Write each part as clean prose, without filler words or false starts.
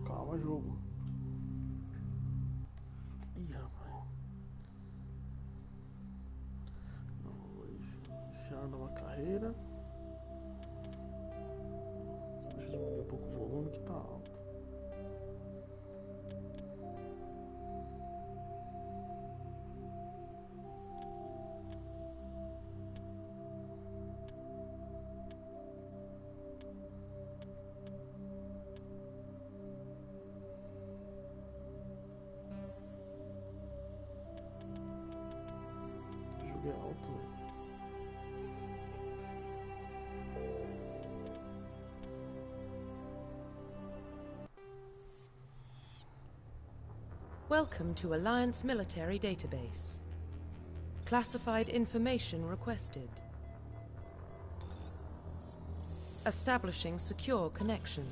calma, jogo. Ih, rapaz. Não, vou iniciar uma carreira. Só deixa eu diminuir um pouco o volume que tá alto. Joguei alto, né? Welcome to Alliance Military Database. Classified information requested. Establishing secure connection.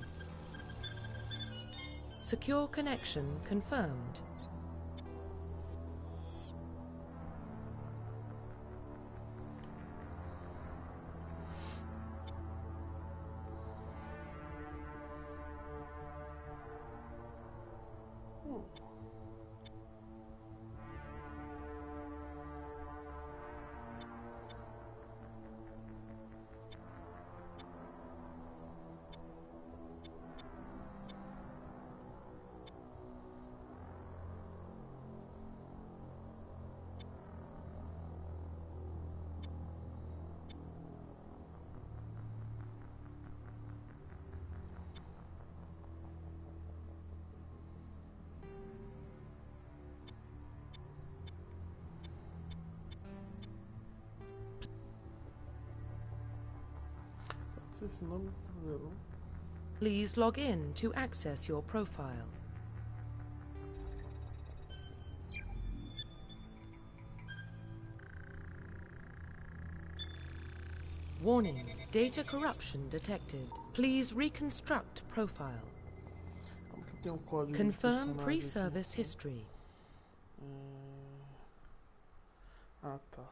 Secure connection confirmed. Esse nome não. Please log in to access your profile. Warning, data corruption detected. Please reconstruct profile. Tem um código Confirm de pre-service history. Ah, tá.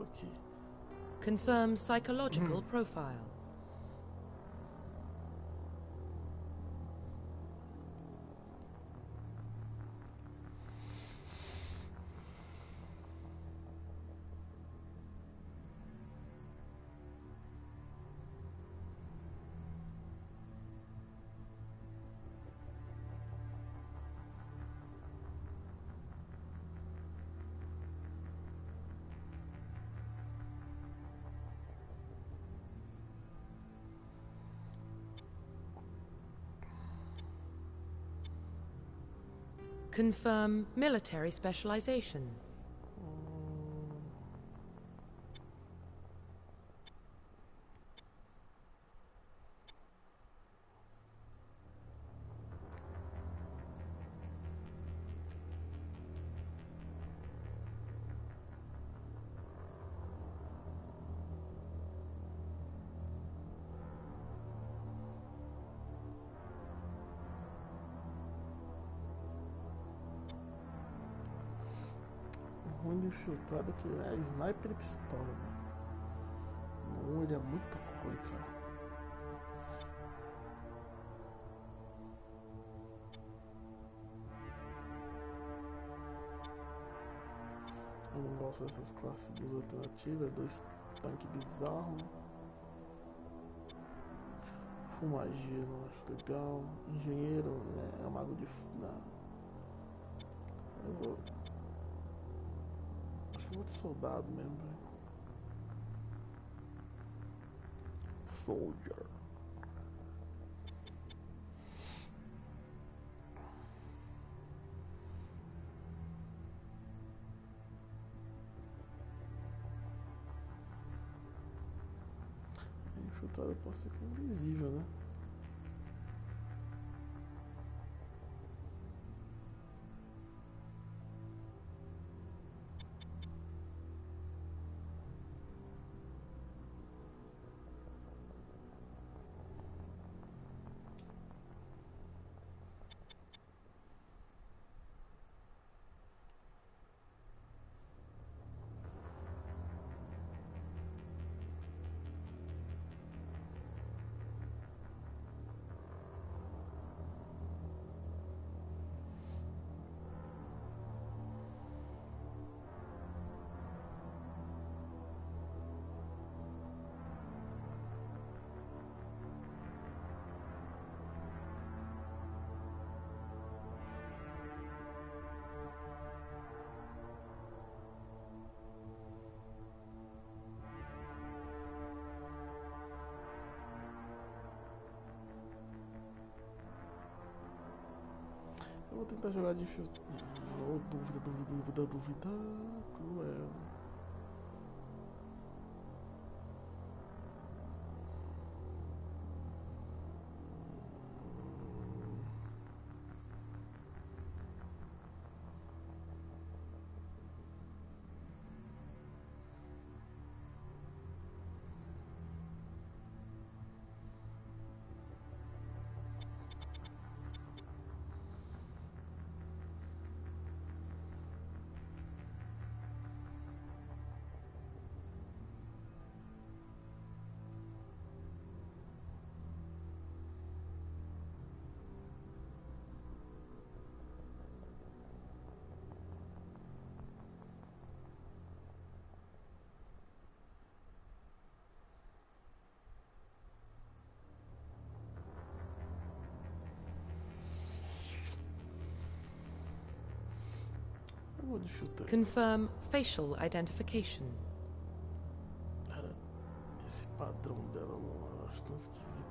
Aqui. Confirm psychological profile. Confirm military specialization. O ruim do infiltrado é que é sniper e pistola, mano. No 1 ele é muito ruim, cara. Eu não gosto dessas classes dos alternativas, dois tanques bizarros. Fumageiro, eu acho legal. Engenheiro, é um mago de. Eu vou. Acho que eu vou de soldado mesmo, velho. Soldier. infiltrado, eu posso ficar invisível, né? Eu vou tentar jogar de filtro. Oh, dúvida. Cruel. Eu vou de filtro. Confirm facial identification. Cara, esse padrão dela eu acho tão esquisito.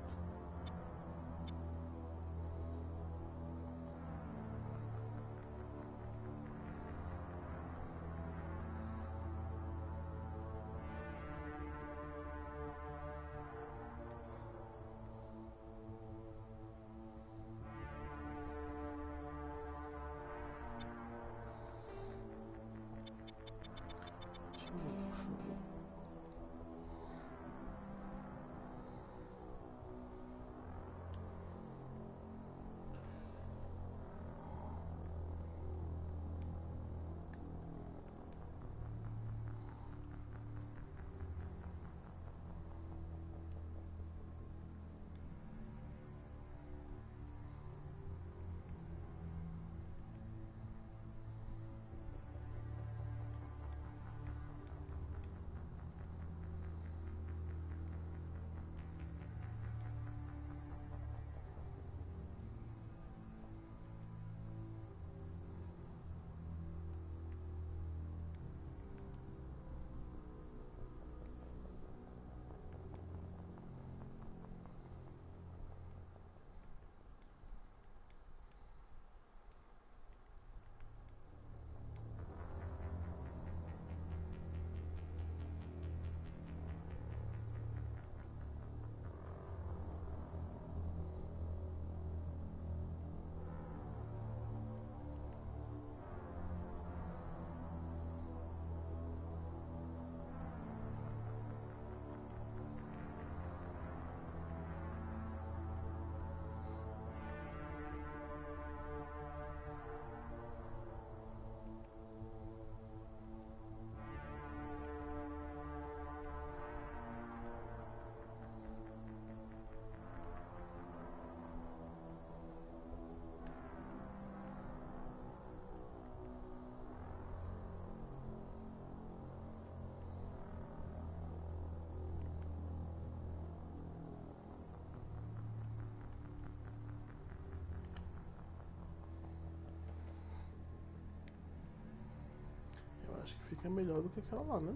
Acho que fica melhor do que aquela lá, né?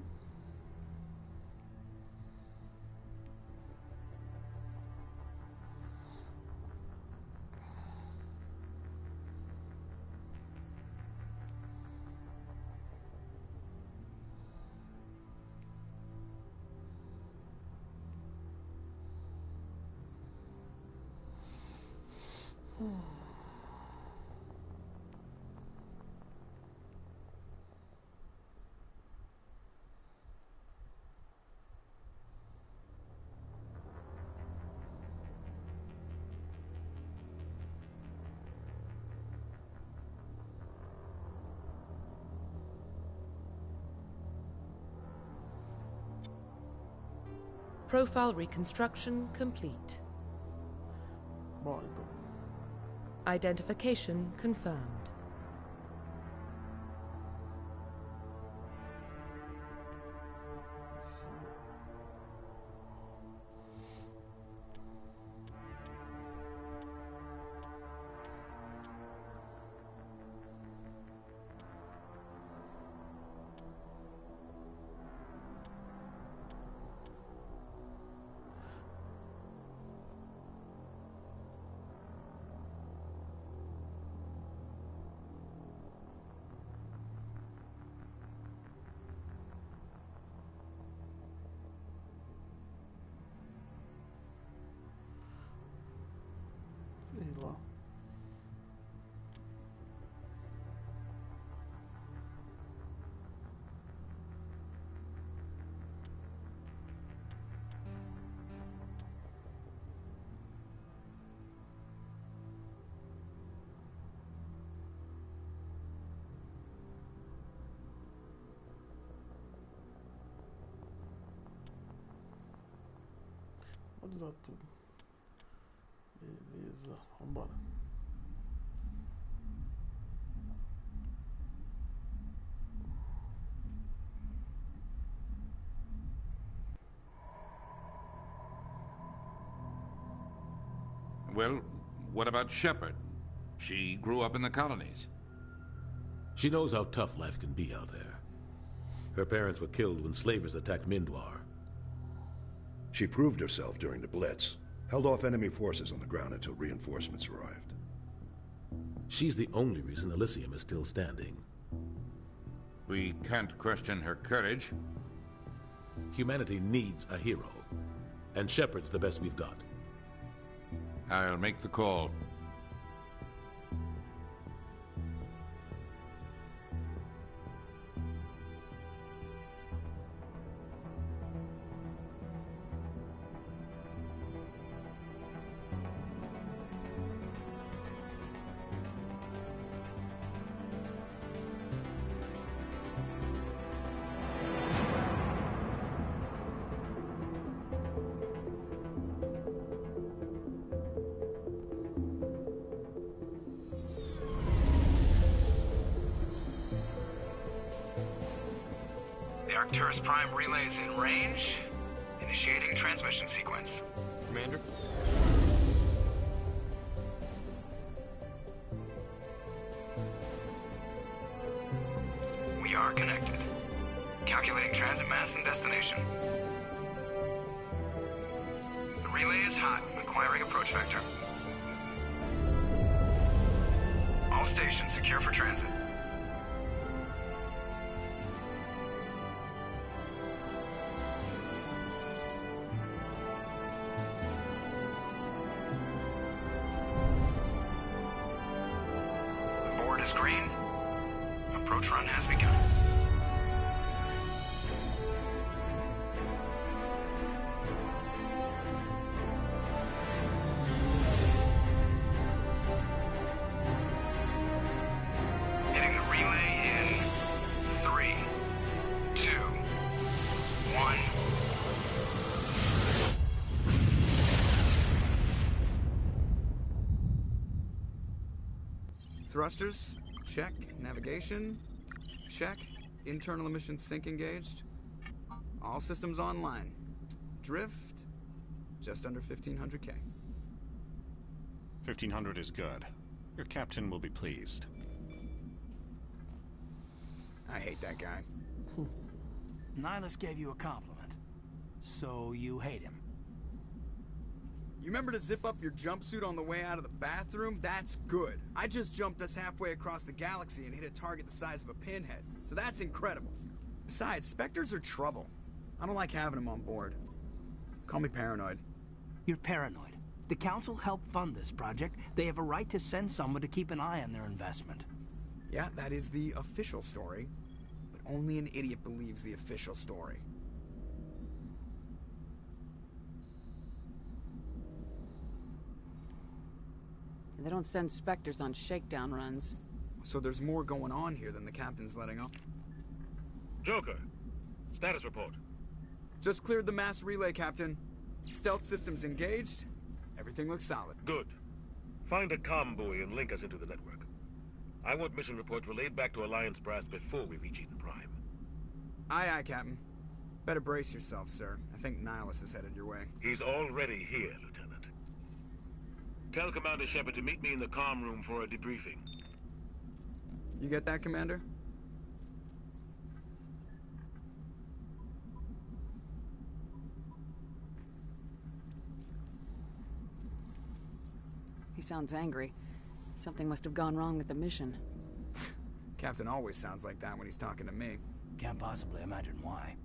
Profile reconstruction complete. Bora então. Identification confirmed. Sei lá. Pode usar tudo. Beleza, vambora. Well, what about Shepard? She grew up in the colonies. She knows how tough life can be out there. Her parents were killed when slavers attacked Mindwar. She proved herself during the Blitz, held off enemy forces on the ground until reinforcements arrived. She's the only reason Elysium is still standing. We can't question her courage. Humanity needs a hero, and Shepard's the best we've got. I'll make the call. The Arcturus Prime relay is in range. Initiating transmission sequence. Commander? We are connected. Calculating transit mass and destination. The relay is hot, acquiring approach vector. All stations secure for transit. The board is green. Approach run has begun. Hitting the relay in 3, 2, 1. Thrusters, check. Navigation, check. Internal emission sync engaged. All systems online. Drift, just under 1500K. 1500 is good. Your captain will be pleased. I hate that guy. Nihilus gave you a compliment, so you hate him. You remember to zip up your jumpsuit on the way out of the bathroom? That's good. I just jumped us halfway across the galaxy and hit a target the size of a pinhead, so that's incredible. Besides, Spectres are trouble. I don't like having them on board. Call me paranoid. You're paranoid. The Council helped fund this project. They have a right to send someone to keep an eye on their investment. Yeah, that is the official story. But only an idiot believes the official story. They don't send Spectres on shakedown runs. So there's more going on here than the captain's letting on. Joker, status report. Just cleared the mass relay, Captain. Stealth systems engaged. Everything looks solid. Good. Find a comm buoy and link us into the network. I want mission reports relayed back to Alliance Brass before we reach Eden Prime. Aye, aye, Captain. Better brace yourself, sir. I think Nihilus is headed your way. He's already here, Lieutenant. Tell Commander Shepard to meet me in the comm room for a debriefing. You get that, Commander? He sounds angry. Something must have gone wrong with the mission. Captain always sounds like that when he's talking to me. Can't possibly imagine why.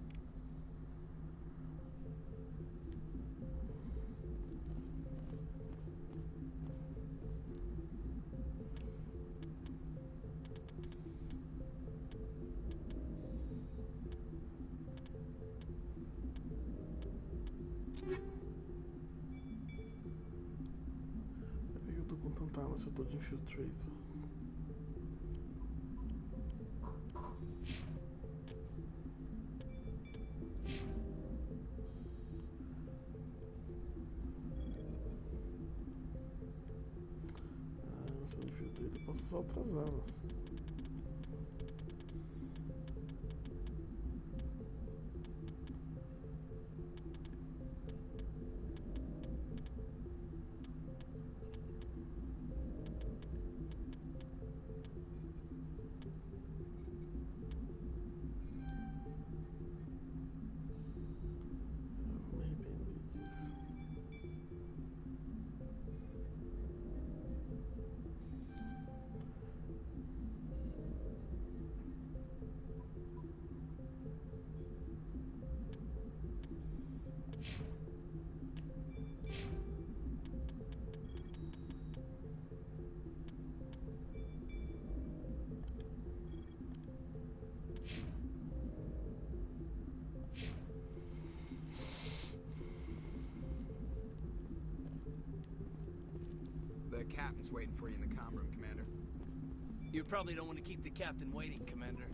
Eu tô com tanta arma se eu tô de infiltrator. Se eu infiltrator, eu posso usar outras armas. The captain's waiting for you in the comm room, Commander. You probably don't want to keep the captain waiting, Commander.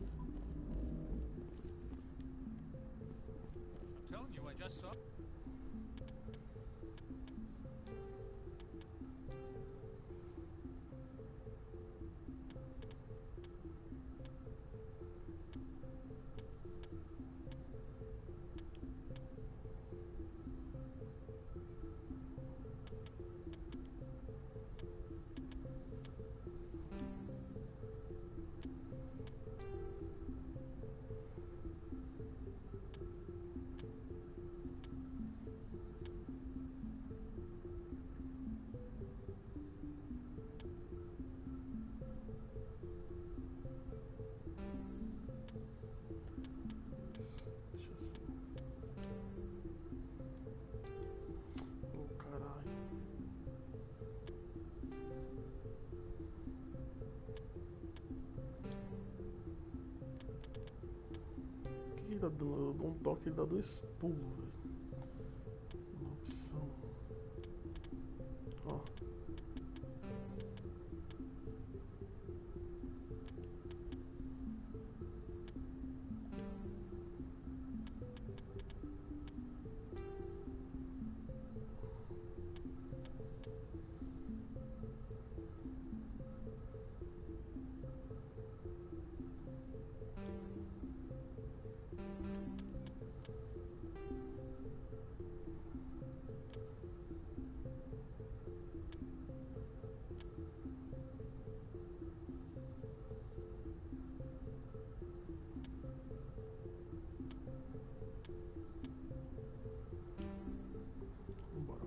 I'm telling you, I just saw... Tá dando, eu dou um toque, ele dá 2 pulos, velho. Uma opção. Ó.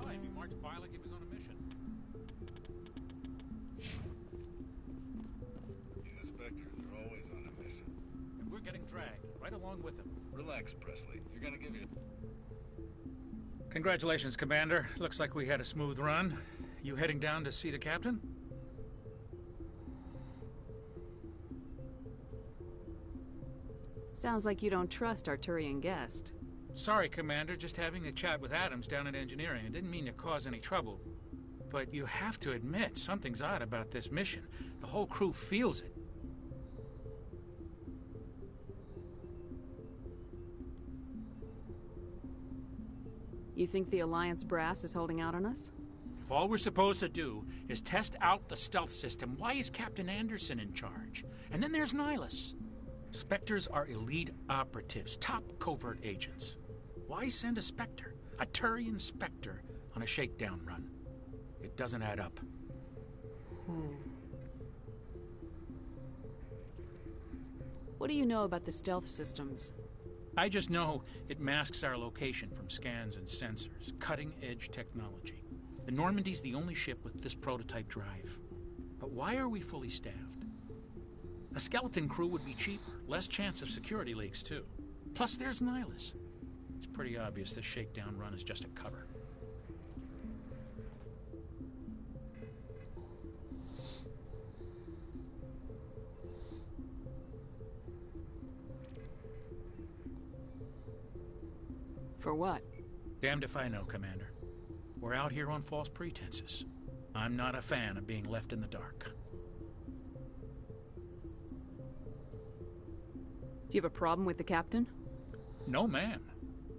Hi, he marched by like he was on a mission. These inspectors are always on a mission. And we're getting dragged, right along with him. Relax, Presley. You're gonna give your... Congratulations, Commander. Looks like we had a smooth run. You heading down to see the captain? Sounds like you don't trust our Turian guest. Sorry, Commander. Just having a chat with Adams down at engineering. I didn't mean to cause any trouble. But you have to admit, something's odd about this mission. The whole crew feels it. You think the Alliance brass is holding out on us? If all we're supposed to do is test out the stealth system, why is Captain Anderson in charge? And then there's Nihilus. Spectres are elite operatives, top covert agents. Why send a Spectre, a Turian Spectre, on a shakedown run? It doesn't add up. What do you know about the stealth systems? I just know it masks our location from scans and sensors. Cutting-edge technology. The Normandy's the only ship with this prototype drive. But why are we fully staffed? A skeleton crew would be cheaper, less chance of security leaks, too. Plus, there's Nihilus. It's pretty obvious this shakedown run is just a cover. For what? Damned if I know, Commander. We're out here on false pretenses. I'm not a fan of being left in the dark. Do you have a problem with the captain? No, man.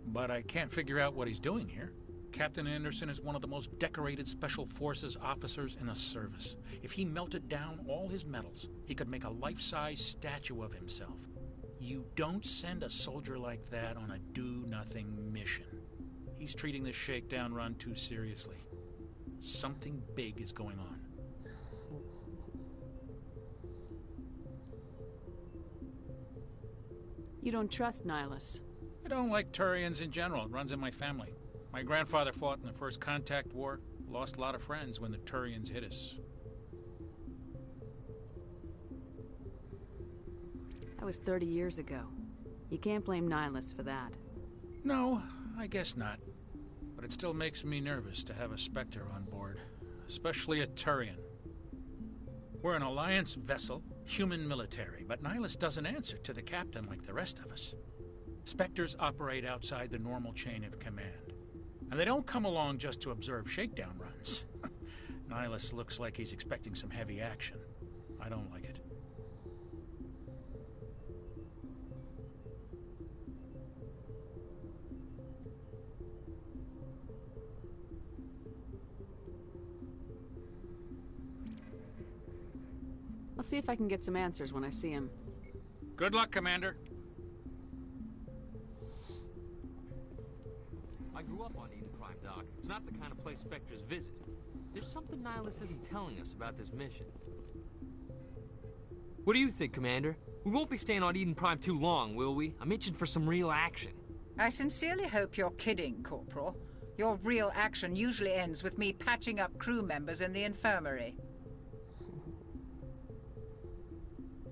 But I can't figure out what he's doing here. Captain Anderson is one of the most decorated Special Forces officers in the service. If he melted down all his medals, he could make a life-size statue of himself. You don't send a soldier like that on a do-nothing mission. He's treating this shakedown run too seriously. Something big is going on. You don't trust Nihilus. I don't like Turians in general. It runs in my family. My grandfather fought in the First Contact War. Lost a lot of friends when the Turians hit us. That was 30 years ago. You can't blame Nihilus for that. No, I guess not. But it still makes me nervous to have a Spectre on board. Especially a Turian. We're an Alliance vessel, human military, but Nihilus doesn't answer to the captain like the rest of us. Spectres operate outside the normal chain of command. And they don't come along just to observe shakedown runs. Nihilus looks like he's expecting some heavy action. I don't like it. I'll see if I can get some answers when I see him. Good luck, Commander. I grew up on Eden Prime, Doc. It's not the kind of place Spectres visit. There's something Nihilus isn't telling us about this mission. What do you think, Commander? We won't be staying on Eden Prime too long, will we? I'm itching for some real action. I sincerely hope you're kidding, Corporal. Your real action usually ends with me patching up crew members in the infirmary.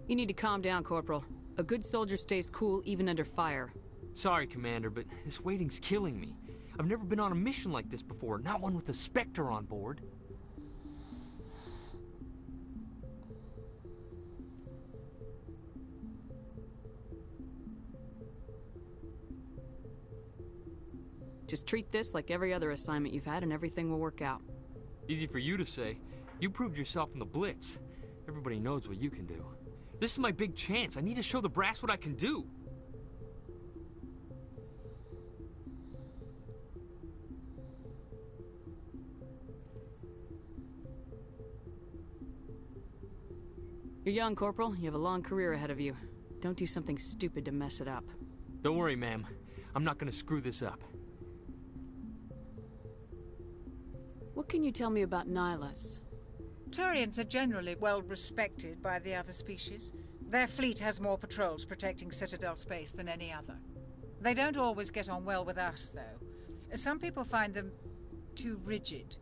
You need to calm down, Corporal. A good soldier stays cool even under fire. Sorry, Commander, but this waiting's killing me. I've never been on a mission like this before, not one with a Spectre on board. Just treat this like every other assignment you've had and everything will work out. Easy for you to say. You proved yourself in the Blitz. Everybody knows what you can do. This is my big chance. I need to show the brass what I can do. You're young, Corporal. You have a long career ahead of you. Don't do something stupid to mess it up. Don't worry, ma'am. I'm not gonna screw this up. What can you tell me about Nihilus? Turians are generally well respected by the other species. Their fleet has more patrols protecting Citadel space than any other. They don't always get on well with us, though. Some people find them too rigid.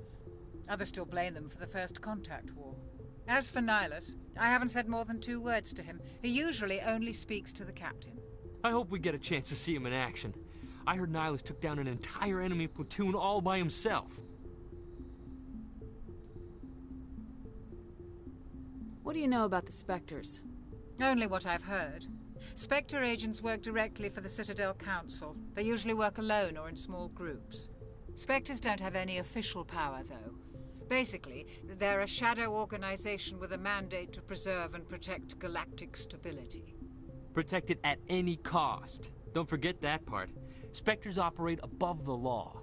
Others still blame them for the First Contact War. As for Nihilus, I haven't said more than 2 words to him. He usually only speaks to the captain. I hope we get a chance to see him in action. I heard Nihilus took down an entire enemy platoon all by himself. What do you know about the Spectres? Only what I've heard. Spectre agents work directly for the Citadel Council. They usually work alone or in small groups. Spectres don't have any official power, though. Basically, they're a shadow organization with a mandate to preserve and protect galactic stability. Protect it at any cost. Don't forget that part. Spectres operate above the law.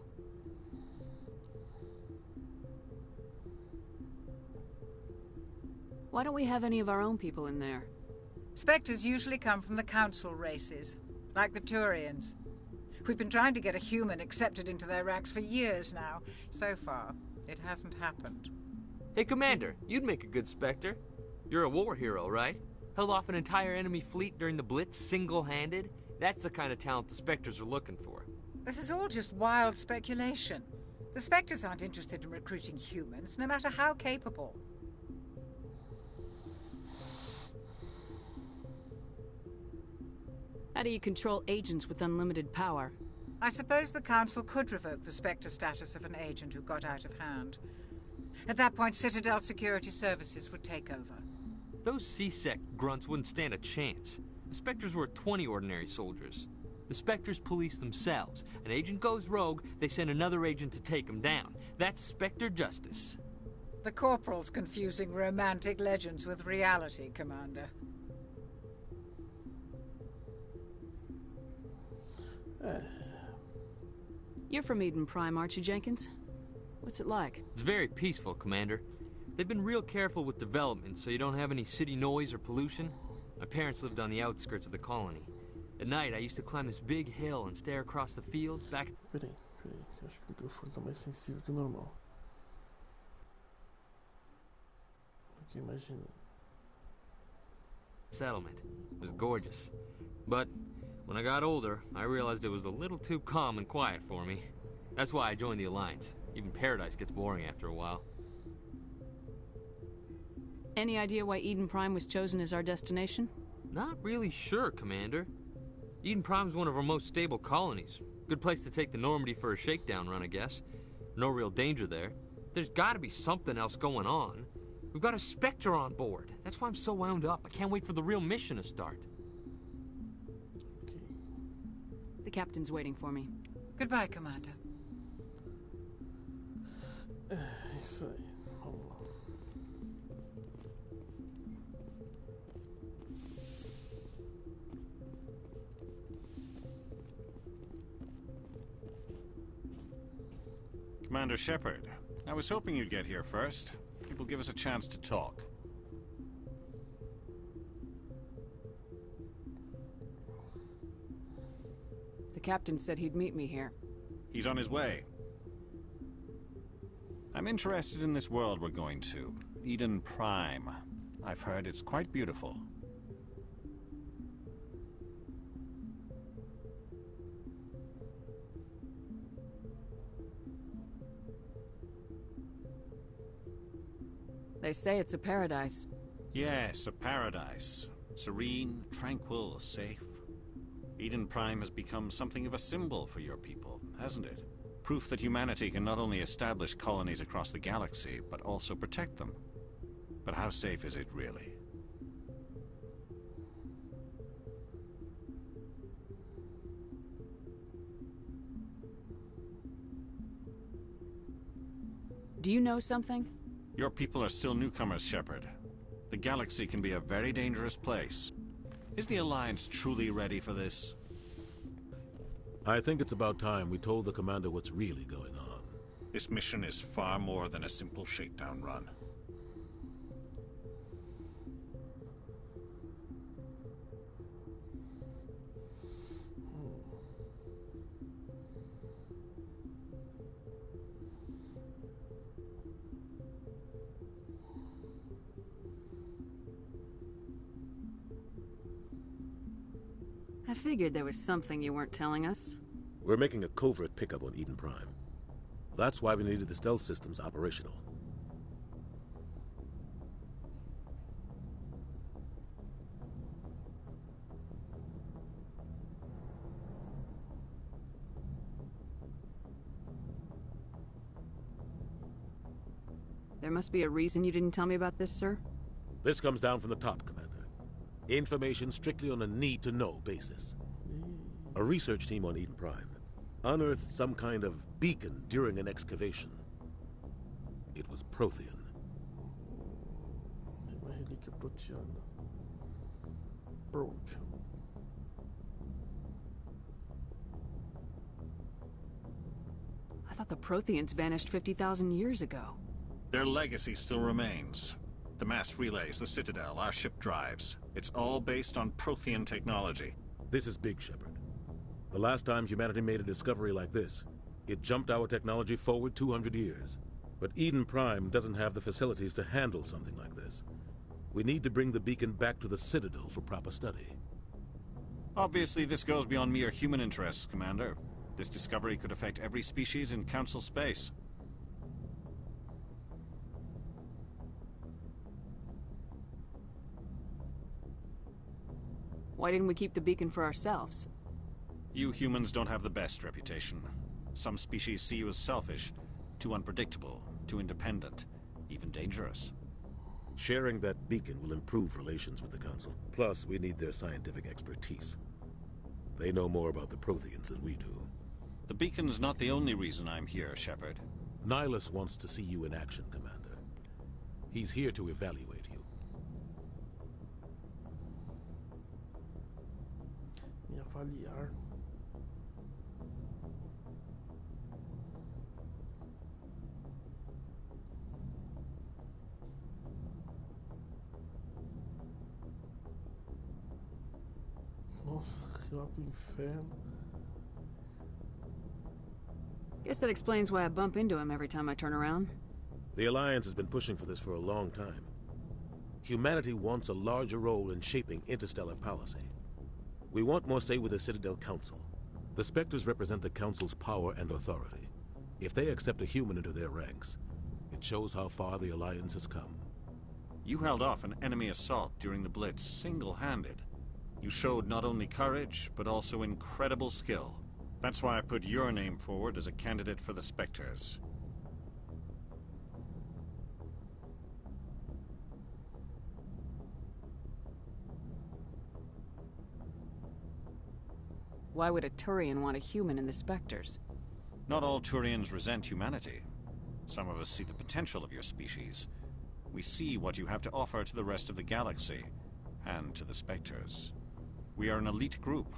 Why don't we have any of our own people in there? Spectres usually come from the Council races, like the Turians. We've been trying to get a human accepted into their ranks for years now. So far, it hasn't happened. Hey, Commander, you'd make a good Spectre. You're a war hero, right? Held off an entire enemy fleet during the Blitz single-handed? That's the kind of talent the Spectres are looking for. This is all just wild speculation. The Spectres aren't interested in recruiting humans, no matter how capable. How do you control agents with unlimited power? I suppose the Council could revoke the Spectre status of an agent who got out of hand. At that point, Citadel Security Services would take over. Those C-Sec grunts wouldn't stand a chance. The Spectres were 20 ordinary soldiers. The Spectres police themselves. An agent goes rogue, they send another agent to take him down. That's Spectre justice. The Corporal's confusing romantic legends with reality, Commander. You're from Eden Prime, aren't you, Jenkins? What's it like? It's very peaceful, Commander. They've been real careful with development so you don't have any city noise or pollution. My parents lived on the outskirts of the colony. At night, I used to climb this big hill and stare across the fields back... Peraí, acho que o microfone tá mais sensível que o normal. Do que imaginei. Settlement. It was gorgeous. But when I got older, I realized it was a little too calm and quiet for me. That's why I joined the Alliance. Even Paradise gets boring after a while. Any idea why Eden Prime was chosen as our destination? Not really sure, Commander. Eden Prime's one of our most stable colonies. Good place to take the Normandy for a shakedown run, I guess. No real danger there. There's gotta be something else going on. We've got a Spectre on board. That's why I'm so wound up. I can't wait for the real mission to start. Okay. The captain's waiting for me. Goodbye, Commander. Isso aí. Vamos lá. Commander Shepard, I was hoping you'd get here first. It will give us a chance to talk. The captain said he'd meet me here. He's on his way. I'm interested in this world we're going to, Eden Prime. I've heard it's quite beautiful. They say it's a paradise. Yes, a paradise. Serene, tranquil, safe. Eden Prime has become something of a symbol for your people, hasn't it? Proof that humanity can not only establish colonies across the galaxy, but also protect them. But how safe is it really? Do you know something? Your people are still newcomers, Shepard. The galaxy can be a very dangerous place. Is the Alliance truly ready for this? I think it's about time we told the Commander what's really going on. This mission is far more than a simple shakedown run. I figured there was something you weren't telling us. We're making a covert pickup on Eden Prime. That's why we needed the stealth systems operational. There must be a reason you didn't tell me about this, sir? This comes down from the top, Commander. Information strictly on a need-to-know basis. A research team on Eden Prime unearthed some kind of beacon during an excavation. It was Prothean. Tem uma relíquia proteana. Protean. I thought the Protheans vanished 50,000 years ago. Their legacy still remains. The mass relays, the Citadel, our ship drives. It's all based on Prothean technology. This is big, Shepard. The last time humanity made a discovery like this, it jumped our technology forward 200 years. But Eden Prime doesn't have the facilities to handle something like this. We need to bring the beacon back to the Citadel for proper study. Obviously, this goes beyond mere human interests, Commander. This discovery could affect every species in Council space. Why didn't we keep the beacon for ourselves? You humans don't have the best reputation. Some species see you as selfish, too unpredictable, too independent, even dangerous. Sharing that beacon will improve relations with the Council. Plus, we need their scientific expertise. They know more about the Protheans than we do. The beacon's not the only reason I'm here, Shepard. Nihilus wants to see you in action, Commander. He's here to evaluate you. Me avaliar. Nossa, lá pro inferno. Guess that explains why I bump into him every time I turn around. The Alliance has been pushing for this for a long time. Humanity wants a larger role in shaping interstellar policy. We want more say with the Citadel Council. The Spectres represent the Council's power and authority. If they accept a human into their ranks, it shows how far the Alliance has come. You held off an enemy assault during the Blitz single-handed. You showed not only courage, but also incredible skill. That's why I put your name forward as a candidate for the Spectres. Why would a Turian want a human in the Spectres? Not all Turians resent humanity. Some of us see the potential of your species. We see what you have to offer to the rest of the galaxy, and to the Spectres. We are an elite group.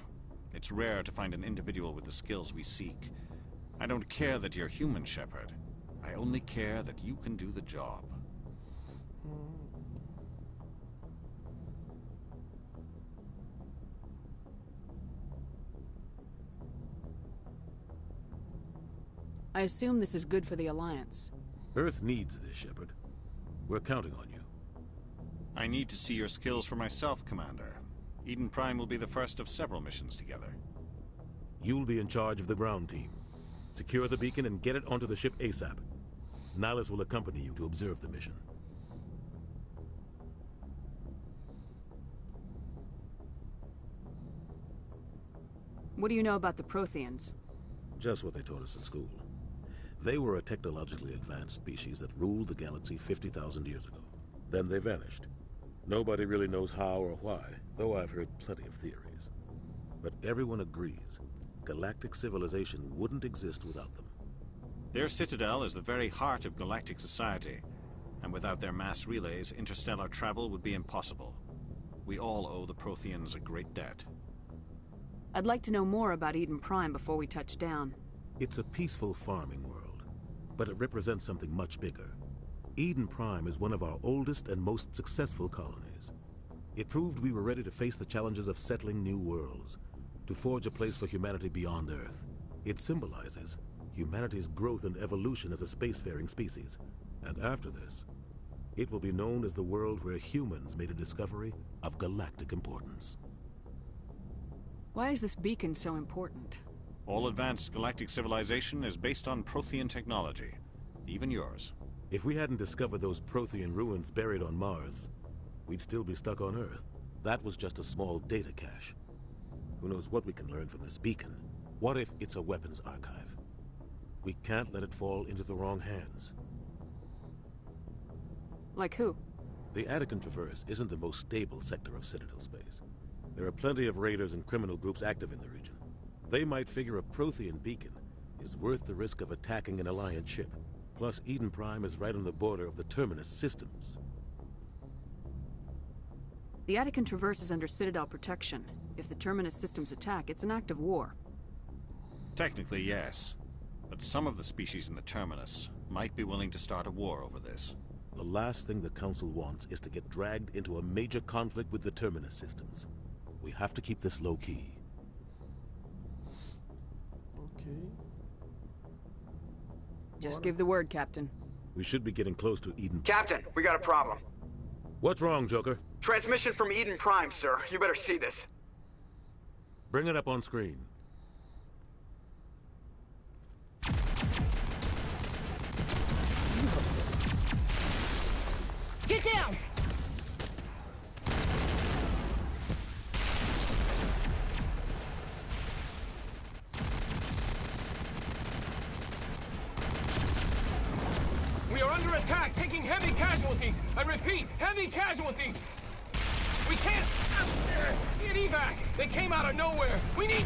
It's rare to find an individual with the skills we seek. I don't care that you're human, Shepard. I only care that you can do the job. I assume this is good for the Alliance. Earth needs this, Shepard. We're counting on you. I need to see your skills for myself, Commander. Eden Prime will be the first of several missions together. You'll be in charge of the ground team. Secure the beacon and get it onto the ship ASAP. Nihilus will accompany you to observe the mission. What do you know about the Protheans? Just what they taught us in school. They were a technologically advanced species that ruled the galaxy 50,000 years ago. Then they vanished. Nobody really knows how or why, though I've heard plenty of theories. But everyone agrees, galactic civilization wouldn't exist without them. Their citadel is the very heart of galactic society, and without their mass relays, interstellar travel would be impossible. We all owe the Protheans a great debt. I'd like to know more about Eden Prime before we touch down. It's a peaceful farming world, but it represents something much bigger. Eden Prime is one of our oldest and most successful colonies. It proved we were ready to face the challenges of settling new worlds, to forge a place for humanity beyond Earth. It symbolizes humanity's growth and evolution as a spacefaring species. And after this, it will be known as the world where humans made a discovery of galactic importance. Why is this beacon so important? All advanced galactic civilization is based on Prothean technology, even yours. If we hadn't discovered those Prothean ruins buried on Mars, we'd still be stuck on Earth. That was just a small data cache. Who knows what we can learn from this beacon? What if it's a weapons archive? We can't let it fall into the wrong hands. Like who? The Attican Traverse isn't the most stable sector of Citadel space. There are plenty of raiders and criminal groups active in the region. They might figure a Prothean beacon is worth the risk of attacking an Alliance ship. Plus, Eden Prime is right on the border of the Terminus systems. The Attican Traverse is under Citadel protection. If the Terminus systems attack, it's an act of war. Technically, yes. But some of the species in the Terminus might be willing to start a war over this. The last thing the Council wants is to get dragged into a major conflict with the Terminus systems. We have to keep this low-key. Okay. Just give the word, Captain. We should be getting close to Eden. Captain, we got a problem. What's wrong, Joker? Transmission from Eden Prime, sir. You better see this. Bring it up on screen. Get down! We are under attack, taking heavy casualties. I repeat, heavy casualties. We can't get evac. They came out of nowhere. We need...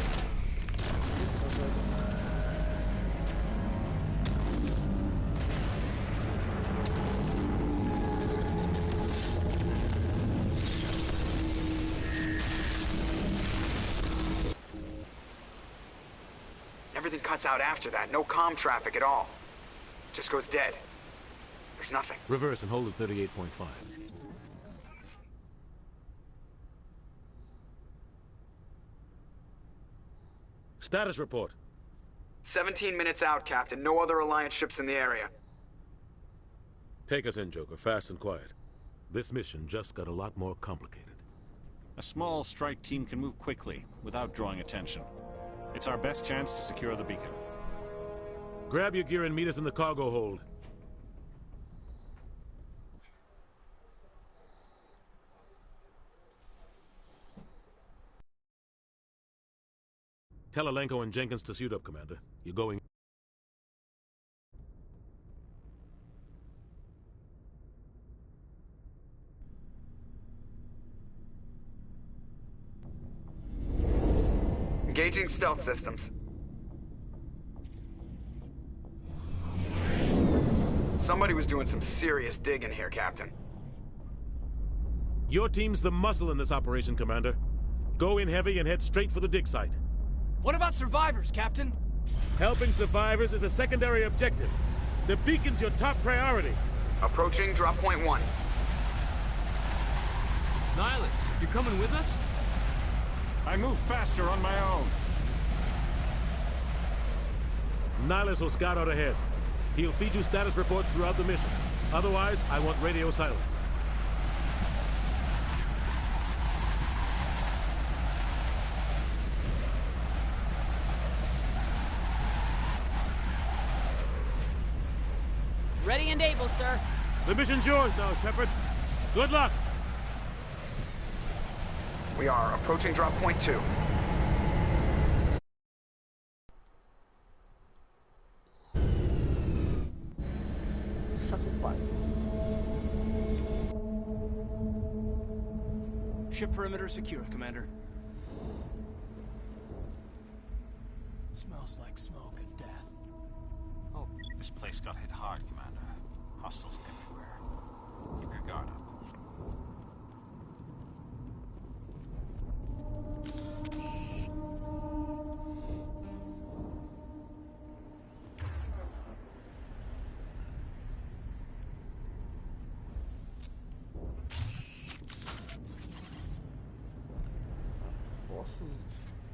Everything cuts out after that. No comm traffic at all. Just goes dead. There's nothing. Reverse and hold at 38.5. Status report. 17 minutes out, Captain. No other Alliance ships in the area. Take us in, Joker, fast and quiet. This mission just got a lot more complicated. A small strike team can move quickly, without drawing attention. It's our best chance to secure the beacon. Grab your gear and meet us in the cargo hold. Tell Alenko and Jenkins to suit up, Commander. You're going... Engaging stealth systems. Somebody was doing some serious digging here, Captain. Your team's the muscle in this operation, Commander. Go in heavy and head straight for the dig site. What about survivors, Captain? Helping survivors is a secondary objective. The beacon's your top priority. Approaching drop point 1. Nihilus, you coming with us? I move faster on my own. Nihilus will scout out ahead. He'll feed you status reports throughout the mission. Otherwise, I want radio silence. Ready and able, sir. The mission's yours now, Shepard. Good luck! We are approaching drop point 2. Ship perimeter secure, Commander. Smells like smoke and death. Oh, this place got hit hard, Commander. Hostiles everywhere. Keep your guard up.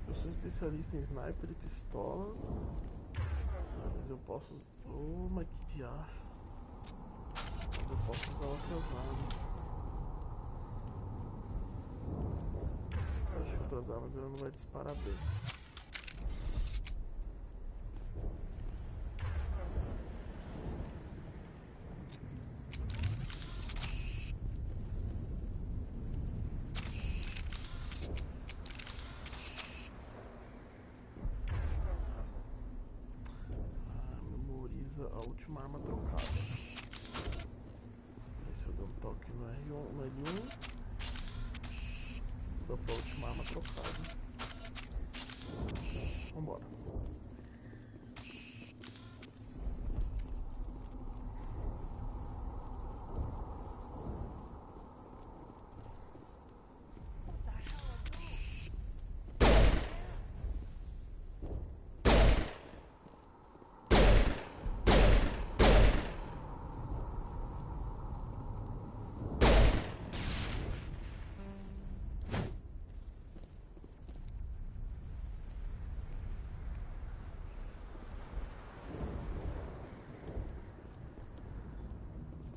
Eu sou especialista em sniper e pistola, mas eu posso... Oh, mas que diabo. Mas eu posso usar outras armas. Eu acho que outras armas ela não vai disparar bem. A última arma trocada. Ver se eu dou no R1, no L1. Dá pra última arma trocada. Vambora.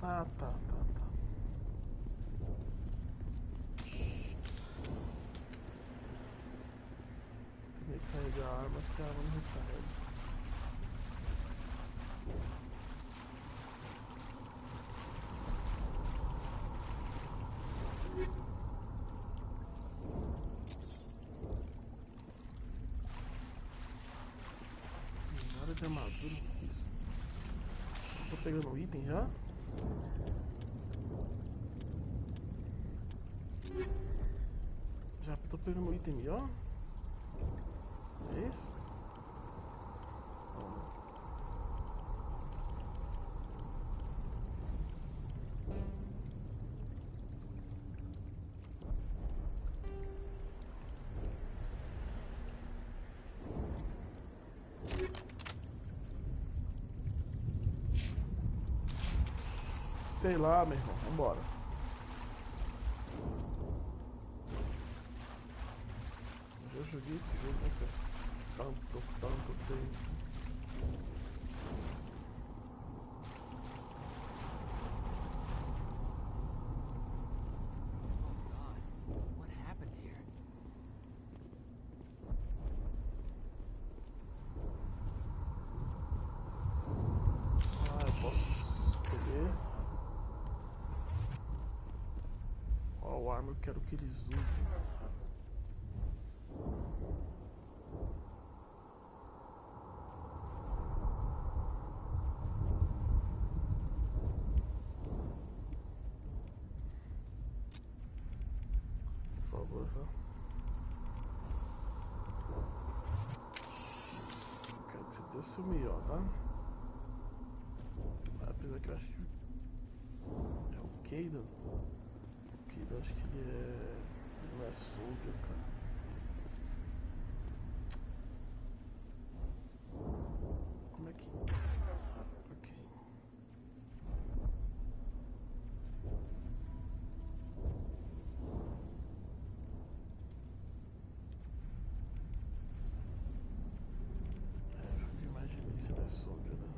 Ah, tá. Tem que carregar a arma que a arma não recarrega. Nada de armadura, que isso? Tô pegando um item já? Já tô pegando um item melhor? É isso? Sei lá, meu irmão. Vambora. Eu já joguei esse jogo, mas faz tanto tempo. Qual arma eu quero que eles usem? Por favor, tá? Eu quero que você dê o seu melhor, tá? Apesar que eu acho que é o Kaidan. Eu acho que ele não é soldier, cara. Como é que... Ok. Eu imaginei se ele é soldier, né?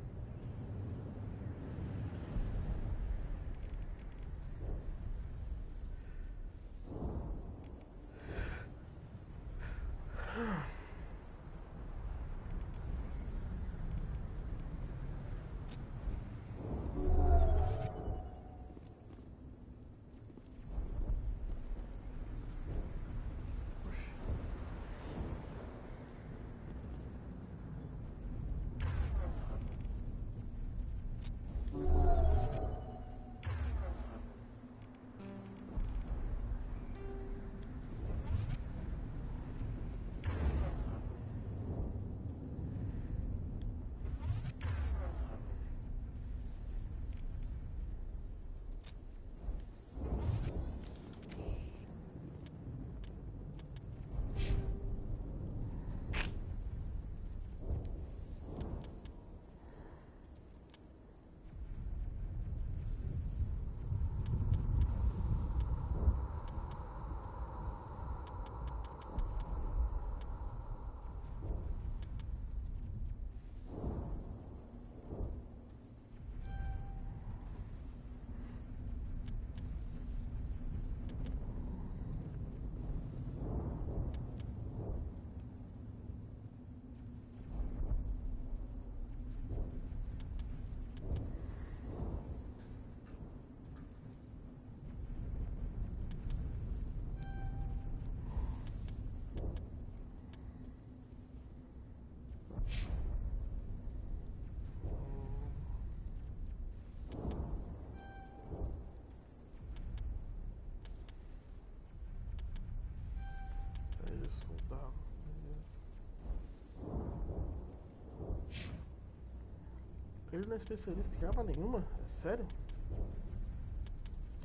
Ele não é especialista em arma nenhuma? É sério?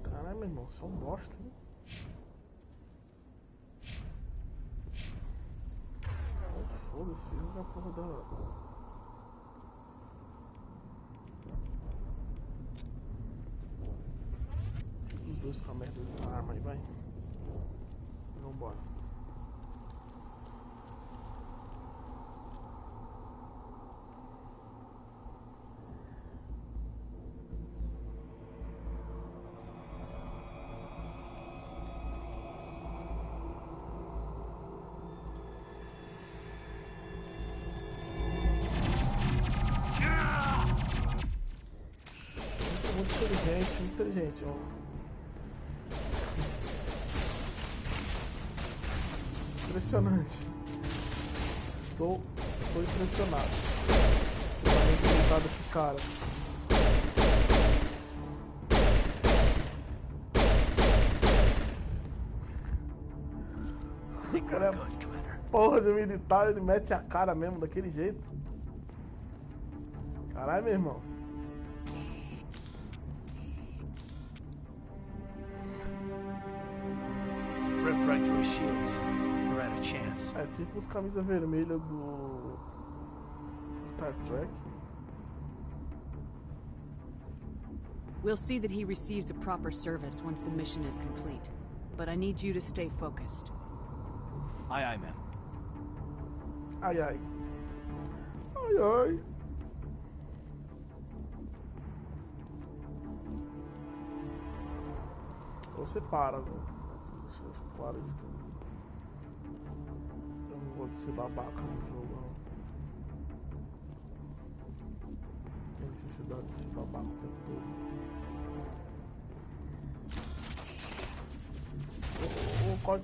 Caralho, meu irmão, você é um bosta, hein? Foda-se, viu na porra da... Os dois com a merda dessa arma aí, vai. Vambora. Muito inteligente, ó. Impressionante. Estou impressionado. Vou lutar desse cara. O cara é porra de militar, ele mete a cara mesmo daquele jeito. Caralho, meu irmão. Rip right through his shields. We're out of chance. É tipo os camisas vermelhas do Star Trek. We'll see that he receives a proper service once the mission is complete. But I need you to stay focused. Aye, aye, ma'am. Ai, ai. Ai, ai. Você para, velho. Deixa eu parar isso. Eu não gosto de ser babaca no jogo, não. Tem necessidade de ser babaca o tempo todo. Corre.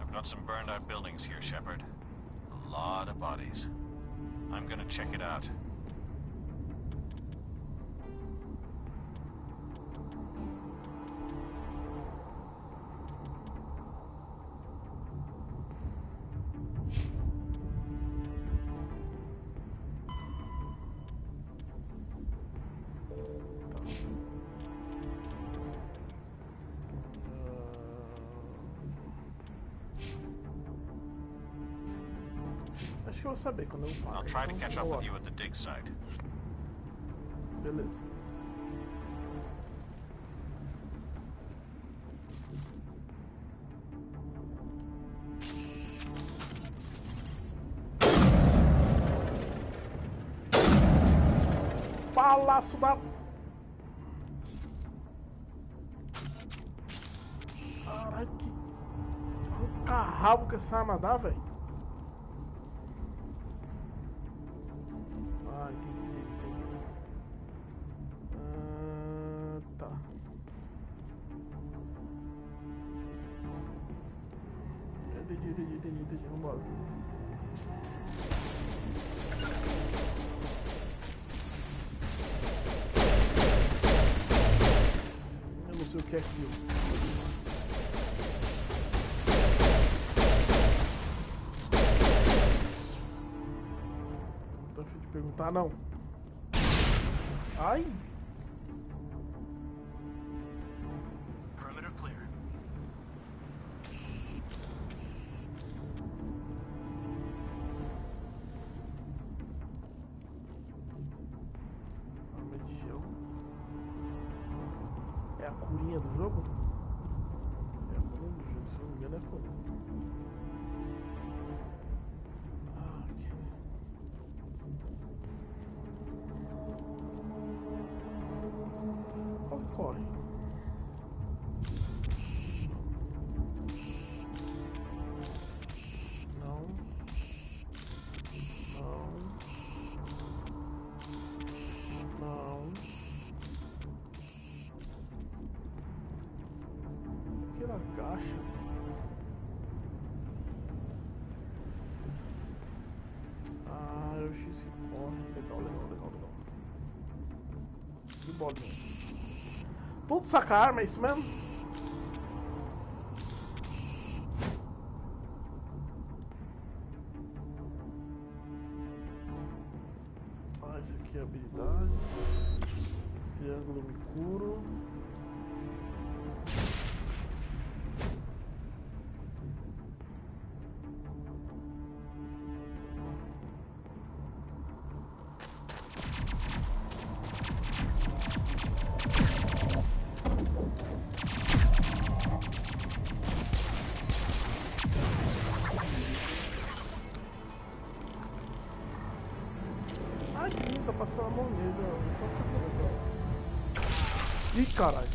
I've got some burned out buildings here, Shepard. A lot of bodies. I'm gonna check it out. Acho que eu vou saber quando eu paro. I'll try to catch up with you at the dig site. Beleza. Balaço da... Caralho, que... arranca-rabo que essa arma dá, velho. Ah, entendi. Tá. Entendi. Vambora. Eu não sei o que é aquilo. Não tô afim de perguntar, não. Ai! Perimeter clear. Arma de gel. É a curinha do jogo? É a curinha do jogo, se eu não me engano é a curinha. Ah, ok. Corre. Não. Que ela agacha. Ah, eu X que corre. Legal. Que bolinha. Tudo saca arma, é isso mesmo? essa aqui é a habilidade. Triângulo me curo. Ai, que lindo, tá passando a mão nele, ó. Isso é uma coisa legal. Ih, caralho.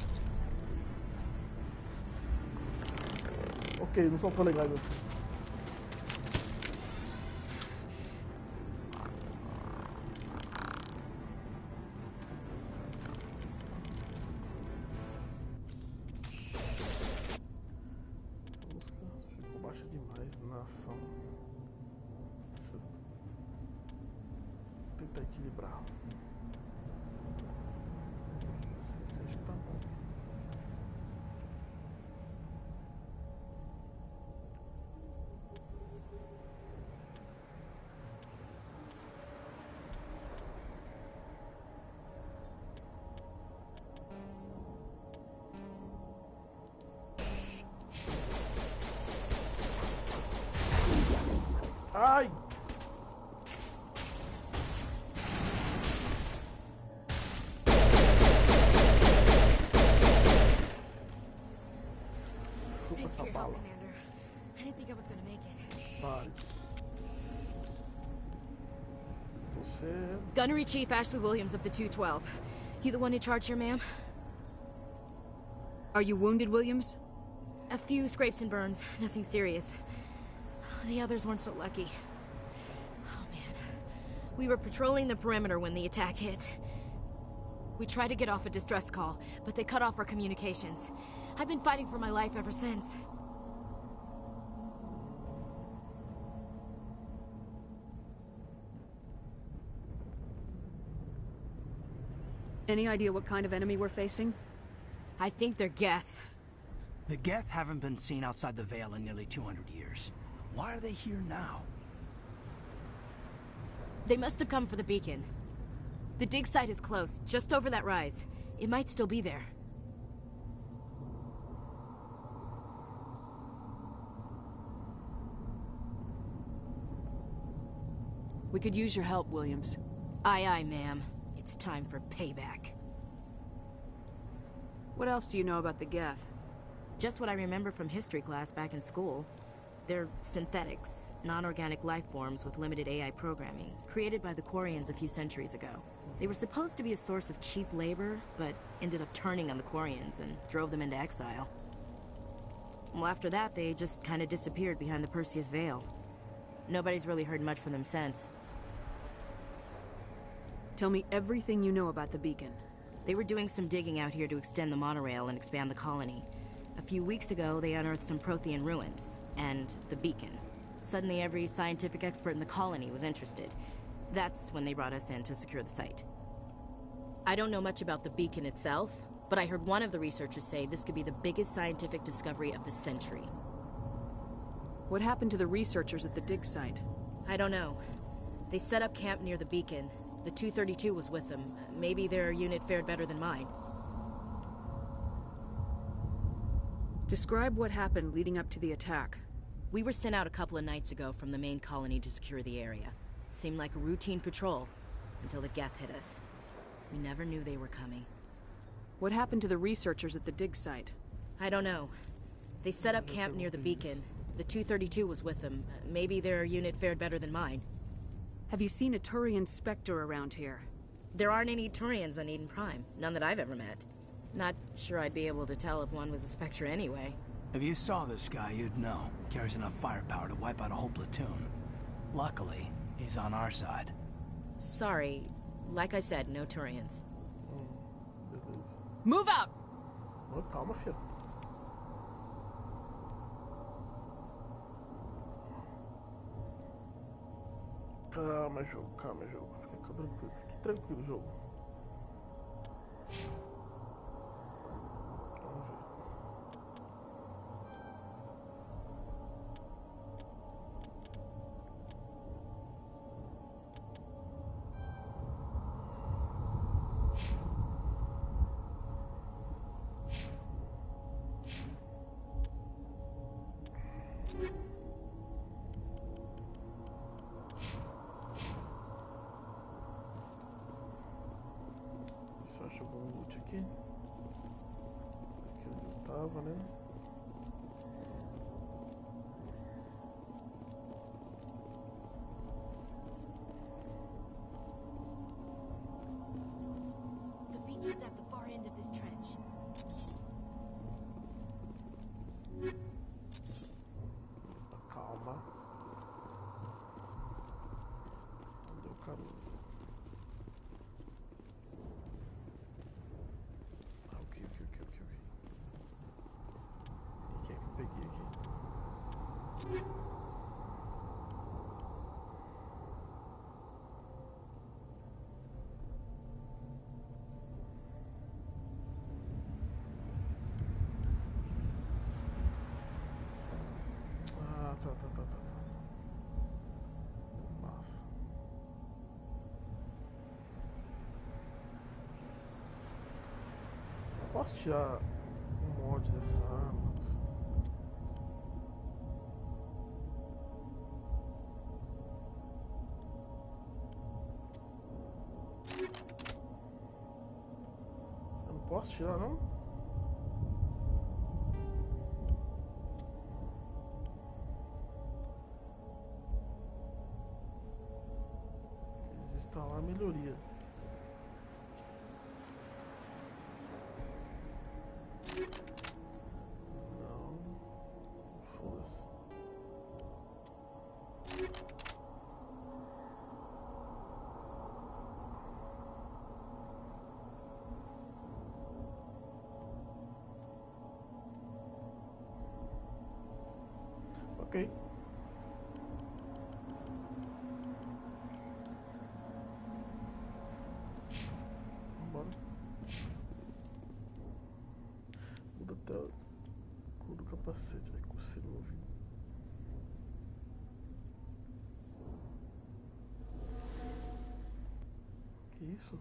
Ok, não são tão legais assim. Ficou baixa demais na ação. Deixa eu tentar equilibrar. Esse acho que tá bom. Ai! Chupa essa bala. I didn't think I was gonna make it. Vale. Você... Gunnery Chief Ashley Williams of the 212. You the one in charge here, ma'am? Are you wounded, Williams? A few scrapes and burns. Nothing serious. The others weren't so lucky. Oh, man. We were patrolling the perimeter when the attack hit. We tried to get off a distress call, but they cut off our communications. I've been fighting for my life ever since. Any idea what kind of enemy we're facing? I think they're Geth. The Geth haven't been seen outside the Veil in nearly 200 years. Why are they here now? They must have come for the beacon. The dig site is close, just over that rise. It might still be there. We could use your help, Williams. Aye, aye, ma'am. It's time for payback. What else do you know about the Geth? Just what I remember from history class back in school. They're synthetics, non-organic life forms with limited AI programming, created by the Quarians a few centuries ago. They were supposed to be a source of cheap labor, but ended up turning on the Quarians and drove them into exile. Well, after that, they just kind of disappeared behind the Perseus Veil. Nobody's really heard much from them since. Tell me everything you know about the beacon. They were doing some digging out here to extend the monorail and expand the colony. A few weeks ago, they unearthed some Prothean ruins, and the beacon. Suddenly, every scientific expert in the colony was interested. That's when they brought us in to secure the site. I don't know much about the beacon itself, but I heard one of the researchers say this could be the biggest scientific discovery of the century. What happened to the researchers at the dig site? I don't know. They set up camp near the beacon. The 232 was with them. Maybe their unit fared better than mine. Describe what happened leading up to the attack. We were sent out a couple of nights ago from the main colony to secure the area. Seemed like a routine patrol, until the Geth hit us. We never knew they were coming. What happened to the researchers at the dig site? I don't know. They set up camp near the beacon. The 232 was with them. Maybe their unit fared better than mine. Have you seen a Turian Spectre around here? There aren't any Turians on Eden Prime. None that I've ever met. Not sure I'd be able to tell if one was a Spectre anyway. If you saw this guy, you'd know. Carries enough firepower to wipe out a whole platoon. Luckily, he's on our side. Sorry. Like I said, no Turians. Move out! Oh, calma, filho. Calma, jogo, calma, jogo. Fica tranquilo, fique tranquilo, jogo. Vamos ver. Se eu acho algum loot aqui. Aqui onde eu tava, né? The beacon's at the far end of this trench. Calma. Onde é o caminho? Ah, ok. O que é que eu peguei aqui? Ah, tá. Massa. Posso tirar um mod dessa arma? Eu não posso tirar, não? Desinstalar a melhoria. Não. Foda-se. Ok. Vambora. Muda até a cor do capacete, vai coceira no ouvido. Que isso?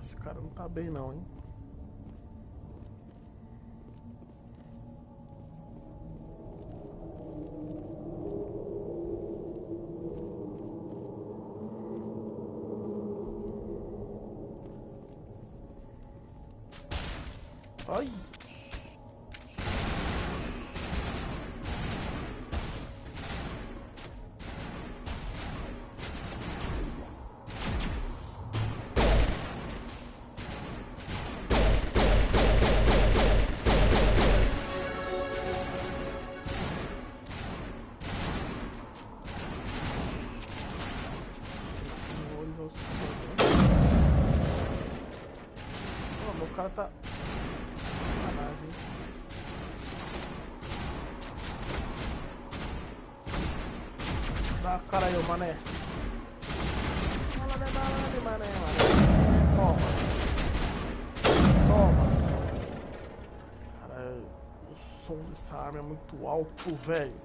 Esse cara não tá bem não, hein? Ai! O cara tá... Sacanagem. Dá a cara aí, ô mané. Mané. Toma. Cara, o som dessa arma é muito alto, velho.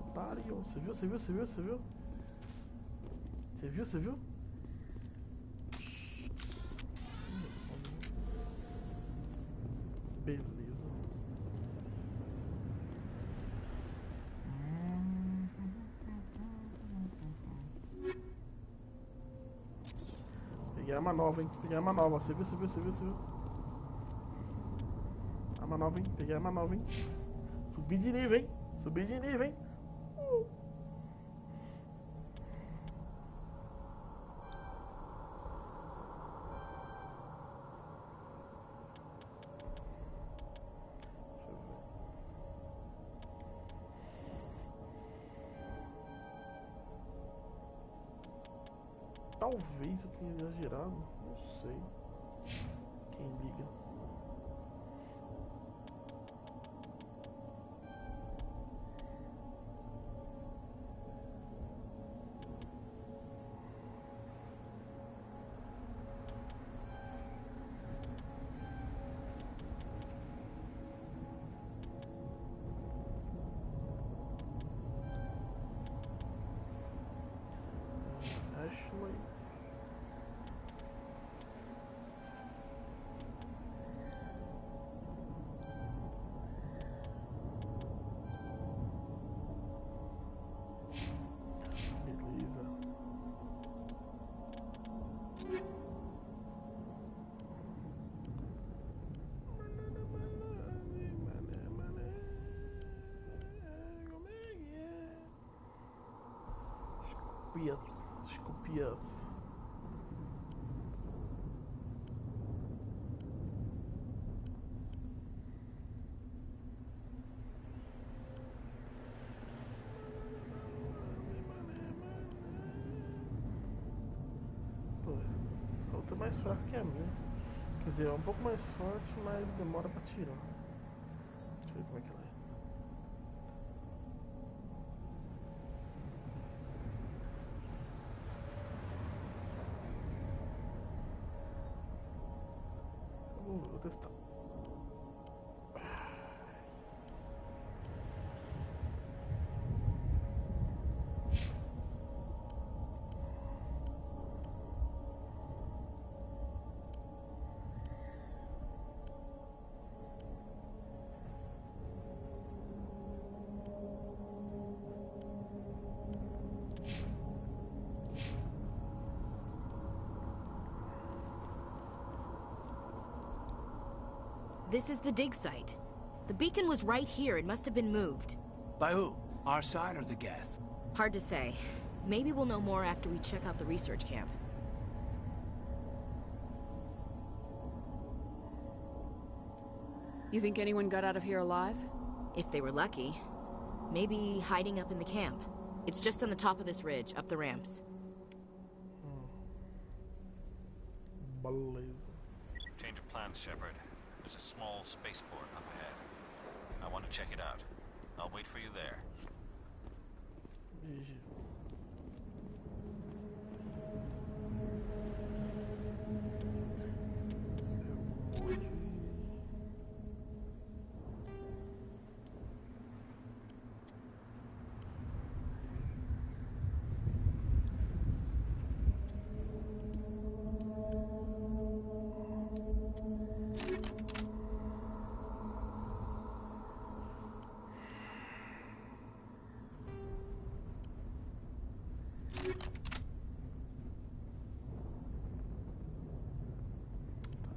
Otário. Você viu? Beleza. Peguei arma nova, hein? Você viu? Arma nova, hein? Peguei arma nova, hein? Subi de nível, hein? Talvez eu tenha exagerado, não sei. Quem liga? mãe. Beleza. Esculpias. Pô, essa outra é mais fraca que a minha. Quer dizer, é um pouco mais forte, mas demora pra tirar. Deixa eu ver como é que ela é. Vou testar. This is the dig site. The beacon was right here. It must have been moved. By who? Our side or the Geth? Hard to say. Maybe we'll know more after we check out the research camp. You think anyone got out of here alive? If they were lucky. Maybe hiding up in the camp. It's just on the top of this ridge, up the ramps. Beleza. Change of plans, Shepard. There's a small spaceport up ahead. I want to check it out. I'll wait for you there.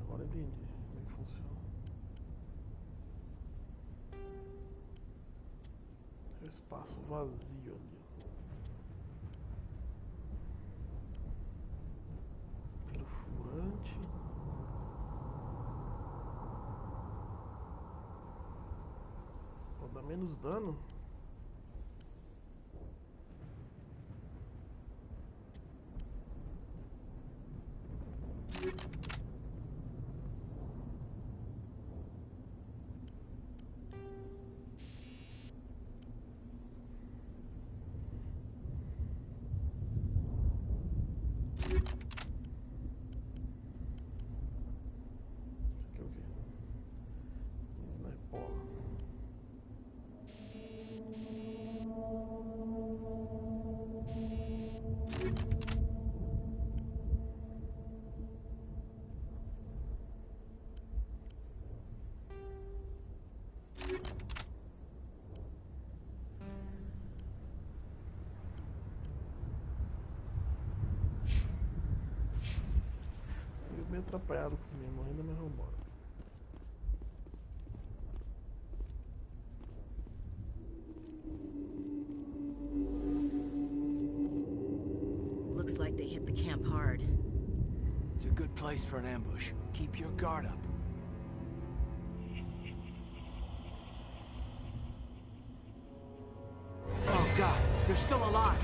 Agora entendi como é que funciona. É o espaço vazio ali. Perfurante. Pô, dá menos dano. Meio atrapalhado com os meus morrendo, mas vambora. Looks like they hit the camp hard. It's a good place for an ambush. Keep your guard up. Oh God, they're still alive!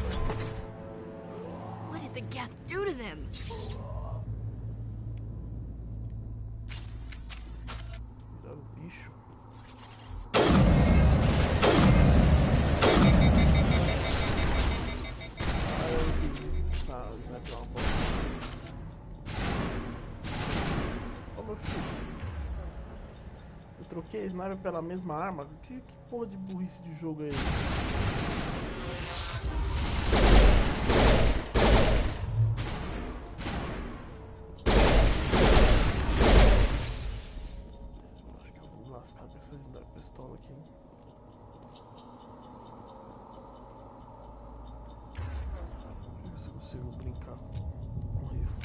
What did the Geth do to them? Bicho. Ô meu filho. Eu troquei a sniper pela mesma arma? Que porra de burrice de jogo é esse? consigo brincar com o rifle.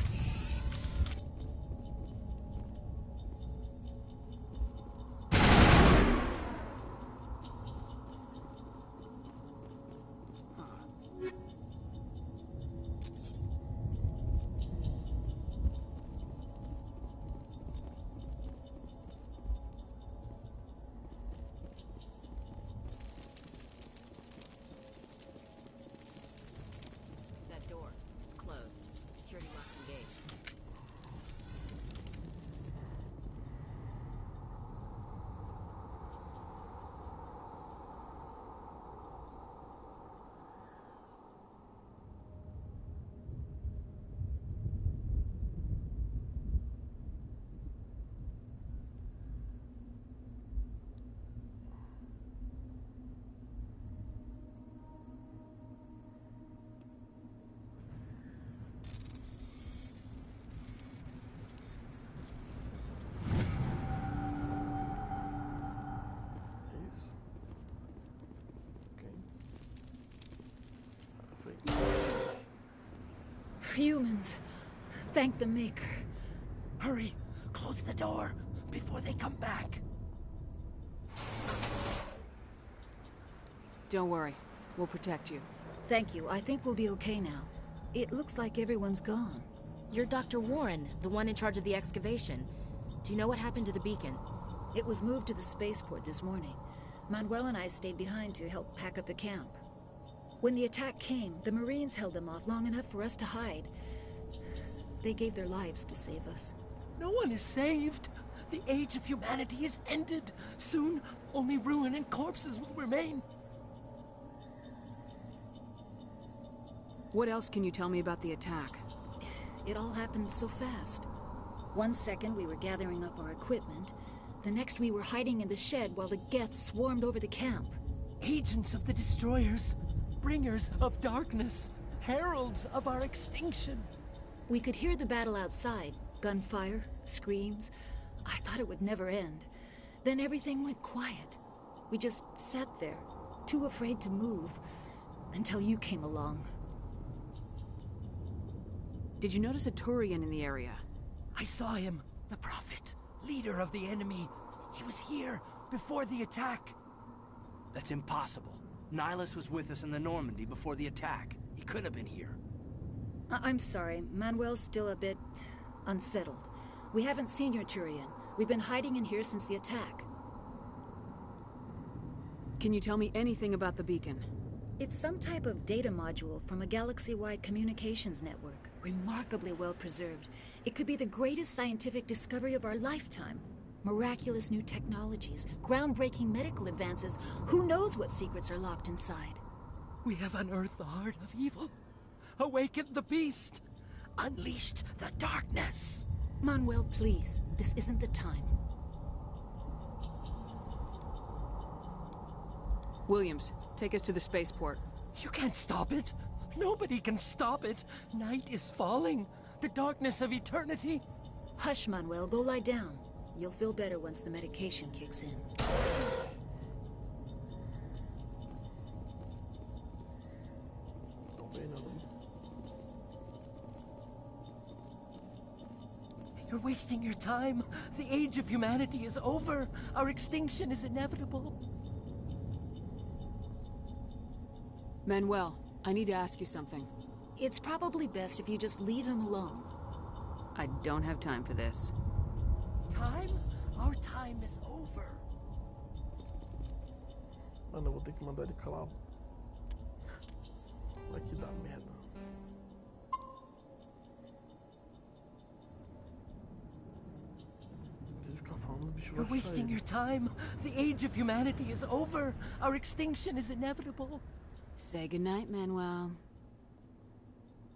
That door, it's closed. Security lock's engaged. Humans. Thank the Maker. Hurry! Close the door before they come back. Don't worry. We'll protect you. Thank you. I think we'll be okay now. It looks like everyone's gone. You're Dr. Warren, the one in charge of the excavation. Do you know what happened to the beacon? It was moved to the spaceport this morning. Manuel and I stayed behind to help pack up the camp. When the attack came, the Marines held them off long enough for us to hide. They gave their lives to save us. No one is saved. The age of humanity is ended. Soon, only ruin and corpses will remain. What else can you tell me about the attack? It all happened so fast. 1 second we were gathering up our equipment. The next we were hiding in the shed while the Geth swarmed over the camp. Agents of the Destroyers. Bringers of darkness. Heralds of our extinction. We could hear the battle outside. Gunfire, screams. I thought it would never end. Then everything went quiet. We just sat there, too afraid to move, until you came along. Did you notice a Turian in the area? I saw him. The Prophet. Leader of the enemy. He was here before the attack. That's impossible. Nihilus was with us in the Normandy before the attack. He couldn't have been here. I'm sorry. Manuel's still a bit unsettled. We haven't seen your Turian. We've been hiding in here since the attack. Can you tell me anything about the beacon? It's some type of data module from a galaxy-wide communications network. Remarkably well preserved. It could be the greatest scientific discovery of our lifetime. Miraculous new technologies, groundbreaking medical advances. Who knows what secrets are locked inside? We have unearthed the heart of evil. Awakened the beast. Unleashed the darkness. Manuel, please. This isn't the time. Williams, take us to the spaceport. You can't stop it. Nobody can stop it. Night is falling. The darkness of eternity. Hush, Manuel. Go lie down. You'll feel better once the medication kicks in. You're wasting your time. The age of humanity is over. Our extinction is inevitable. Manuel, I need to ask you something. It's probably best if you just leave him alone. I don't have time for this. Time? Our time is over. Mano, eu vou ter que mandar ele calar. Vai que dá merda. You're wasting your time. The age of humanity is over. Our extinction is inevitable. Say goodnight, Manuel.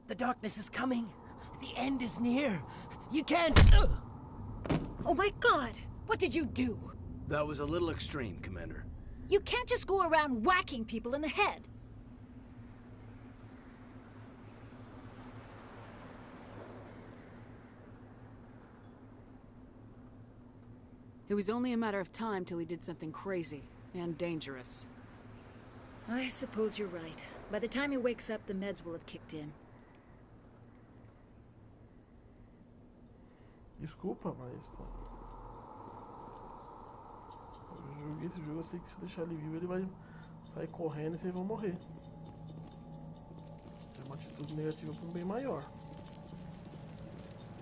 The darkness is coming. The end is near. You can't... Oh my God! What did you do? That was a little extreme, Commander. You can't just go around whacking people in the head. It was only a matter of time till he did something crazy and dangerous. I suppose you're right. By the time he wakes up, the meds will have kicked in. Desculpa, mas pô. Eu joguei esse jogo, eu sei que se eu deixar ele vivo ele vai sair correndo e vocês vão morrer. É uma atitude negativa para um bem maior.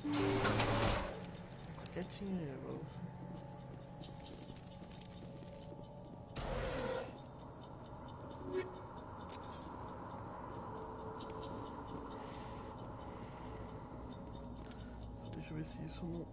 Fica quietinho aí agora você. Deixa eu ver se isso não...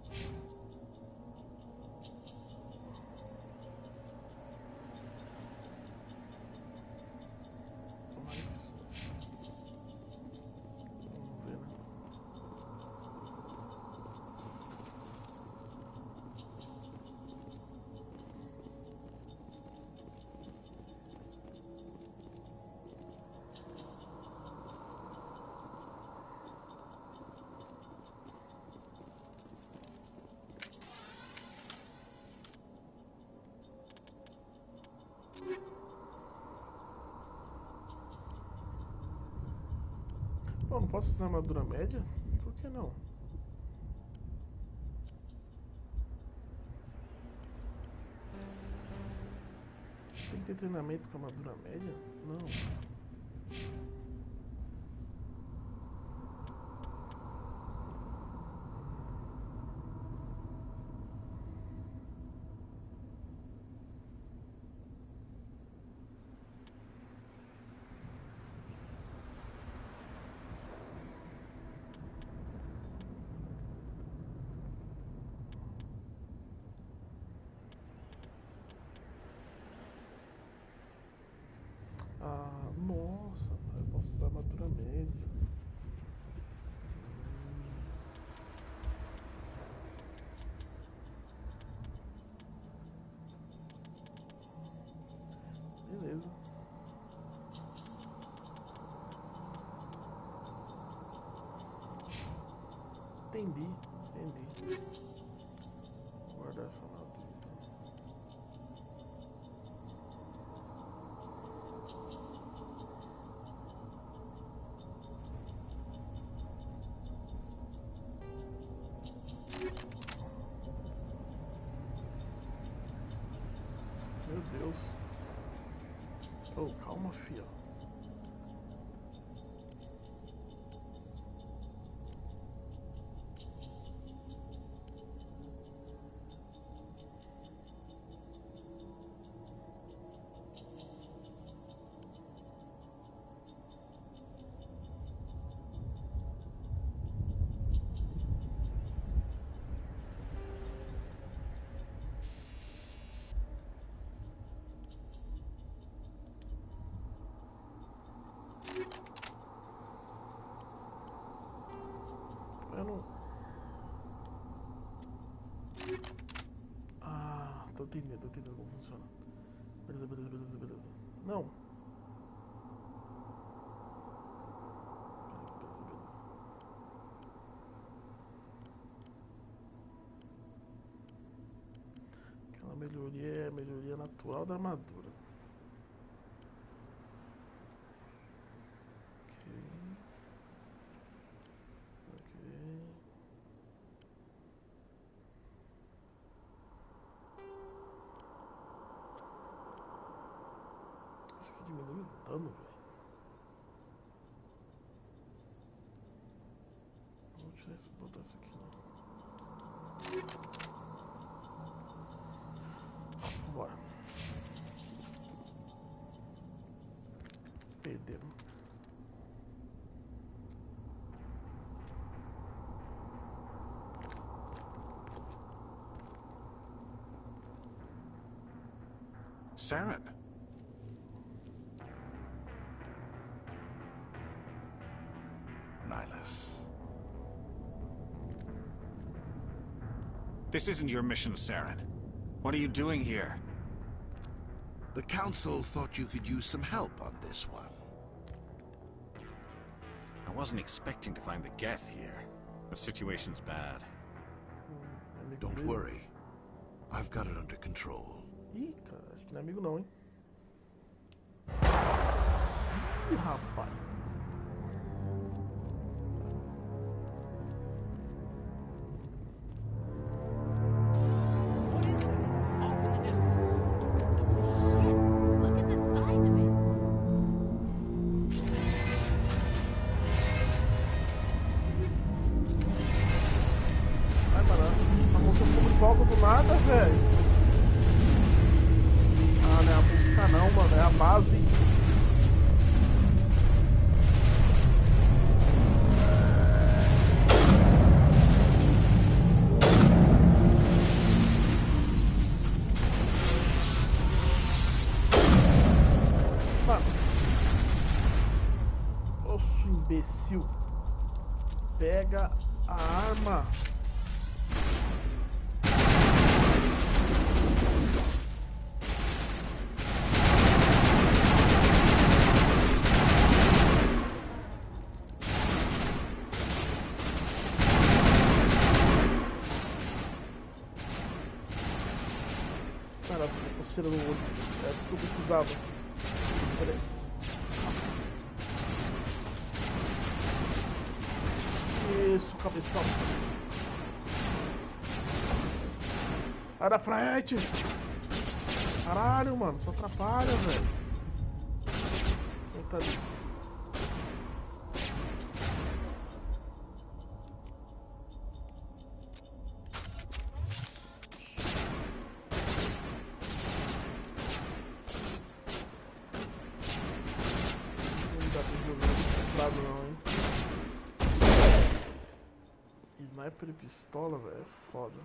Pô, não posso usar armadura média? Por que não? Tem que ter treinamento com armadura média? Não. Ah, nossa, eu posso usar armadura média. Beleza. Entendi. Vou guardar essa armadura. Meu Deus. Oh, calma, filho. Eu não... Ah, tô entendendo como funciona. Beleza. Não. Beleza. Aquela melhoria é a melhoria natural da armadura. Isso aqui diminui o dano, velho. Vou tirar isso, botar isso aqui não. Bora. Perdemos. Saren. Nihilus. This isn't your mission, Saren. What are you doing here? The Council thought you could use some help on this one. I wasn't expecting to find the Geth here. The situation's bad. Don't worry. I've got it under control. Ih, cara, acho que não é amigo não, hein? Ih, rapaz. nada, velho. Ah, não é a música não, mano. É a base. Mano. Oxe, imbecil. Pega a arma. Cara, coceira no olho. É o que eu precisava. Peraí. Isso, cabeção. Sai da frente! Caralho, mano, só atrapalha, velho. Eita ali. Não dá pra jogar não, hein? Sniper e pistola, velho, é foda.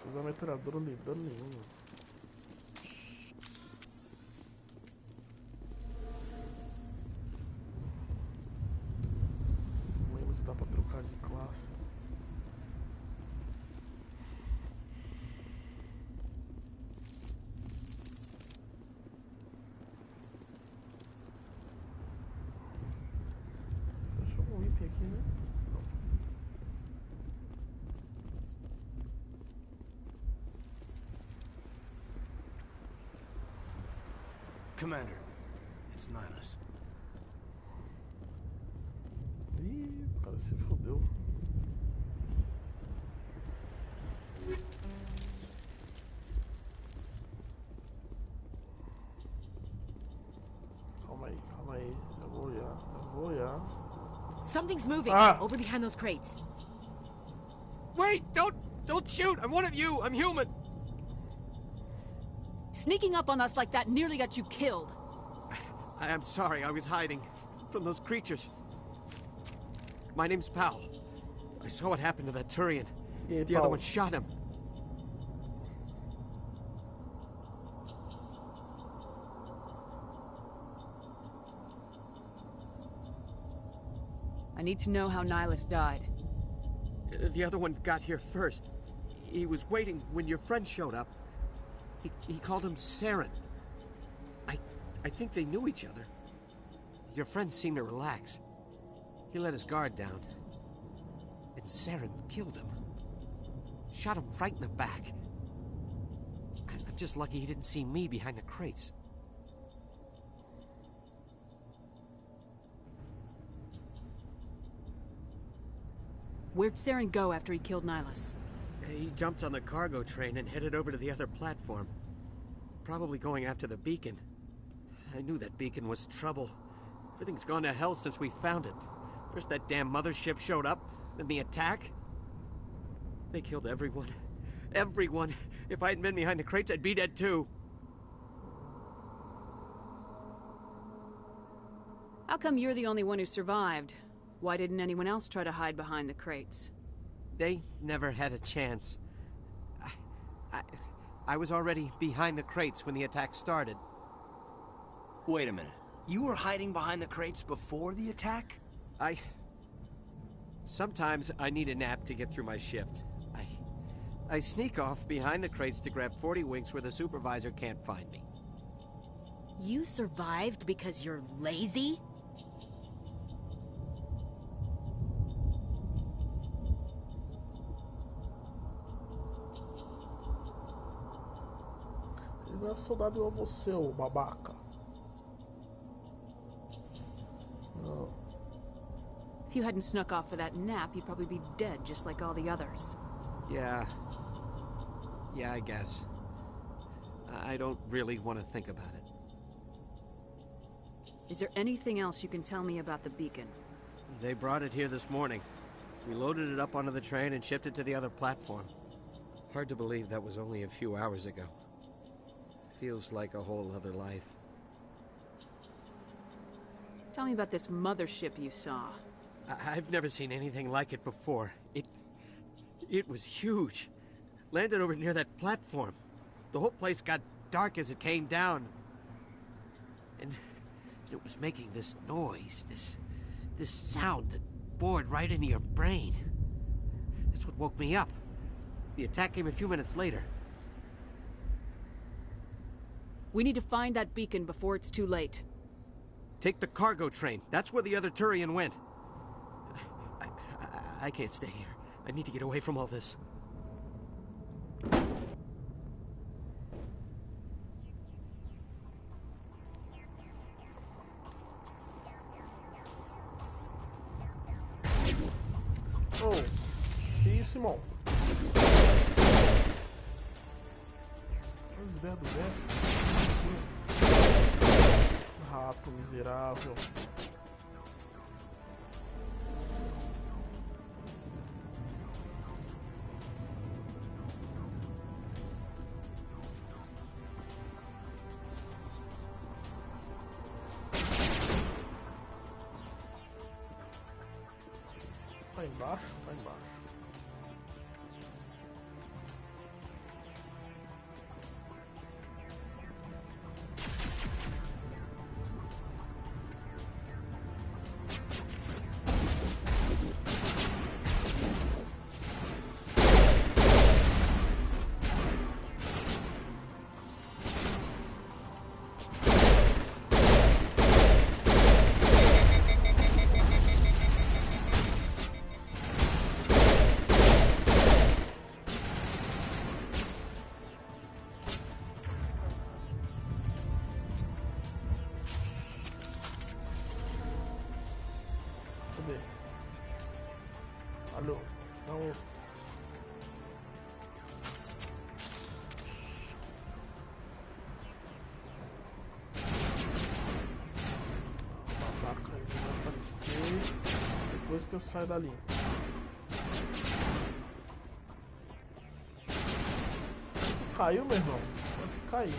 Usar metralhadora não tem dano nenhum, mano. Não lembro se dá pra trocar de classe. Você achou um item aqui, né? Commander, it's Nihilus. Ih, o cara se fodeu. Calma aí. Eu vou olhar. Something's moving over behind those crates. Wait! Don't shoot! I'm one of you! I'm human! Sneaking up on us like that nearly got you killed. I'm sorry, I was hiding from those creatures. My name's Powell. I saw what happened to that Turian. Yeah, the other one shot him. I need to know how Nihilus died. The other one got here first. He was waiting when your friend showed up. He called him Saren. I think they knew each other. Your friend seemed to relax. He let his guard down. And Saren killed him. Shot him right in the back. I'm just lucky he didn't see me behind the crates. Where'd Saren go after he killed Nihilus? He jumped on the cargo train and headed over to the other platform. Probably going after the beacon. I knew that beacon was trouble. Everything's gone to hell since we found it. First that damn mothership showed up, then the attack. They killed everyone. Everyone. If I hadn't been behind the crates, I'd be dead too. How come you're the only one who survived? Why didn't anyone else try to hide behind the crates? They never had a chance. I was already behind the crates when the attack started. Wait a minute. You were hiding behind the crates before the attack? Sometimes I need a nap to get through my shift. I sneak off behind the crates to grab 40 winks where the supervisor can't find me. You survived because you're lazy? Ele não é soldado igual você, ô babaca. No. If you hadn't snuck off for that nap, you'd probably be dead just like all the others. Yeah, I guess. I don't really want to think about it. Is there anything else you can tell me about the beacon? They brought it here this morning. We loaded it up onto the train and shipped it to the other platform. Hard to believe that was only a few hours ago. Feels like a whole other life. Tell me about this mothership you saw. I've never seen anything like it before. It was huge. Landed over near that platform. The whole place got dark as it came down. And it was making this noise, this sound that bored right into your brain. That's what woke me up. The attack came a few minutes later. We need to find that beacon before it's too late. Take the cargo train. That's where the other Turian went. I can't stay here. I need to get away from all this. Oh, que isso, irmão? As ideias do Beto. Rato miserável. Tá embaixo, tá embaixo. Cadê? Alô? Não. Babaca, ele vai aparecer depois que eu saio dali. Caiu, meu irmão? Caiu.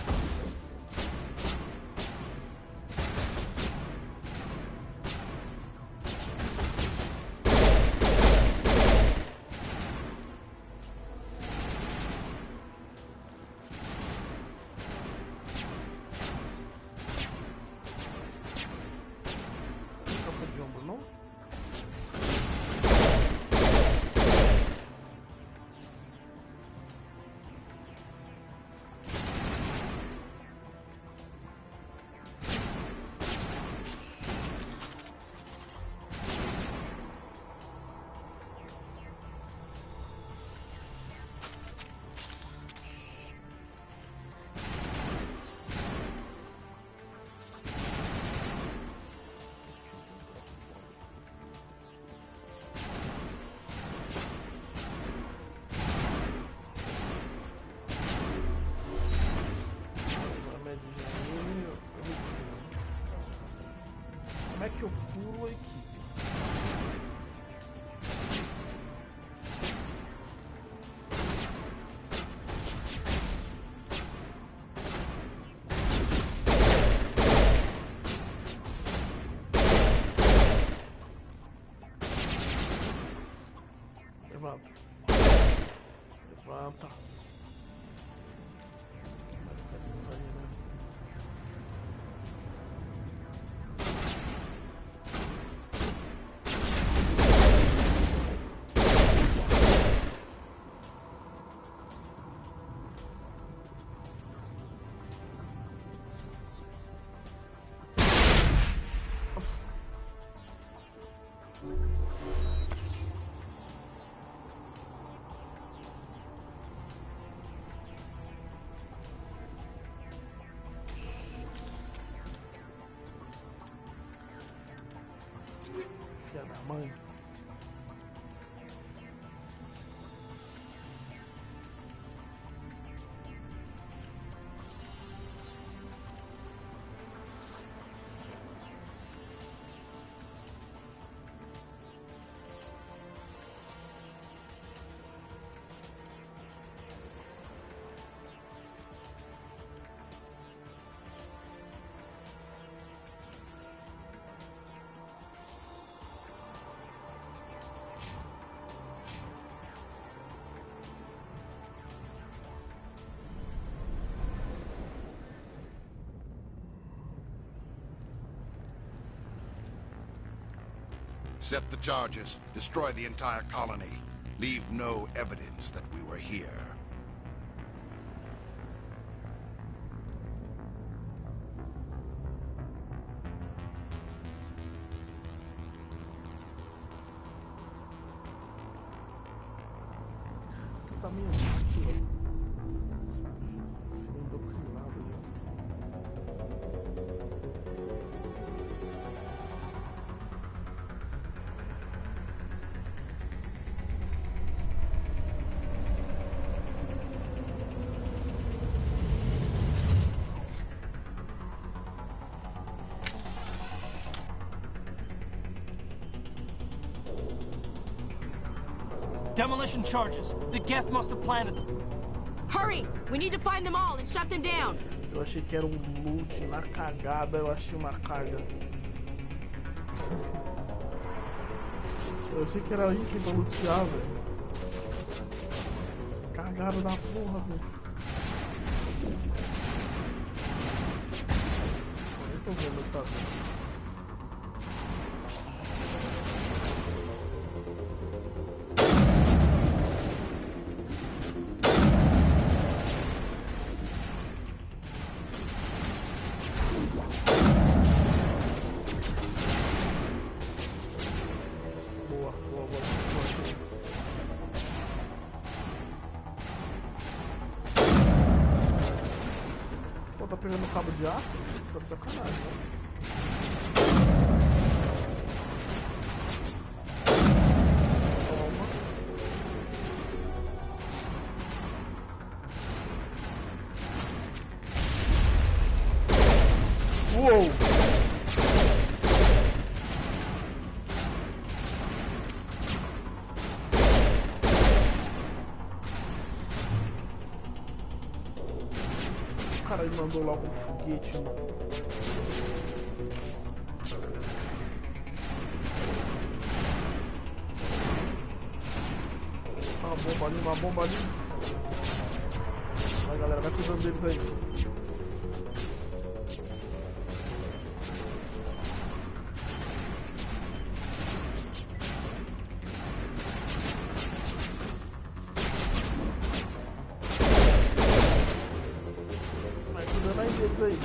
Como é que eu pulo a equipe? Levanta. Levanta. Filha da mãe. Set the charges. Destroy the entire colony. Leave no evidence that we were here. Tá meio aqui, ó. Sem doutrinado ali. Demolition charges. The Geth must have planted them. Hurry! We need to find them all and shut them down. Eu achei que era um loot na cagada, eu achei uma carga. Eu achei que era item pra lutear, velho. Cagada da porra, velho. Eu tô vendo o que tá vendo. Tá pegando cabo de aço? Isso tá de sacanagem, né? Toma. Uou! O cara mandou logo um foguete, mano. Uma bomba ali. Vai, galera, vai cuidando deles aí. Vai cuidando aí deles aí.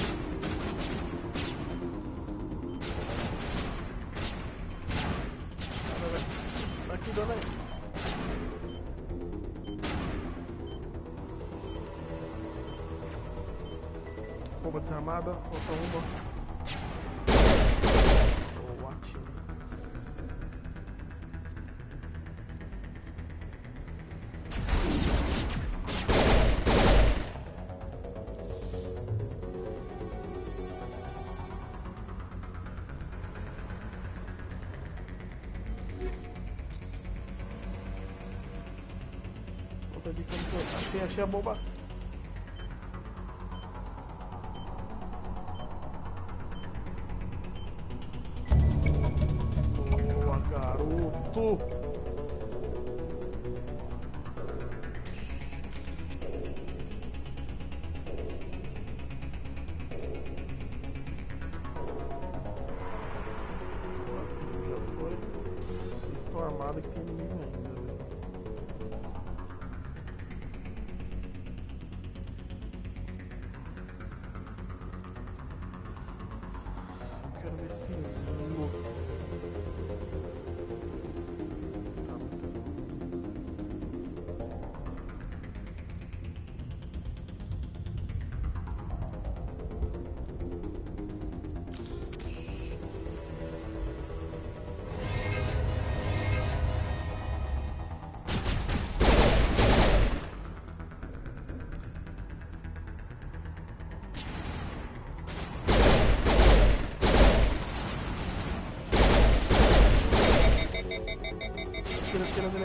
Vai cuidando aí. Bomba desarmada, falta uma. Boa, time. Volta ali que eu achei a bomba. Garoto! Já foi. Estou armado que tem inimigo ainda, velho. Eu quero ver se tem luta.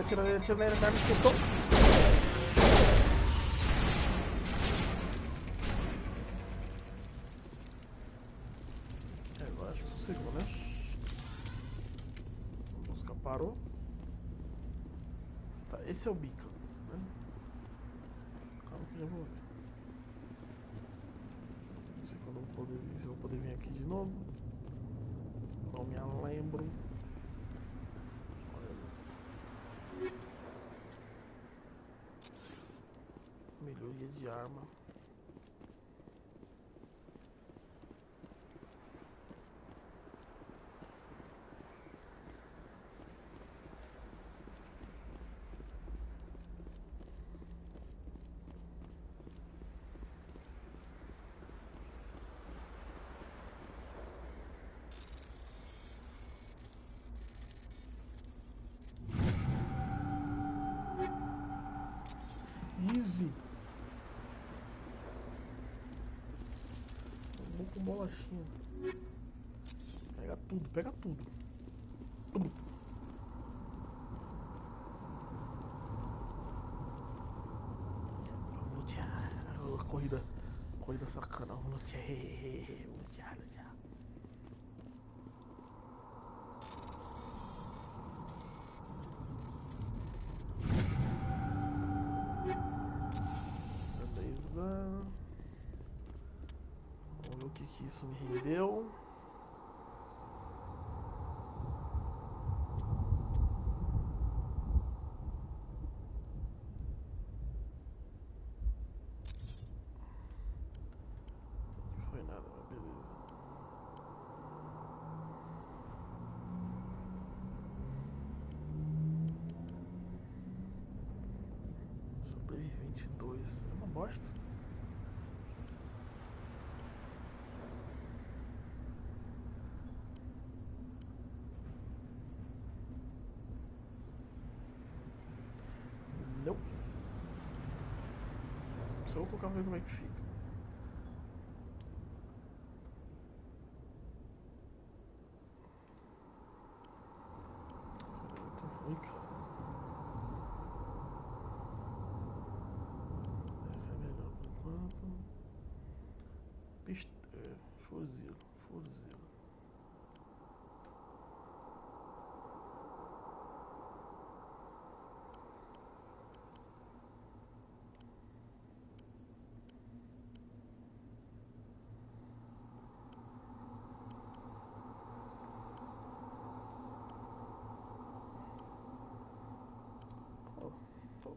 Atira nele, vai me esquentou. Eu acho que sossegou, né? A música parou. Tá, esse é o bico, né? Calma que já vou ver. Não sei quando eu vou poder vir, se eu vou poder vir aqui de novo. Não me lembro. de arma. Easy. Vou com bolachinha. Pega tudo, pega tudo. Tudo. Vamos lutear. Corrida sacana. Vamos lutear. Lutear. Vamos ver o que isso me rendeu. Não foi nada, mas beleza. Sobrevivente 2. É uma bosta. Não. Só vou colocar pra ver como é que fica. Muito ruim, cara. Essa é melhor por enquanto. Fuzil.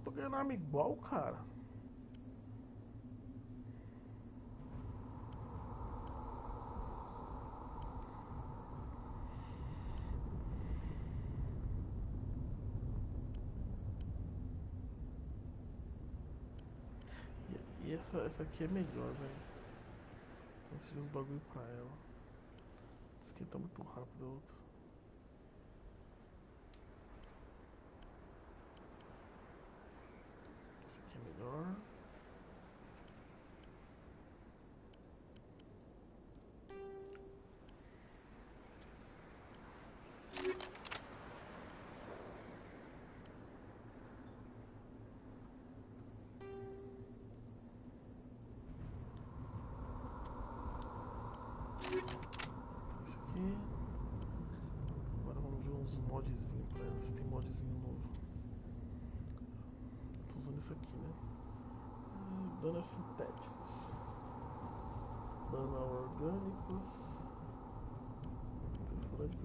Tô ganhando arma igual, cara. E essa aqui é melhor, velho. Consegui os bagulho pra ela. Esquenta muito rápido a outra. Essa aqui é melhor. Isso aqui. Agora vamos ver uns modzinhos pra ela, se tem modzinho novo. Tô usando isso aqui, né? Danos sintéticos. Dano orgânicos. Perfurante.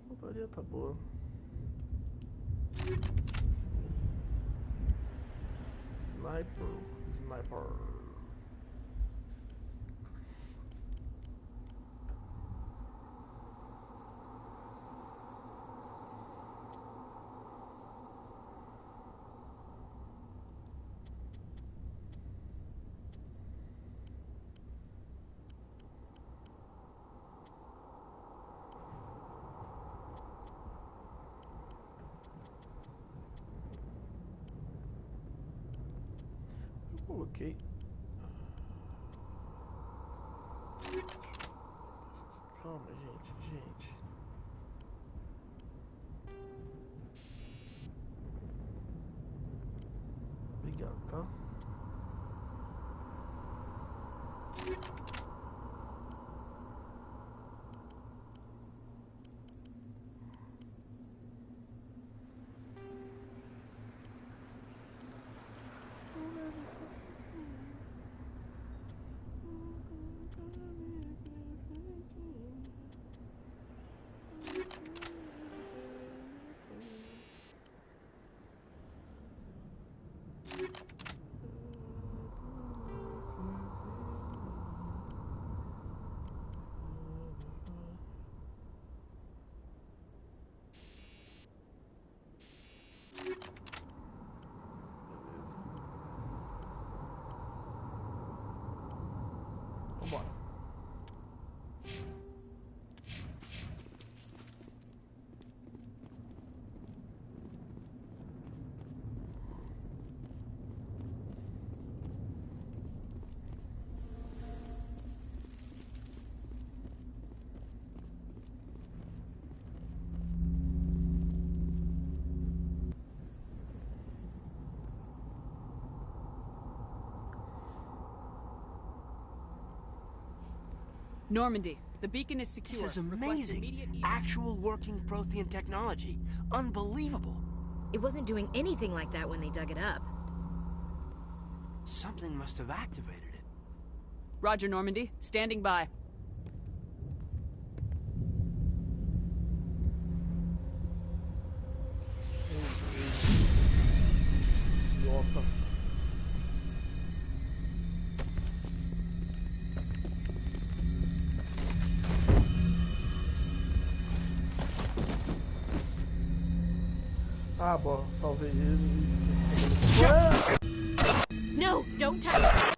A varia tá boa. Sniper. Coloquei. Calma, gente. Obrigado, tá? Vambora. Normandy, the beacon is secure. This is amazing. Actual working Prothean technology. Unbelievable. It wasn't doing anything like that when they dug it up. Something must have activated it. Roger, Normandy. Standing by. Idiota. Ah, bom, salvei ele e... No, don't touch it.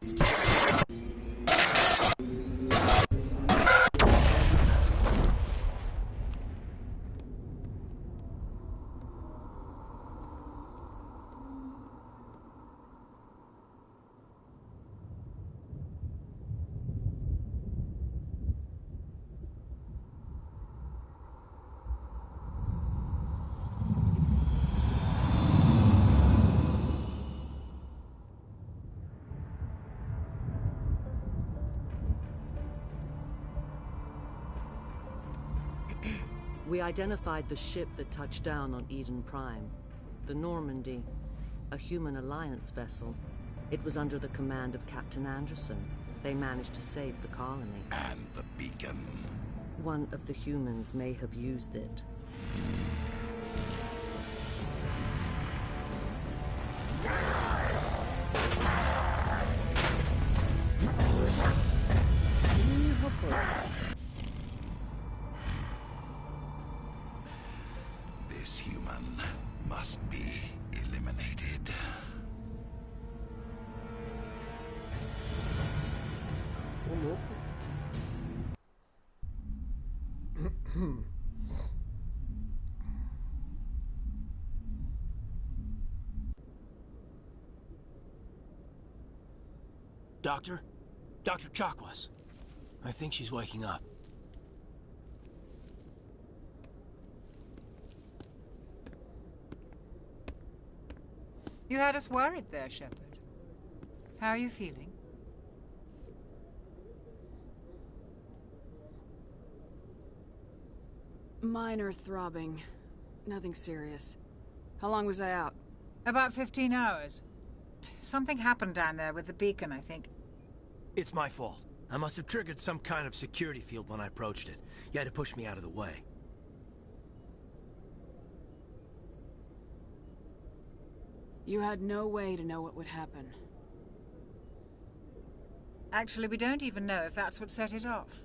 We identified the ship that touched down on Eden Prime. The Normandy, a human alliance vessel. It was under the command of Captain Anderson. They managed to save the colony. And the beacon. One of the humans may have used it. This human must be eliminated. Ô, louco. Doctor? Dr. Chakwas. I think she's waking up. You had us worried there, Shepard. How are you feeling? Minor throbbing. Nothing serious. How long was I out? About 15 hours. Something happened down there with the beacon, I think. It's my fault. I must have triggered some kind of security field when I approached it. You had to push me out of the way. You had no way to know what would happen. Actually, we don't even know if that's what set it off.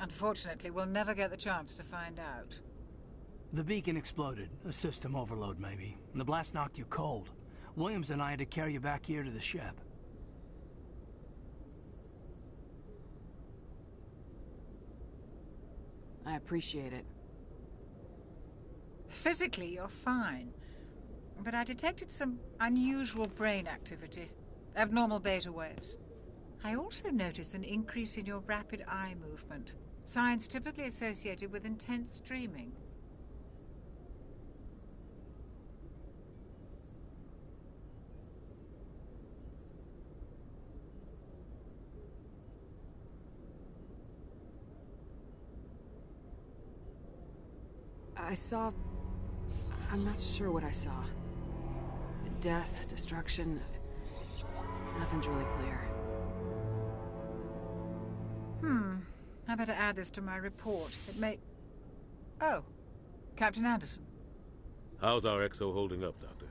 Unfortunately, we'll never get the chance to find out. The beacon exploded. A system overload, maybe. And the blast knocked you cold. Williams and I had to carry you back here to the ship. I appreciate it. Physically, you're fine. But I detected some unusual brain activity. Abnormal beta waves. I also noticed an increase in your rapid eye movement. Signs typically associated with intense dreaming. I saw... I'm not sure what I saw. Death, destruction... Nothing's really clear. I better add this to my report. It may... Oh, Captain Anderson. How's our XO holding up, Doctor?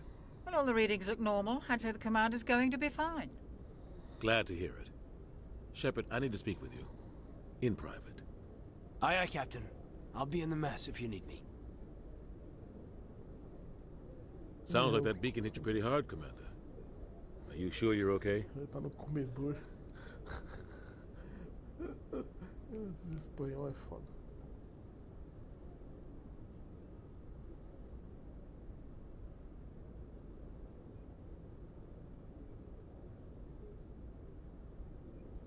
Well, all the readings look normal. I'd say the commander's going to be fine. Glad to hear it. Shepard, I need to speak with you. In private. Aye, aye, Captain. I'll be in the mess if you need me. Sounds like that beacon hit you pretty hard, Commander. Are you sure you're okay? Ele tá no comedor. Esse espanhol é foda.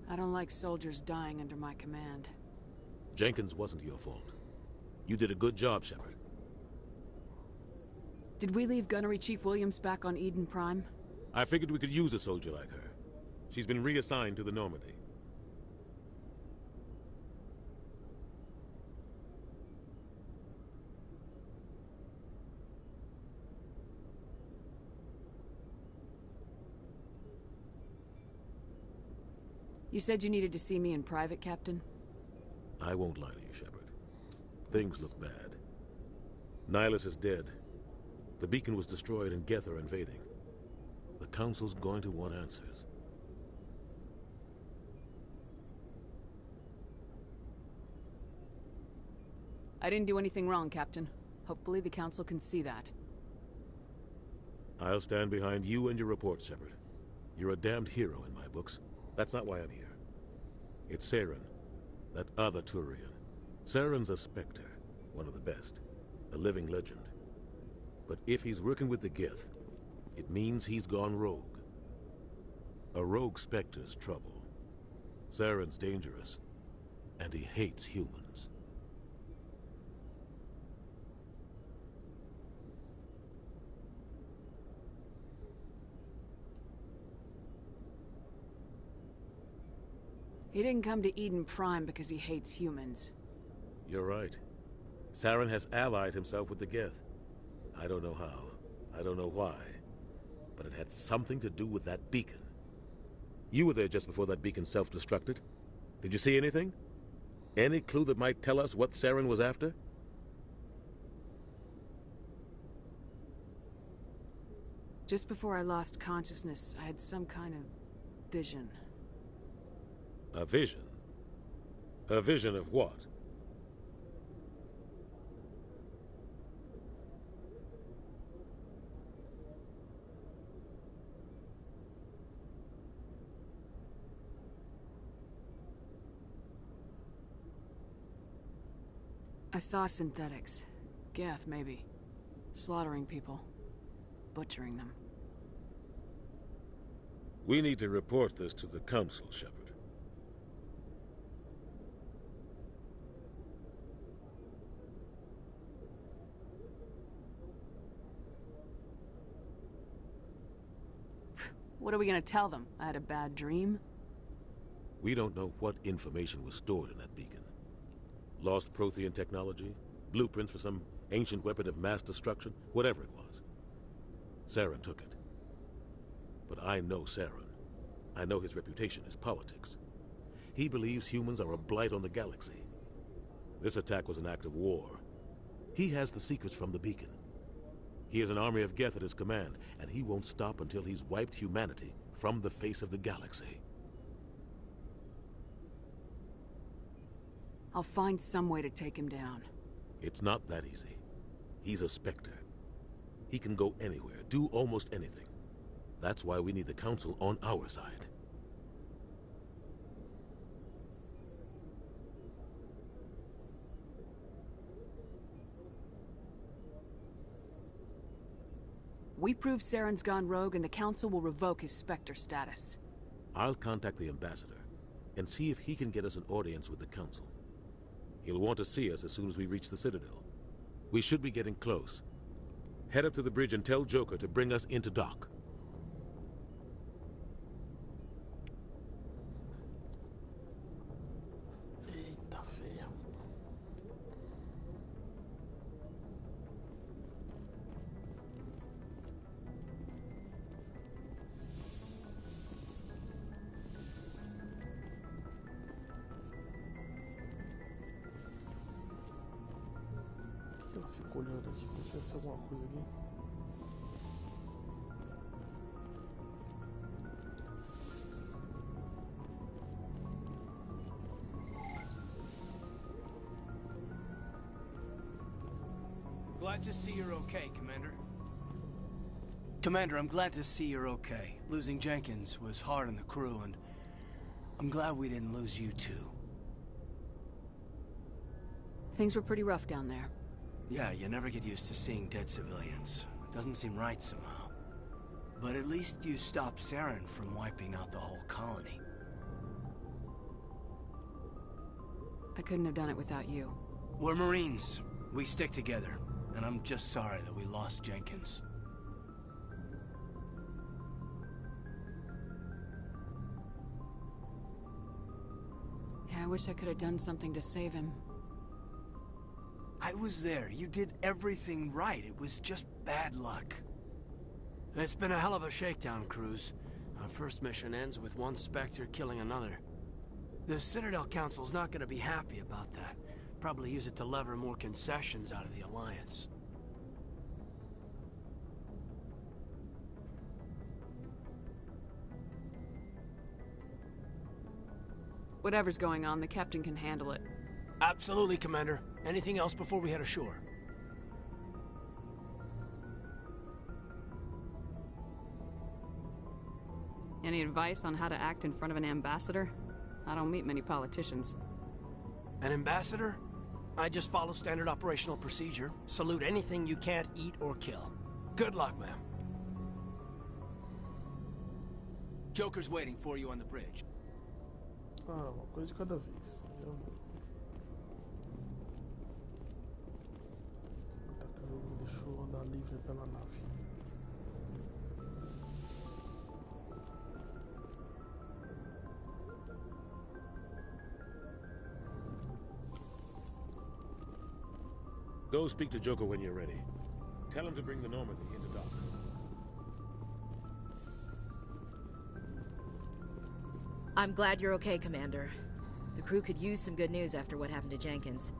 I don't like soldiers dying under my command. Jenkins wasn't your fault. You did a good job, Shepard. Did we leave Gunnery Chief Williams back on Eden Prime? I figured we could use a soldier like her. She's been reassigned to the Normandy. You said you needed to see me in private, Captain? I won't lie to you, Shepard. Things look bad. Nihilus is dead. The beacon was destroyed and Geth are invading. The Council's going to want answers. I didn't do anything wrong, Captain. Hopefully the Council can see that. I'll stand behind you and your report, Shepard. You're a damned hero in my books. That's not why I'm here. It's Saren, that other Turian. Saren's a Spectre, one of the best, a living legend. But if he's working with the Geth, it means he's gone rogue. A rogue Spectre's trouble. Saren's dangerous, and he hates humans. He didn't come to Eden Prime because he hates humans. You're right. Saren has allied himself with the Geth. I don't know how. I don't know why. But it had something to do with that beacon. You were there just before that beacon self-destructed. Did you see anything? Any clue that might tell us what Saren was after? Just before I lost consciousness, I had some kind of vision. A vision? A vision of what? I saw synthetics. Geth, maybe. Slaughtering people. Butchering them. We need to report this to the Council, Shepard. What are we gonna tell them? I had a bad dream? We don't know what information was stored in that beacon. Lost Prothean technology? Blueprints for some ancient weapon of mass destruction? Whatever it was. Saren took it. But I know Saren. I know his reputation is politics. He believes humans are a blight on the galaxy. This attack was an act of war. He has the secrets from the beacon. He has an army of Geth at his command, and he won't stop until he's wiped humanity from the face of the galaxy. I'll find some way to take him down. It's not that easy. He's a Spectre. He can go anywhere, do almost anything. That's why we need the Council on our side. We prove Saren's gone rogue and the Council will revoke his Spectre status. I'll contact the Ambassador and see if he can get us an audience with the Council. He'll want to see us as soon as we reach the Citadel. We should be getting close. Head up to the bridge and tell Joker to bring us into dock. Eita ferro. Fico olhando aqui pra ver se tem alguma coisa ali. Glad to see you're okay, Commander. Commander, I'm glad to see you're okay. Losing Jenkins was hard on the crew, and I'm glad we didn't lose you too. Things were pretty rough down there. Yeah, you never get used to seeing dead civilians. It doesn't seem right somehow. But at least you stopped Saren from wiping out the whole colony. I couldn't have done it without you. We're Marines. We stick together. And I'm just sorry that we lost Jenkins. Yeah, I wish I could have done something to save him. I was there. You did everything right. It was just bad luck. It's been a hell of a shakedown, Cruz. Our first mission ends with one Spectre killing another. The Citadel Council's not gonna be happy about that. Probably use it to lever more concessions out of the Alliance. Whatever's going on, the captain can handle it. Absolutely, Commander. Anything else before we head ashore? Any advice on how to act in front of an ambassador? I don't meet many politicians. An ambassador? I just follow standard operational procedure. Salute anything you can't eat or kill. Good luck, ma'am. Joker's waiting for you on the bridge. Ah, uma coisa de cada vez. Até que o jogo me deixou andar livre pela nave. Go speak to Joker when you're ready. Tell him to bring the Normandy into dock. I'm glad you're okay, Commander. The crew could use some good news after what happened to Jenkins.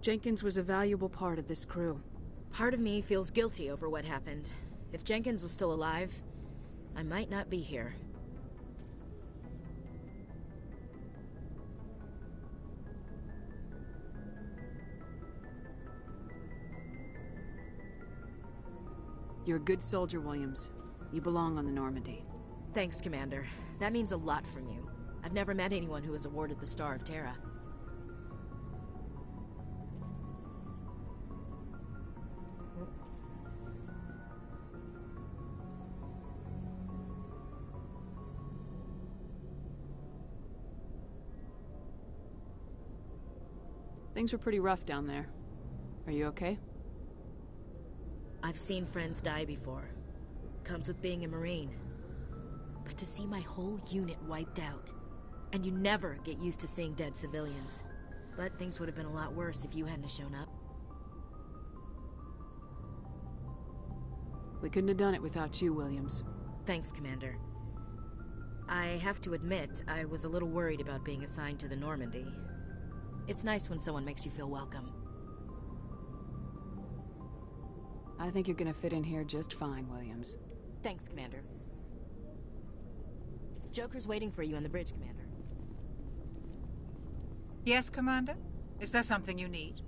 Jenkins was a valuable part of this crew. Part of me feels guilty over what happened. If Jenkins was still alive, I might not be here. You're a good soldier, Williams. You belong on the Normandy. Thanks, Commander. That means a lot from you. I've never met anyone who was awarded the Star of Terra. Things were pretty rough down there. Are you okay? I've seen friends die before. Comes with being a Marine. But to see my whole unit wiped out, and you never get used to seeing dead civilians. But things would have been a lot worse if you hadn't shown up. We couldn't have done it without you, Williams. Thanks, Commander. I have to admit, I was a little worried about being assigned to the Normandy. It's nice when someone makes you feel welcome. I think you're gonna fit in here just fine, Williams. Thanks, Commander. Joker's waiting for you on the bridge, Commander. Yes, Commander? Is there something you need?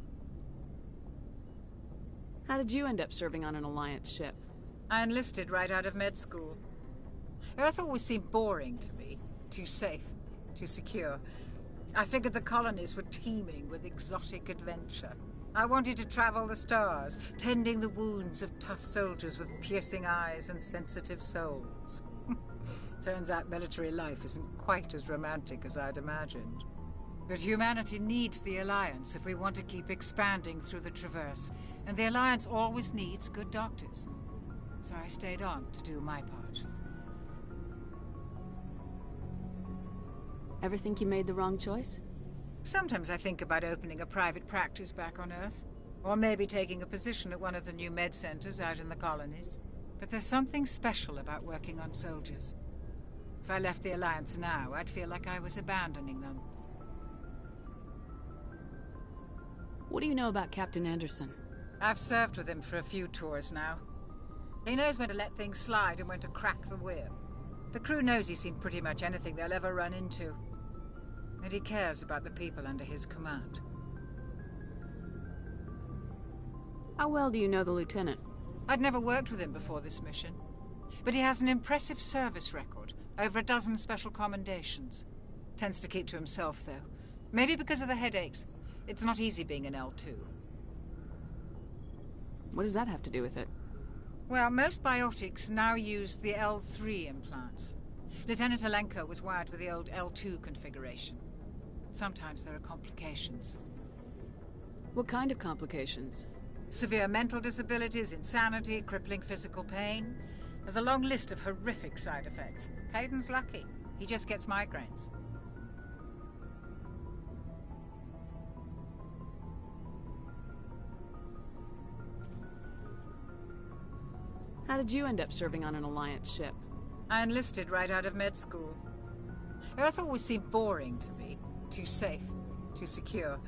How did you end up serving on an Alliance ship? I enlisted right out of med school. Earth always seemed boring to me. Too safe, too secure. I figured the colonies were teeming with exotic adventure. I wanted to travel the stars, tending the wounds of tough soldiers with piercing eyes and sensitive souls. Turns out military life isn't quite as romantic as I'd imagined. But humanity needs the Alliance if we want to keep expanding through the Traverse. And the Alliance always needs good doctors. So I stayed on to do my part. Ever think you made the wrong choice? Sometimes I think about opening a private practice back on Earth. Or maybe taking a position at one of the new med centers out in the colonies. But there's something special about working on soldiers. If I left the Alliance now, I'd feel like I was abandoning them. What do you know about Captain Anderson? I've served with him for a few tours now. He knows when to let things slide and when to crack the whip. The crew knows he's seen pretty much anything they'll ever run into. And he cares about the people under his command. How well do you know the Lieutenant? I'd never worked with him before this mission. But he has an impressive service record. Over a dozen special commendations. Tends to keep to himself, though. Maybe because of the headaches. It's not easy being an L2. What does that have to do with it? Well, most biotics now use the L3 implants. Lieutenant Alenko was wired with the old L2 configuration. Sometimes there are complications. What kind of complications? Severe mental disabilities, insanity, crippling physical pain. There's a long list of horrific side effects. Caden's lucky. He just gets migraines. How did you end up serving on an Alliance ship? I enlisted right out of med school. Earth always seemed boring to me. Too safe, too secure.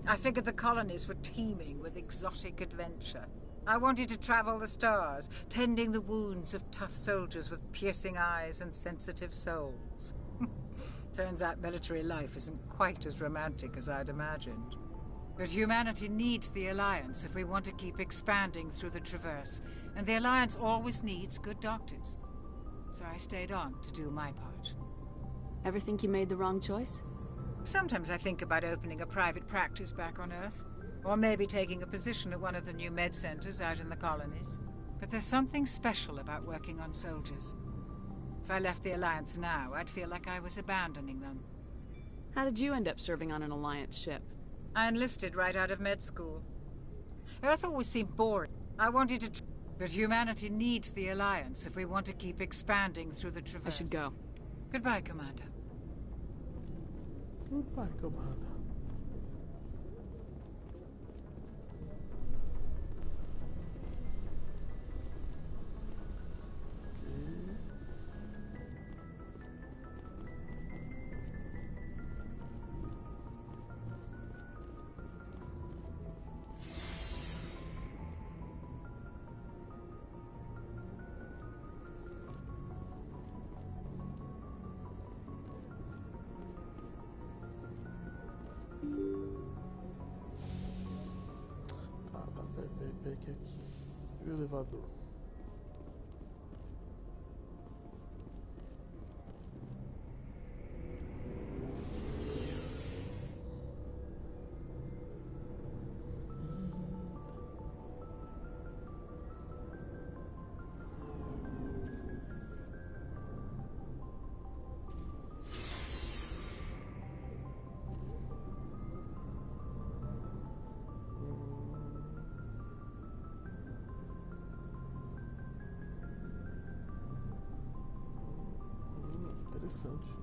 I figured the colonies were teeming with exotic adventure. I wanted to travel the stars, tending the wounds of tough soldiers with piercing eyes and sensitive souls. Turns out military life isn't quite as romantic as I'd imagined. But humanity needs the Alliance if we want to keep expanding through the Traverse, and the Alliance always needs good doctors. So I stayed on to do my part. Ever think you made the wrong choice? Sometimes I think about opening a private practice back on Earth. Or maybe taking a position at one of the new med centers out in the colonies. But there's something special about working on soldiers. If I left the Alliance now, I'd feel like I was abandoning them. How did you end up serving on an Alliance ship? I enlisted right out of med school. Earth always seemed boring. I wanted to... But humanity needs the Alliance if we want to keep expanding through the Traverse. I should go. Goodbye, Commander. Goodbye, Commander. Peguei aqui. E o elevador? Interessante.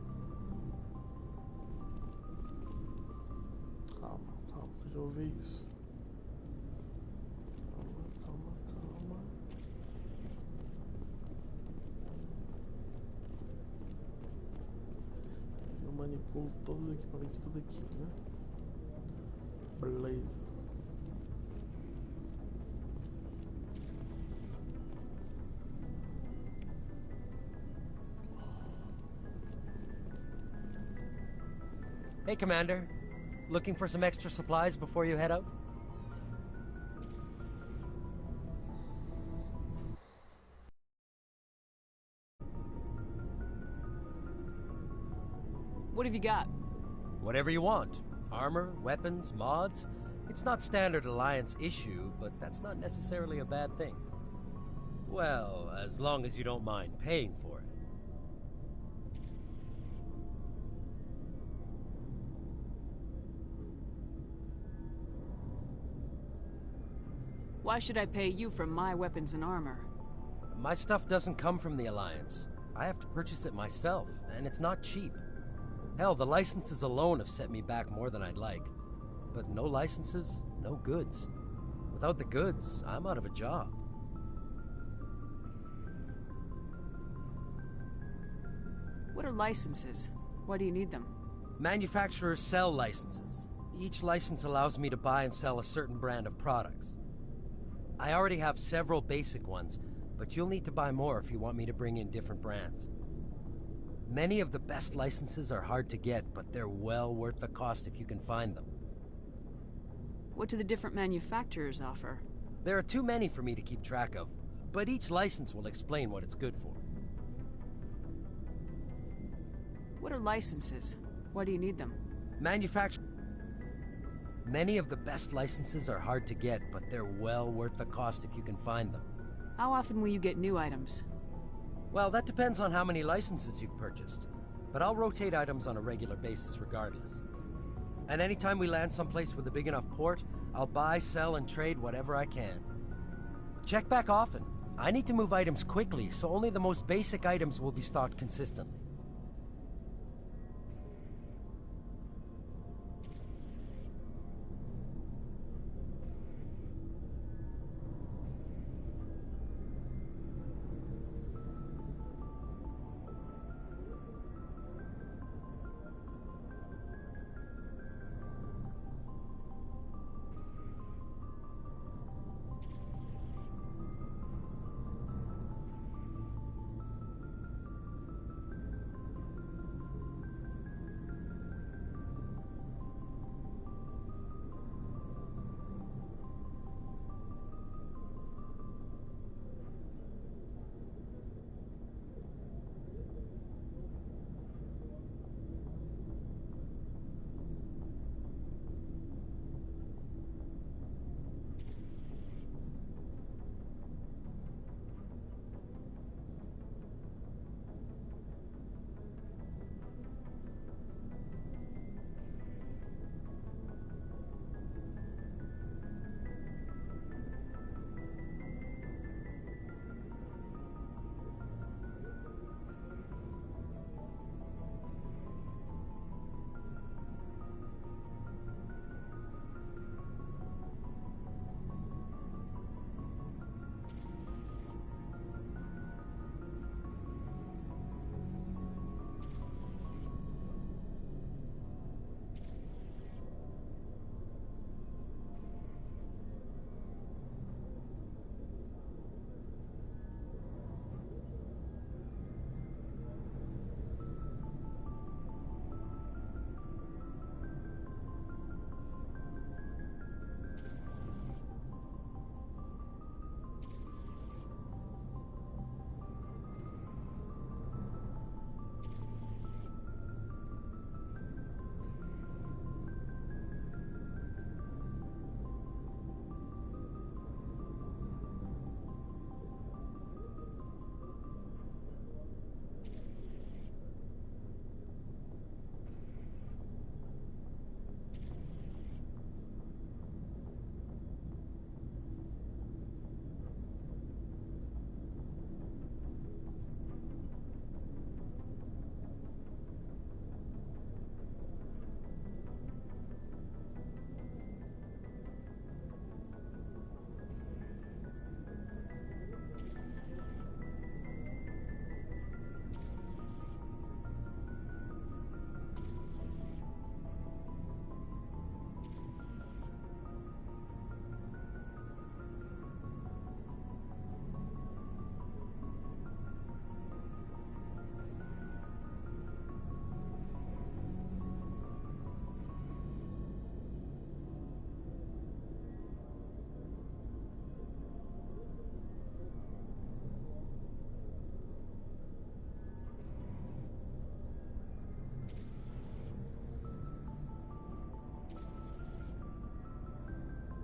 Calma, calma, que eu já ouvi isso. Calma, calma, calma. Eu manipulo todos os equipamentos, tudo aqui, né? Beleza. Hey, Commander. Looking for some extra supplies before you head out? What have you got? Whatever you want. Armor, weapons, mods. It's not standard Alliance issue, but that's not necessarily a bad thing. Well, as long as you don't mind paying for it. Why should I pay you for my weapons and armor? My stuff doesn't come from the Alliance. I have to purchase it myself, and it's not cheap. Hell, the licenses alone have set me back more than I'd like. But no licenses, no goods. Without the goods, I'm out of a job. What are licenses? Why do you need them? Manufacturers sell licenses. Each license allows me to buy and sell a certain brand of products. I already have several basic ones, but you'll need to buy more if you want me to bring in different brands. Many of the best licenses are hard to get, but they're well worth the cost if you can find them. What do the different manufacturers offer? There are too many for me to keep track of, but each license will explain what it's good for. What are licenses? Why do you need them? Many of the best licenses are hard to get, but they're well worth the cost if you can find them. How often will you get new items? Well, that depends on how many licenses you've purchased, but I'll rotate items on a regular basis regardless. And anytime we land someplace with a big enough port, I'll buy, sell, and trade whatever I can. Check back often. I need to move items quickly, so only the most basic items will be stocked consistently.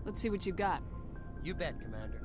Let's see what you got. You bet, Commander.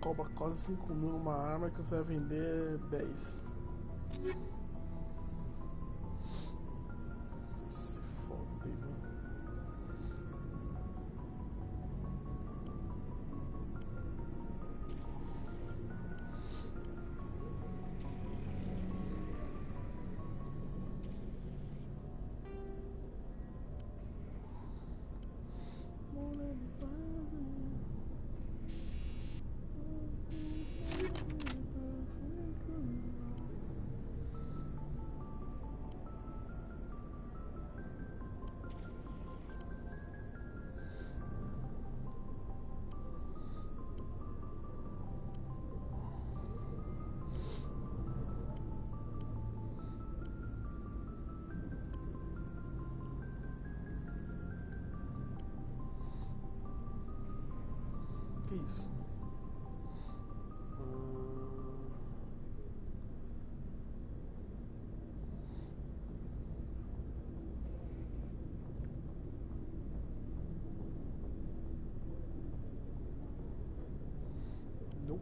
cobra quase 5 mil numa arma que você vai vender 10. Se fode, mano. Que isso? Não.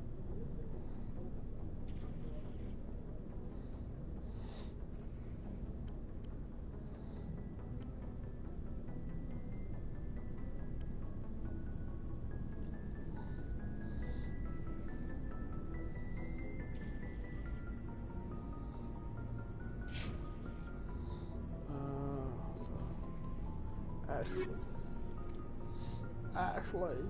Ashley.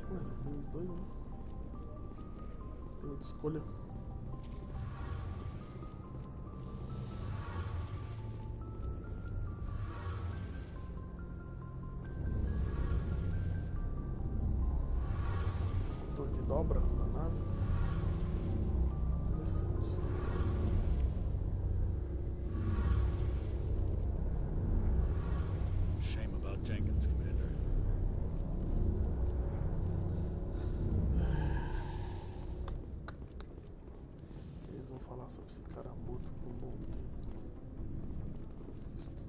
Mas tem os dois, né? Tem outra escolha. Motor de dobra na nave. Interessante. Shame about Jenkins, Commander. Eles vão falar sobre esse cara morto por um bom tempo. Visto.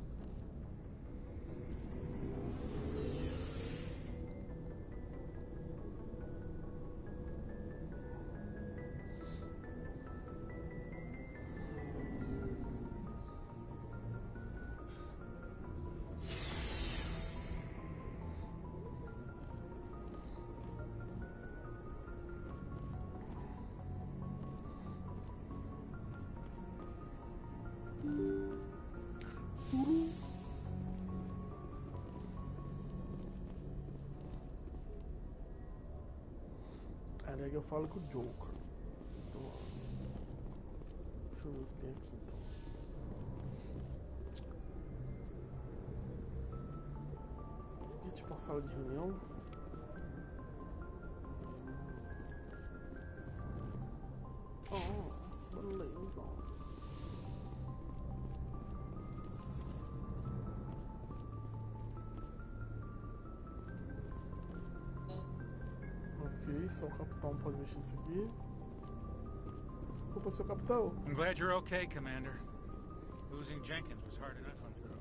É que eu falo com o Joker. Então, deixa eu ver o que tem aqui então. Aqui é tipo uma sala de reunião. Oh, beleza. Ok, só o capitão pode mexer nisso aqui. Desculpa, seu capitão. I'm glad you're okay, Commander. Losing Jenkins was hard enough on the crew.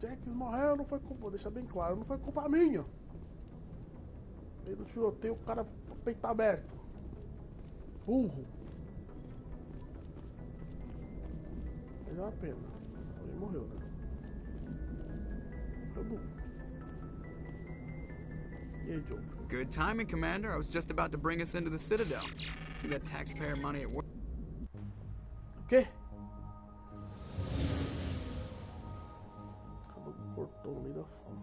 Jenkins morreu, não foi culpa, vou deixar bem claro, não foi culpa minha. No meio do tiroteio, o cara com o peito aberto. Burro. Mas é uma pena. Alguém morreu, né? Foi burro. E aí, Joker? Good timing, Commander. I was just about to bring us into the Citadel. See that taxpayer money at work? O quê? Acabou que cortou no meio da fala.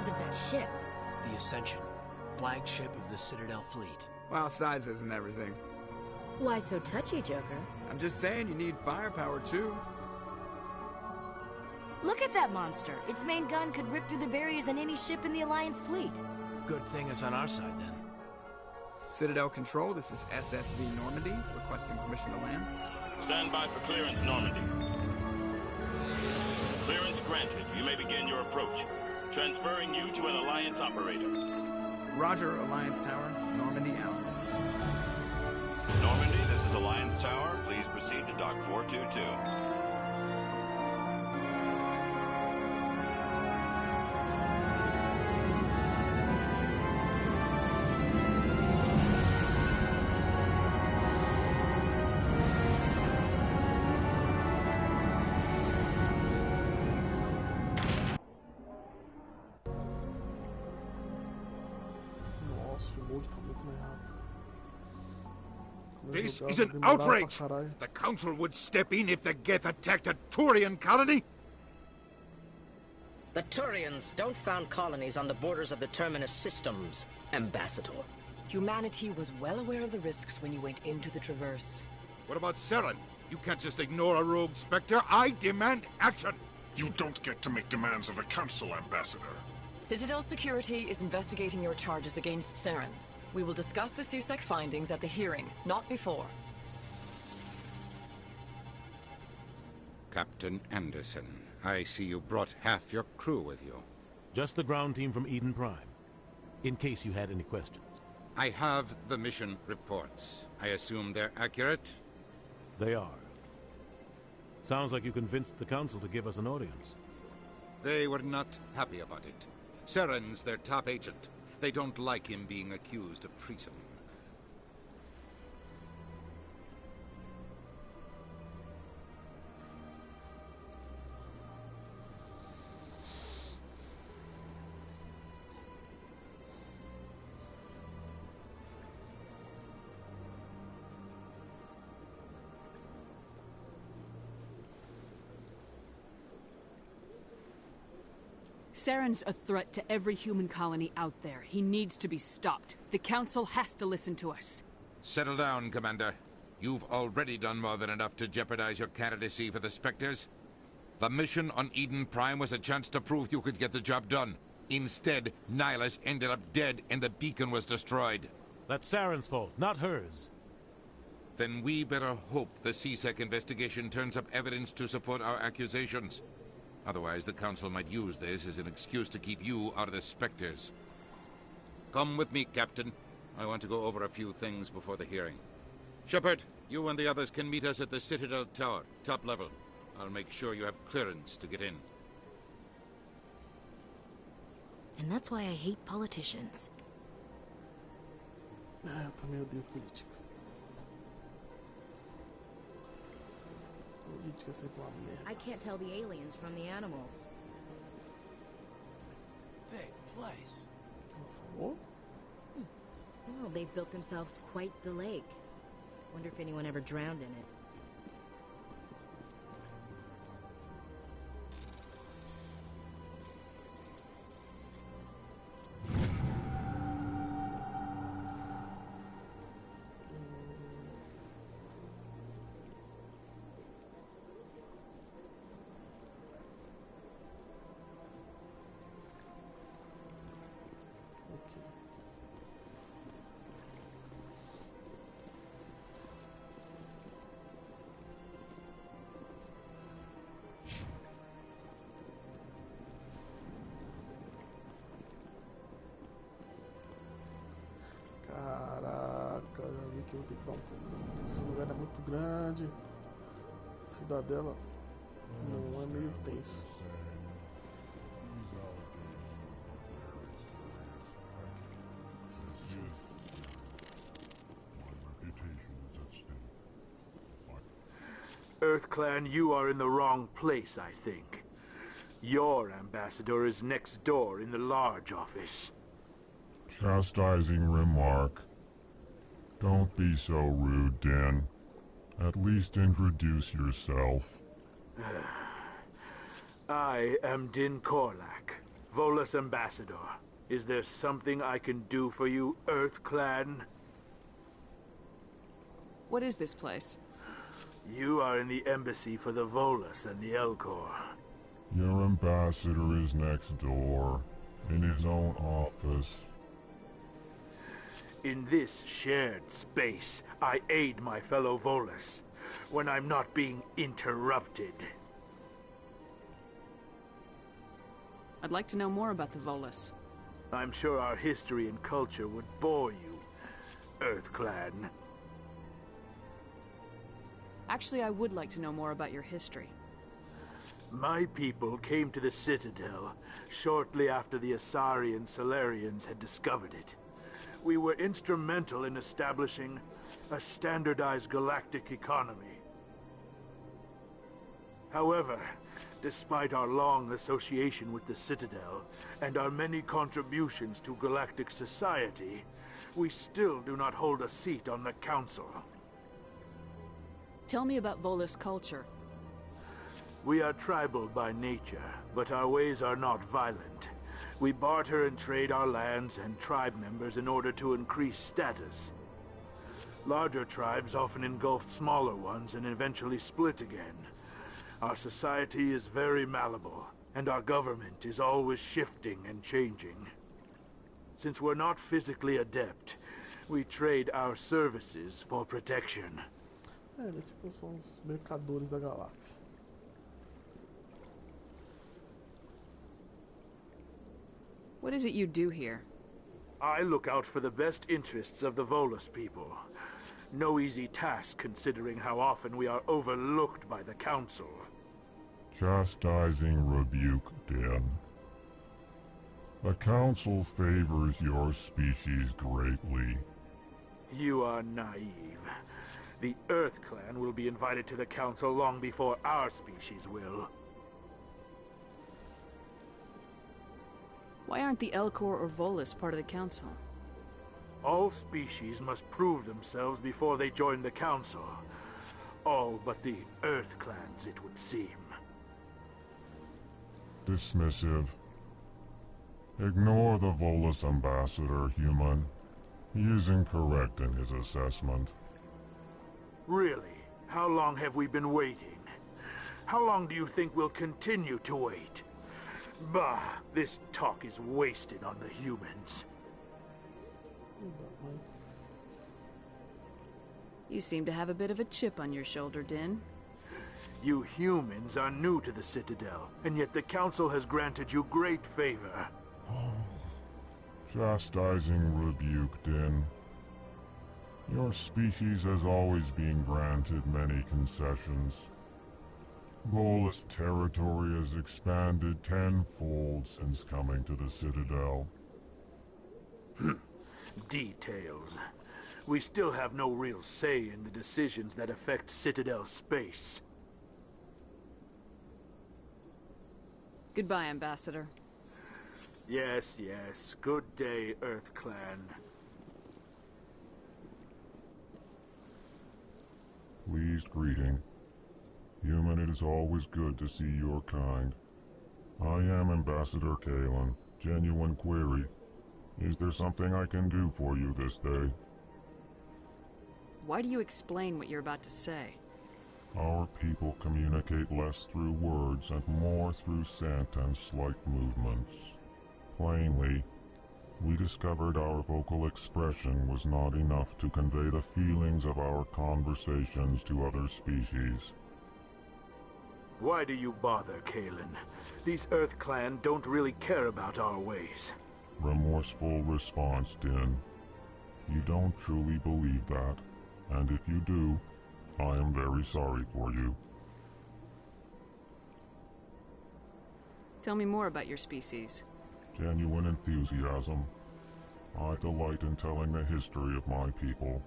size of that ship? The Ascension, flagship of the Citadel fleet. Well, size isn't everything. Why so touchy, Joker? I'm just saying you need firepower, too. Look at that monster. Its main gun could rip through the barriers in any ship in the Alliance fleet. Good thing it's on our side, then. Citadel Control, this is SSV Normandy, requesting permission to land. Stand by for clearance, Normandy. Clearance granted. You may begin your approach. Transferring you to an Alliance operator. Roger, Alliance Tower. Normandy out. Normandy, this is Alliance Tower. Please proceed to Dock 422. Nossa, o load tá muito mais rápido. This is an outrage! The Council would step in if the Geth attacked a Turian colony? The Turians don't found colonies on the borders of the Terminus systems, Ambassador. Humanity was well aware of the risks when you went into the Traverse. What about Saren? You can't just ignore a rogue Spectre. I demand action! You don't get to make demands of the Council, Ambassador. Citadel Security is investigating your charges against Saren. We will discuss the CSEC findings at the hearing, not before. Captain Anderson, I see you brought half your crew with you. Just the ground team from Eden Prime, in case you had any questions. I have the mission reports. I assume they're accurate? They are. Sounds like you convinced the Council to give us an audience. They were not happy about it. Saren's their top agent. They don't like him being accused of treason. Saren's a threat to every human colony out there. He needs to be stopped. The Council has to listen to us. Settle down, Commander. You've already done more than enough to jeopardize your candidacy for the Spectres. The mission on Eden Prime was a chance to prove you could get the job done. Instead, Nihilus ended up dead and the beacon was destroyed. That's Saren's fault, not hers. Then we better hope the CSEC investigation turns up evidence to support our accusations. Otherwise, the Council might use this as an excuse to keep you out of the Spectres. Come with me, Captain. I want to go over a few things before the hearing. Shepard, you and the others can meet us at the Citadel Tower, top level. I'll make sure you have clearance to get in. And that's why I hate politicians. Ah, eu também odeio política. Política é sempre uma merda. I can't tell the aliens from the animals. Big place. What? Well, they've built themselves quite the lake. Wonder if anyone ever drowned in it. Caraca, já vi que eu vou ter que dar um pouco. Esse lugar é muito grande. Cidadela não é meio tenso. Esses bichos esquisitos. EarthClan, you are in the wrong place, I think. Your ambassador is next door in the large office. Chastising remark. Don't be so rude, Din. At least introduce yourself. I am Din Korlak, Volus Ambassador, is there something I can do for you, Earth Clan? What is this place? You are in the embassy for the Volus and the Elcor. Your ambassador is next door, in his own office. In this shared space, I aid my fellow Volus when I'm not being interrupted. I'd like to know more about the Volus. I'm sure our history and culture would bore you, Earth Clan. Actually, I would like to know more about your history. My people came to the Citadel shortly after the Asari and Solarians had discovered it. We were instrumental in establishing a standardized galactic economy. However, despite our long association with the Citadel and our many contributions to galactic society, we still do not hold a seat on the Council. Tell me about Volus culture. We are tribal by nature, but our ways are not violent. We barter and trade our lands and tribe members in order to increase status. Larger tribes often engulf smaller ones and eventually split again. Our society is very malleable, and our government is always shifting and changing. Since we're not physically adept, we trade our services for protection. Ele tipo são os mercadores da galáxia. What is it you do here? I look out for the best interests of the Volus people. No easy task considering how often we are overlooked by the Council. Chastising rebuke, Den. The Council favors your species greatly. You are naive. The Earth Clan will be invited to the Council long before our species will. Why aren't the Elcor or Volus part of the Council? All species must prove themselves before they join the Council. All but the Earth Clans, it would seem. Dismissive. Ignore the Volus ambassador, human. He is incorrect in his assessment. Really? How long have we been waiting? How long do you think we'll continue to wait? Bah, this talk is wasted on the humans. You seem to have a bit of a chip on your shoulder, Din. You humans are new to the Citadel, and yet the Council has granted you great favor. Chastising rebuke, Din. Your species has always been granted many concessions. Volus territory has expanded tenfold since coming to the Citadel. Details. We still have no real say in the decisions that affect Citadel space. Goodbye, Ambassador. Yes, yes. Good day, Earth Clan. Pleased greeting. Human, it is always good to see your kind. I am Ambassador Kalen. Genuine query. Is there something I can do for you this day? Why do you explain what you're about to say? Our people communicate less through words and more through scent and slight movements. Plainly, we discovered our vocal expression was not enough to convey the feelings of our conversations to other species. Why do you bother, Kalen? These Earth Clan don't really care about our ways. Remorseful response, Din. You don't truly believe that, and if you do, I am very sorry for you. Tell me more about your species. Genuine enthusiasm. I delight in telling the history of my people.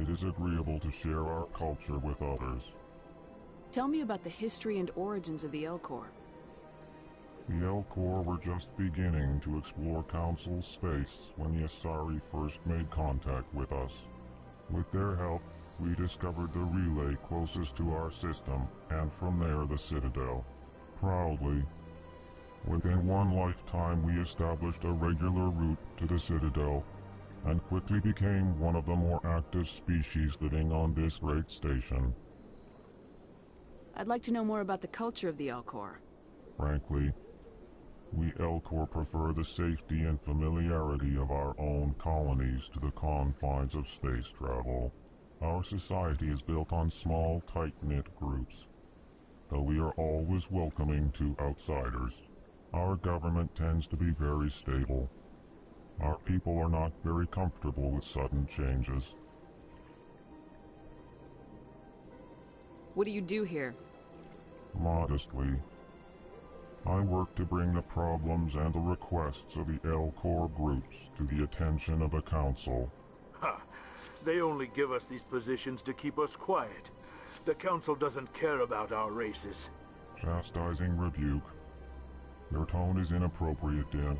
It is agreeable to share our culture with others. Tell me about the history and origins of the Elcor. The Elcor were just beginning to explore Council space when the Asari first made contact with us. With their help, we discovered the relay closest to our system, and from there the Citadel. Proudly, Within one lifetime, we established a regular route to the Citadel, and quickly became one of the more active species living on this great station. I'd like to know more about the culture of the Elcor. Frankly, we Elcor prefer the safety and familiarity of our own colonies to the confines of space travel. Our society is built on small, tight-knit groups, though we are always welcoming to outsiders. Our government tends to be very stable. Our people are not very comfortable with sudden changes. What do you do here? Modestly, I work to bring the problems and the requests of the Elcor groups to the attention of the Council. Ha! They only give us these positions to keep us quiet. The Council doesn't care about our races. Chastising rebuke. Your tone is inappropriate, Din.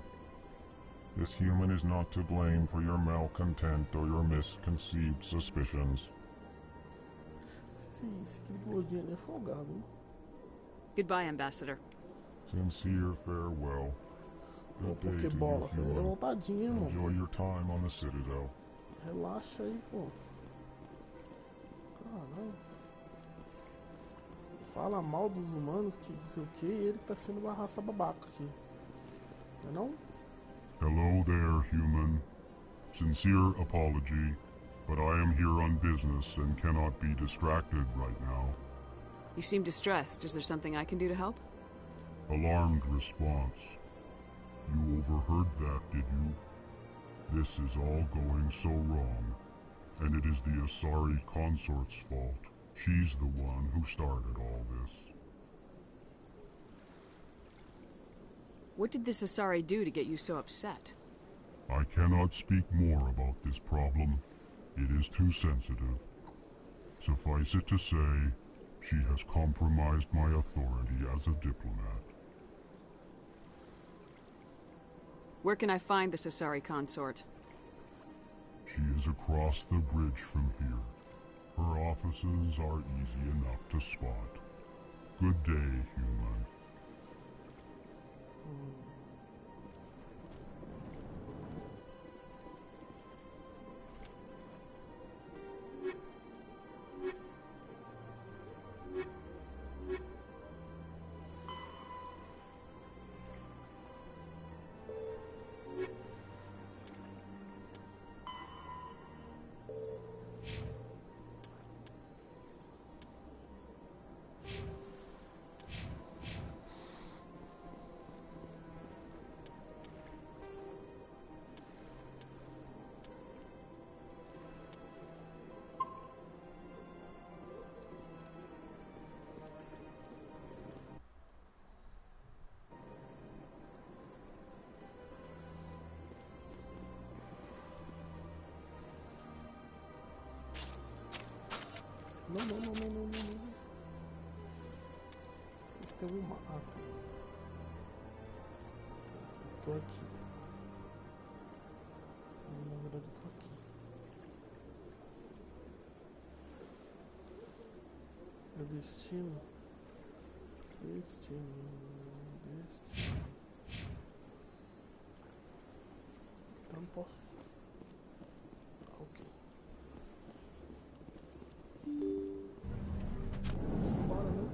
This human is not to blame for your malcontent or your misconceived suspicions. Goodbye, Ambassador. Sincere farewell. Good day to you, human. Enjoy your time on the Citadel. Relaxa aí, pô. Caralho. Fala mal dos humanos, que não sei o que, e ele tá sendo uma raça babaca aqui. Não é não? Hello there, human. Sincere apology, but I am here on business and cannot be distracted right now. You seem distressed. Is there something I can do to help? Alarmed response. You overheard that, did you? This is all going so wrong, and it is the Asari consort's fault. She's the one who started all this. What did this Asari do to get you so upset? I cannot speak more about this problem. It is too sensitive. Suffice it to say, she has compromised my authority as a diplomat. Where can I find this Asari consort? She is across the bridge from here. Her offices are easy enough to spot. Good day, human. Não. Mas tem um mato. Tô aqui. Na verdade, tô aqui. Meu destino. Então não posso. Ok. Vamos embora, né?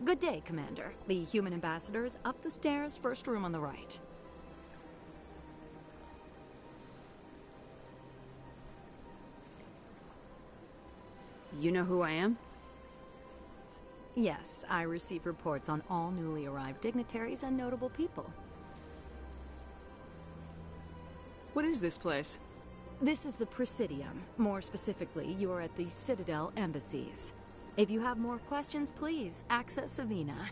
Good day, Commander. The human ambassador is up the stairs, first room on the right. You know who I am? Yes, I receive reports on all newly arrived dignitaries and notable people. What is this place? This is the Presidium. More specifically, you are at the Citadel embassies. If you have more questions, please access Avina.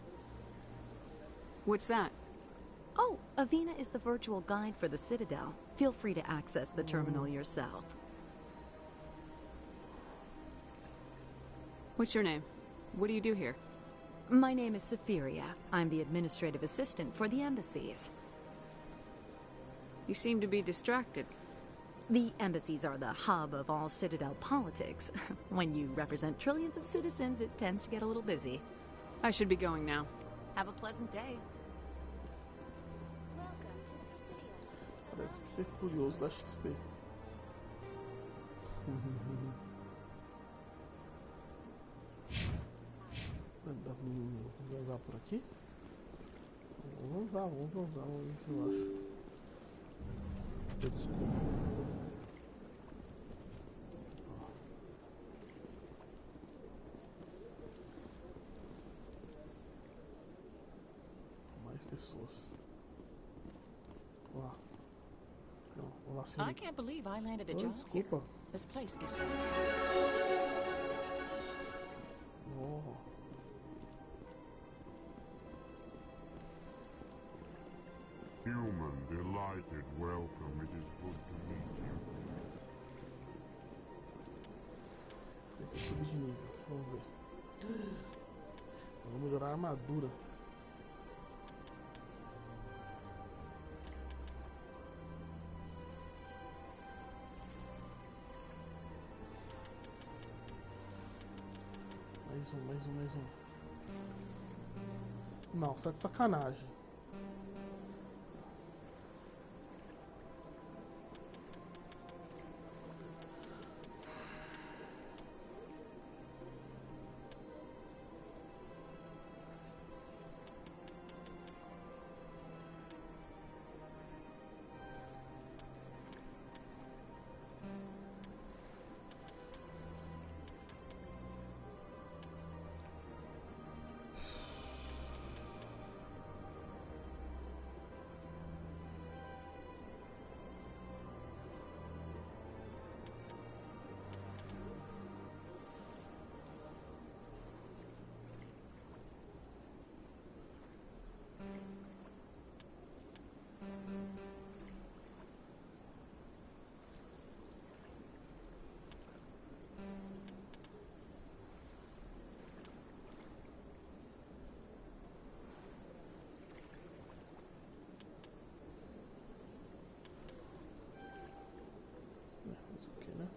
What's that? Oh, Avina is the virtual guide for the Citadel. Feel free to access the terminal yourself. What's your name? What do you do here? My name is Safiria. I'm the administrative assistant for the embassies. You seem to be distracted. The embassies are the hub of all Citadel politics. When you represent trillions of citizens, it tends to get a little busy. I should be going now. Have a pleasant day. Parece que ser curioso dá XP. Dá pra zanzar por aqui? Vamos zanzar, eu acho. Desculpa. Mais pessoas. Lá. Não, vou lá sem. I can't believe I landed a job here. Desculpa. This place is fantastic. Oh. Human, delighted, welcome. It is good to meet you. Tem que subir de nível. Vamos ver. Vamos melhorar a armadura. Mais um. Não, você tá de sacanagem. Okay, né?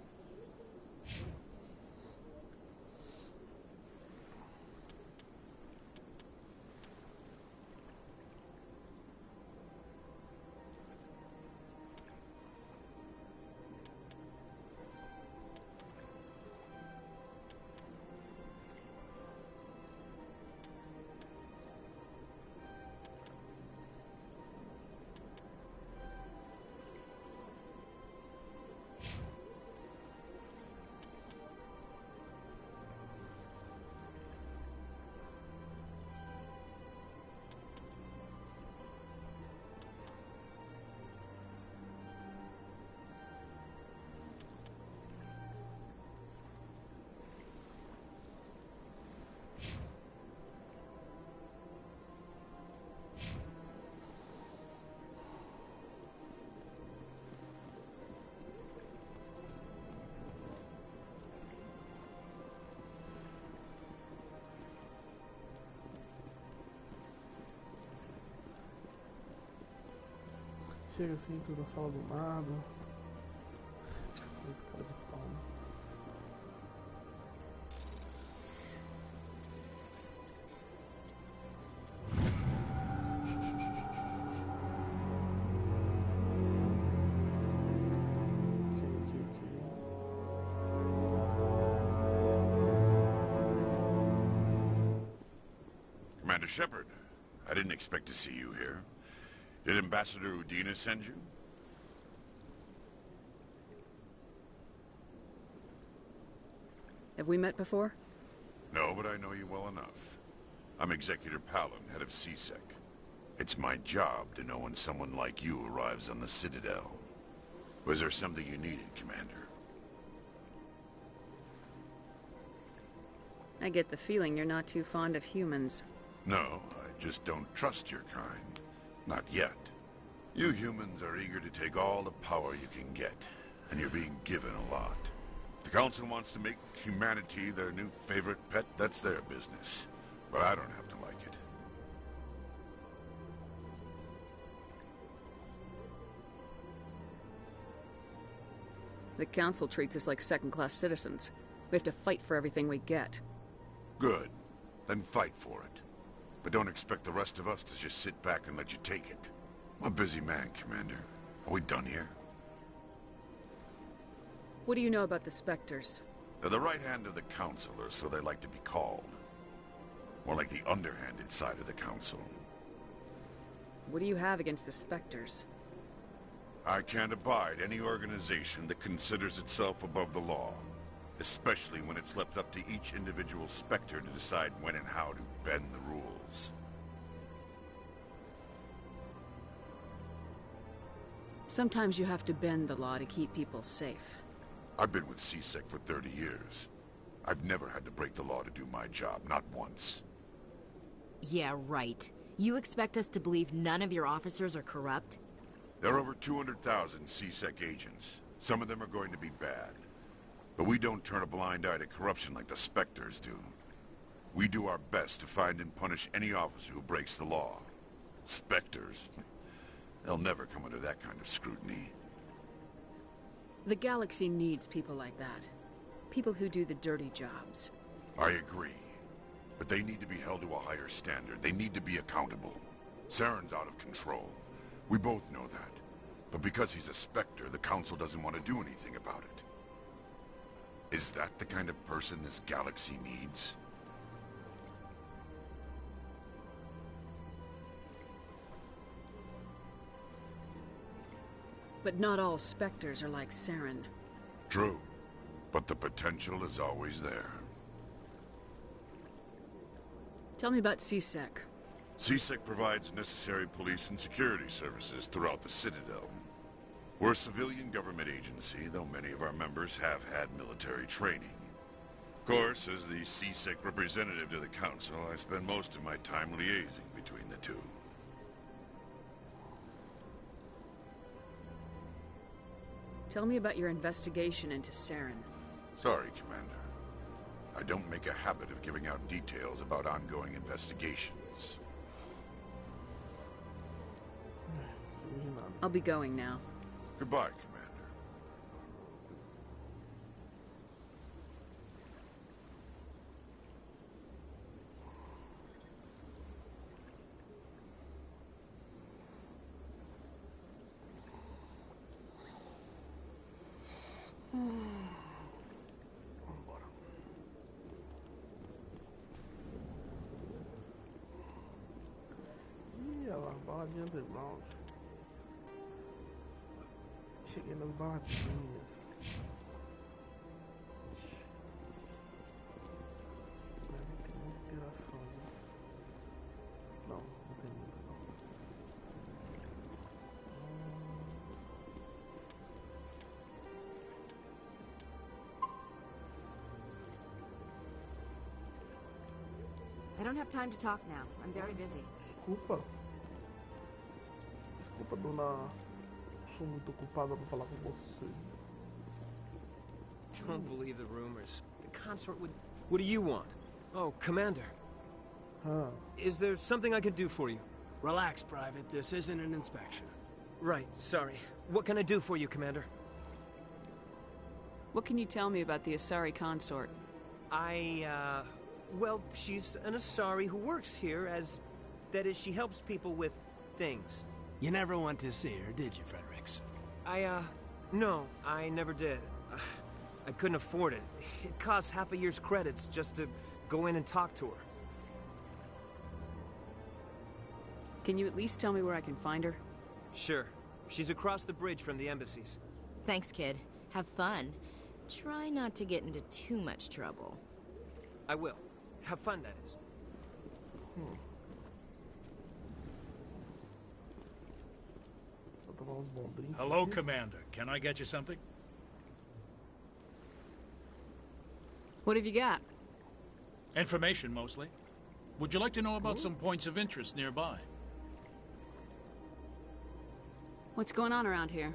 Chega assim, tudo na sala do nada. Tipo, muito cara de pau, né? Commander Shepard, I didn't expect to see you here. Did Ambassador Udina send you? Have we met before? No, but I know you well enough. I'm Executor Palin, head of CSEC. It's my job to know when someone like you arrives on the Citadel. Was there something you needed, Commander? I get the feeling you're not too fond of humans. No, I just don't trust your kind. Not yet. You humans are eager to take all the power you can get, and you're being given a lot. If the Council wants to make humanity their new favorite pet, that's their business. But I don't have to like it. The Council treats us like second-class citizens. We have to fight for everything we get. Good. Then fight for it. But don't expect the rest of us to just sit back and let you take it. I'm a busy man, Commander. Are we done here? What do you know about the Spectres? They're the right hand of the Council, or so they like to be called. More like the underhanded side of the Council. What do you have against the Spectres? I can't abide any organization that considers itself above the law. Especially when it's left up to each individual Spectre to decide when and how to bend the rules. Sometimes you have to bend the law to keep people safe. I've been with CSEC for 30 years. I've never had to break the law to do my job, not once. Yeah, right. You expect us to believe none of your officers are corrupt? There are over 200,000 CSEC agents. Some of them are going to be bad. But we don't turn a blind eye to corruption like the Spectres do. We do our best to find and punish any officer who breaks the law. Spectres? They'll never come under that kind of scrutiny. The galaxy needs people like that. People who do the dirty jobs. I agree. But they need to be held to a higher standard. They need to be accountable. Saren's out of control. We both know that. But because he's a Spectre, the Council doesn't want to do anything about it. Is that the kind of person this galaxy needs? But not all Spectres are like Saren. True. But the potential is always there. Tell me about CSEC. CSEC provides necessary police and security services throughout the Citadel. We're a civilian government agency, though many of our members have had military training. Of course, as the CSEC representative to the Council, I spend most of my time liaising between the two. Tell me about your investigation into Saren. Sorry, Commander. I don't make a habit of giving out details about ongoing investigations. I'll be going now. Goodbye, Commander. Vambora. Ih, olha lá, baladinha underground. Cheguei nas baladinhas. Deve ter muita interação, né? Não, não tem muita não. I don't have time to talk now. I'm very busy. Desculpa. Desculpa, dona. Sou muito ocupada pra falar com você. Don't believe the rumors. The consort would... What do you want? Oh, Commander. Huh. Is there something I could do for you? Relax, Private. This isn't an inspection. Right, sorry. What can I do for you, Commander? What can you tell me about the Asari consort? Well, she's an Asari who works here as... That is, she helps people with things. You never went to see her, did you, Fredericks? No, I never did. I couldn't afford it. It costs half a year's credits just to go in and talk to her. Can you at least tell me where I can find her? Sure. She's across the bridge from the embassies. Thanks, kid. Have fun. Try not to get into too much trouble. I will. Have fun, that is. Hello, Commander. Can I get you something? What have you got? Information, mostly. Would you like to know about some points of interest nearby? What's going on around here?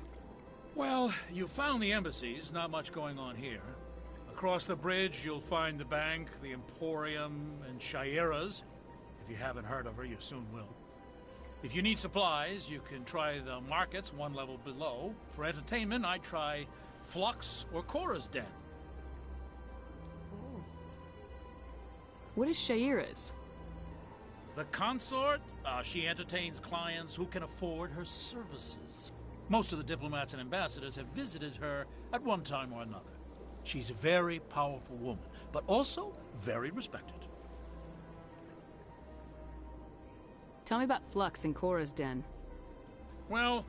Well, you found the embassies. Not much going on here. Across the bridge, you'll find the bank, the Emporium, and Shaira's. If you haven't heard of her, you soon will. If you need supplies, you can try the markets one level below. For entertainment, I'd try Flux or Cora's den. What is Shaira's? The consort? She entertains clients who can afford her services. Most of the diplomats and ambassadors have visited her at one time or another. She's a very powerful woman, but also very respected. Tell me about Flux and Cora's den. Well,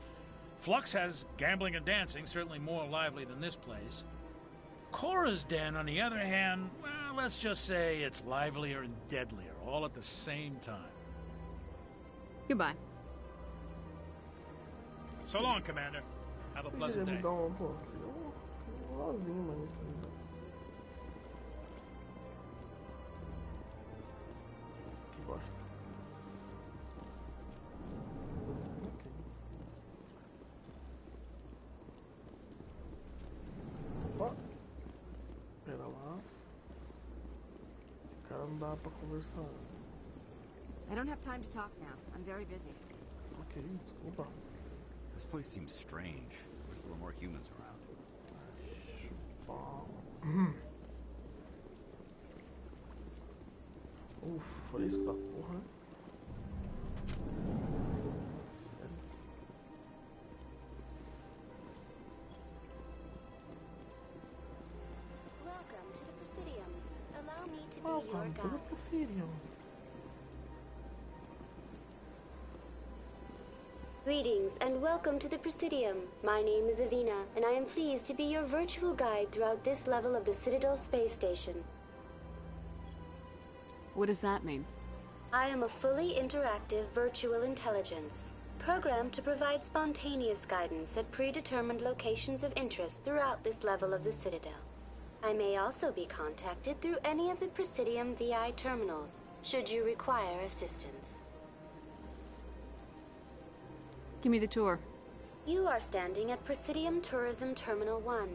Flux has gambling and dancing, certainly more lively than this place. Cora's den, on the other hand, well, let's just say it's livelier and deadlier, all at the same time. Goodbye. So long, Commander. Have a pleasant day. Que bosta. Opa. Pera lá. Esse cara não dá pra conversar antes. I don't have time to talk now. I'm very busy. Ok, desculpa. This place seems strange. Wish there were more humans around. Fresco da porra. Sério. Welcome to the Presidium. Allow me to be Welcome your to the guide. Presidium. Greetings and welcome to the Presidium. My name is Avina, and I am pleased to be your virtual guide throughout this level of the Citadel Space Station. What does that mean? I am a fully interactive virtual intelligence, programmed to provide spontaneous guidance at predetermined locations of interest throughout this level of the Citadel. I may also be contacted through any of the Presidium VI terminals, should you require assistance. Give me the tour. You are standing at Presidium Tourism Terminal 1.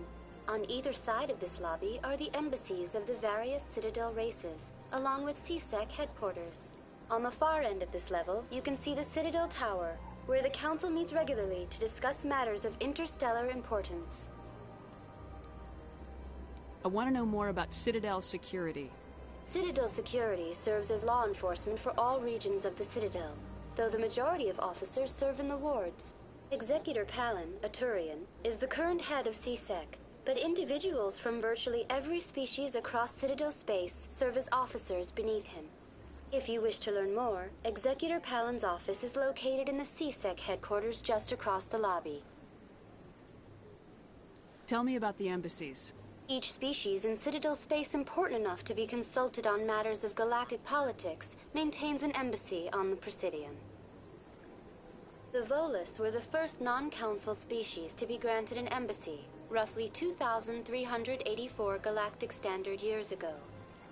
On either side of this lobby are the embassies of the various Citadel races, along with CSEC headquarters. On the far end of this level, you can see the Citadel Tower, where the Council meets regularly to discuss matters of interstellar importance. I want to know more about Citadel security. Citadel security serves as law enforcement for all regions of the Citadel, though the majority of officers serve in the wards. Executor Palin, a Turian, is the current head of CSEC, but individuals from virtually every species across Citadel space serve as officers beneath him. If you wish to learn more, Executor Palin's office is located in the CSEC headquarters just across the lobby. Tell me about the embassies. Each species in Citadel space important enough to be consulted on matters of galactic politics maintains an embassy on the Presidium. The Volus were the first non-council species to be granted an embassy, roughly 2,384 galactic standard years ago.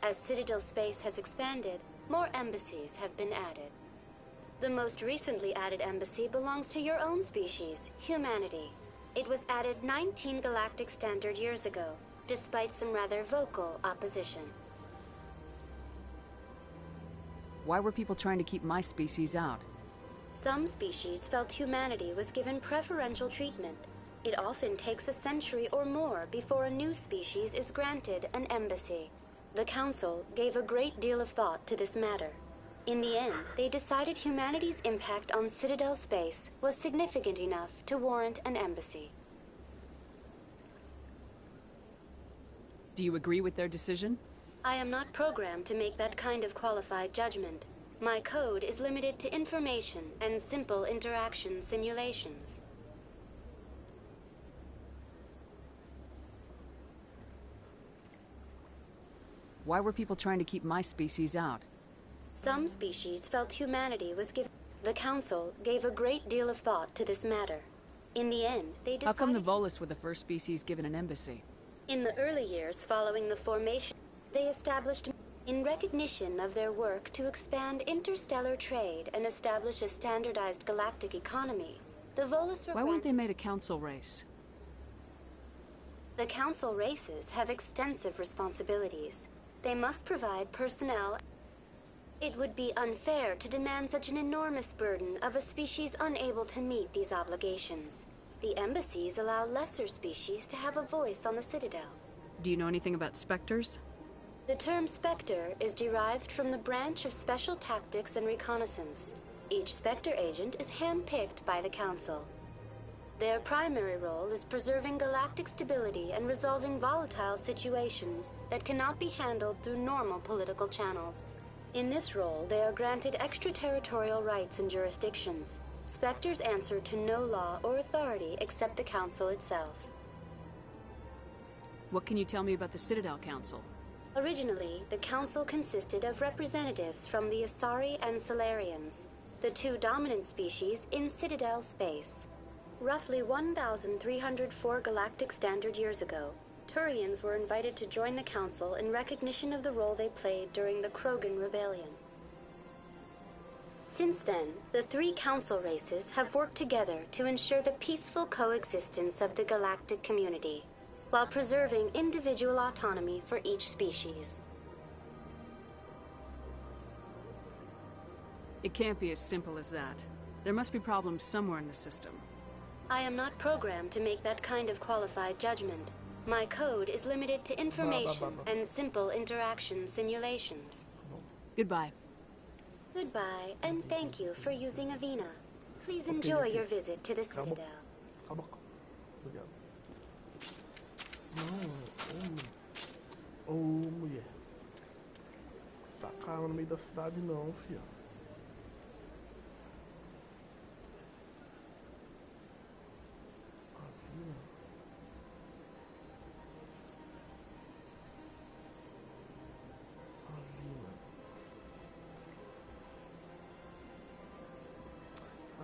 As Citadel space has expanded, more embassies have been added. The most recently added embassy belongs to your own species, humanity. It was added 19 galactic standard years ago, despite some rather vocal opposition. Why were people trying to keep my species out? Some species felt humanity was given preferential treatment. It often takes a century or more before a new species is granted an embassy. The Council gave a great deal of thought to this matter. In the end, they decided humanity's impact on Citadel space was significant enough to warrant an embassy. Do you agree with their decision? I am not programmed to make that kind of qualified judgment. My code is limited to information and simple interaction simulations. Why were people trying to keep my species out? Some species felt humanity was given. The Council gave a great deal of thought to this matter. In the end, they decided... How come the Volus were the first species given an embassy? In the early years following the formation, they established, in recognition of their work to expand interstellar trade and establish a standardized galactic economy, the Volus were Why weren't they made a council race? The council races have extensive responsibilities. They must provide personnel. It would be unfair to demand such an enormous burden of a species unable to meet these obligations. The embassies allow lesser species to have a voice on the Citadel. Do you know anything about Spectres? The term Spectre is derived from the branch of Special Tactics and Reconnaissance. Each Spectre agent is handpicked by the Council. Their primary role is preserving galactic stability and resolving volatile situations that cannot be handled through normal political channels. In this role, they are granted extraterritorial rights and jurisdictions. Spectres answer to no law or authority except the Council itself. What can you tell me about the Citadel Council? Originally, the Council consisted of representatives from the Asari and Solarians, the two dominant species in Citadel space. Roughly 1,304 galactic standard years ago, Turians were invited to join the Council in recognition of the role they played during the Krogan Rebellion. Since then, the three Council races have worked together to ensure the peaceful coexistence of the galactic community, while preserving individual autonomy for each species. It can't be as simple as that. There must be problems somewhere in the system. I am not programmed to make that kind of qualified judgment. My code is limited to information and simple interaction simulations. Goodbye. Goodbye, and thank you for using Avina. Please enjoy your visit to the Citadel. Obrigado. Ô, mulher. Sacar no meio da cidade não, filha.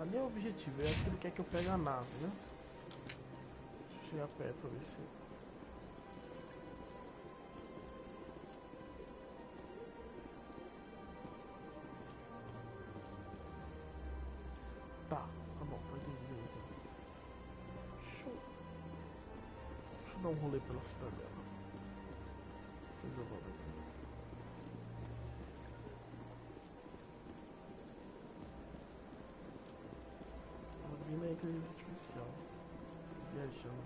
Ali é o objetivo, eu acho que ele quer que eu pegue a nave, né? Deixa eu chegar perto pra ver se... Tá bom, tá entendido então. Deixa eu dar um rolê pela cidadela. Depois eu vou ver. Vindo a inteligência artificial. Viajando.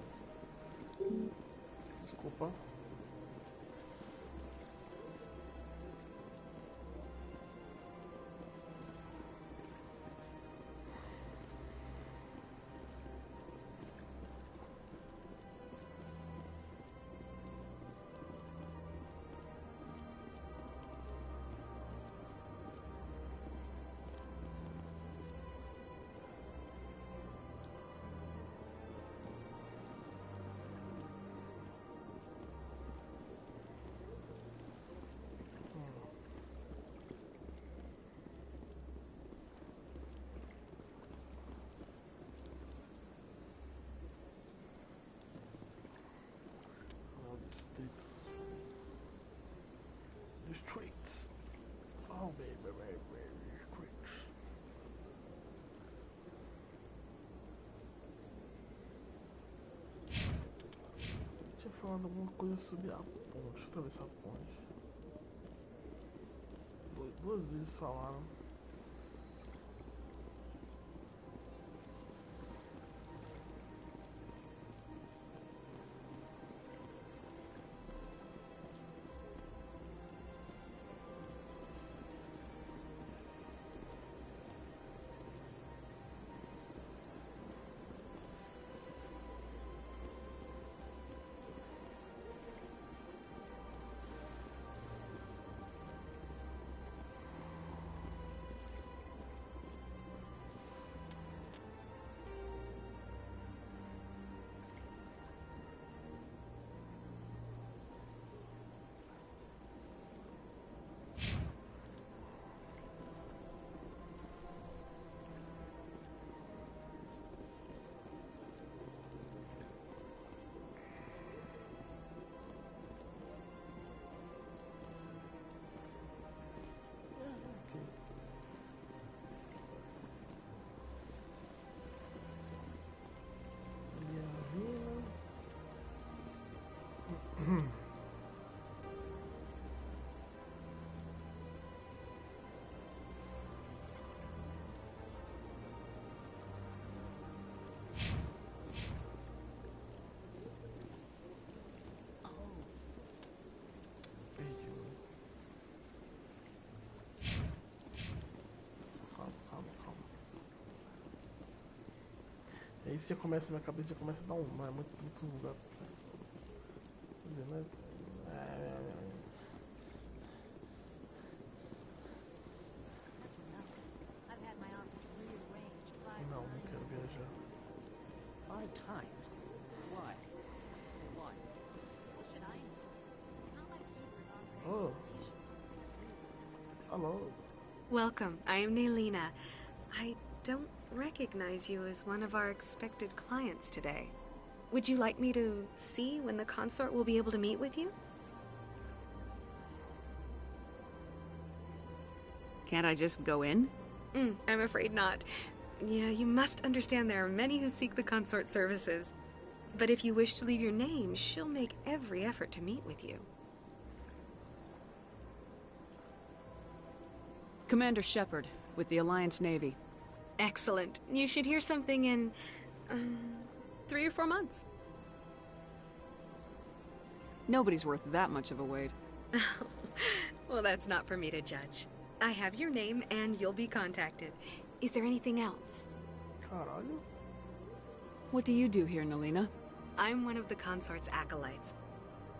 Desculpa. Streets. Oh, baby, streets. Tinha falado alguma coisa sobre a ponte. Deixa eu atravessar a ponte. Duas vezes falaram. Aí você já começa, minha cabeça já começa a dar um, não é muito lugar. Quer dizer, né? Não, não quero viajar. 5 times? Why? What? What should I know? It's not like Keeper's offering Oh. Hello. Welcome. I am Naylina. I don't recognize you as one of our expected clients today. Would you like me to see when the consort will be able to meet with you? Can't I just go in? I'm afraid not. Yeah, you must understand there are many who seek the consort services. But if you wish to leave your name, she'll make every effort to meet with you. Commander Shepard, with the Alliance Navy. Excellent. You should hear something in 3 or 4 months. Nobody's worth that much of a wait. Well, that's not for me to judge. I have your name and you'll be contacted. Is there anything else? Caralho. What do you do here, Naylina? I'm one of the consort's acolytes.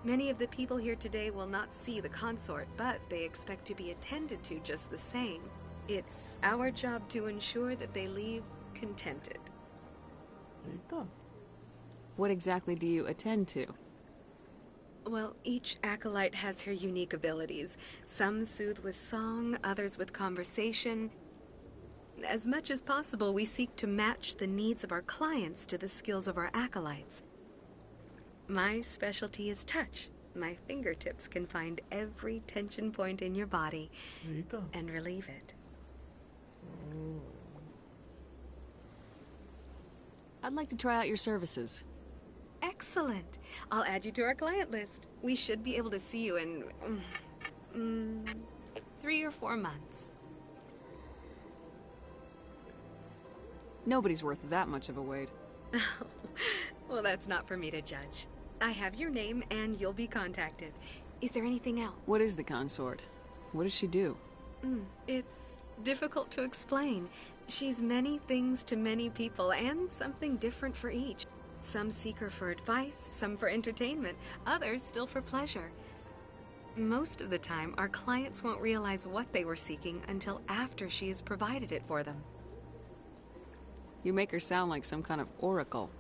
Many of the people here today will not see the consort, but they expect to be attended to just the same. It's our job to ensure that they leave contented. Eita. What exactly do you attend to? Well, each acolyte has her unique abilities. Some soothe with song, others with conversation. As much as possible, we seek to match the needs of our clients to the skills of our acolytes. My specialty is touch. My fingertips can find every tension point in your body and relieve it. I'd like to try out your services. Excellent. I'll add you to our client list. We should be able to see you in 3 or 4 months. Nobody's worth that much of a wait. Well, that's not for me to judge. I have your name and you'll be contacted. Is there anything else? What is the consort? What does she do? It's difficult to explain. She's many things to many people and something different for each. Some seek her for advice, some for entertainment, others still for pleasure. Most of the time, our clients won't realize what they were seeking until after she has provided it for them. You make her sound like some kind of oracle.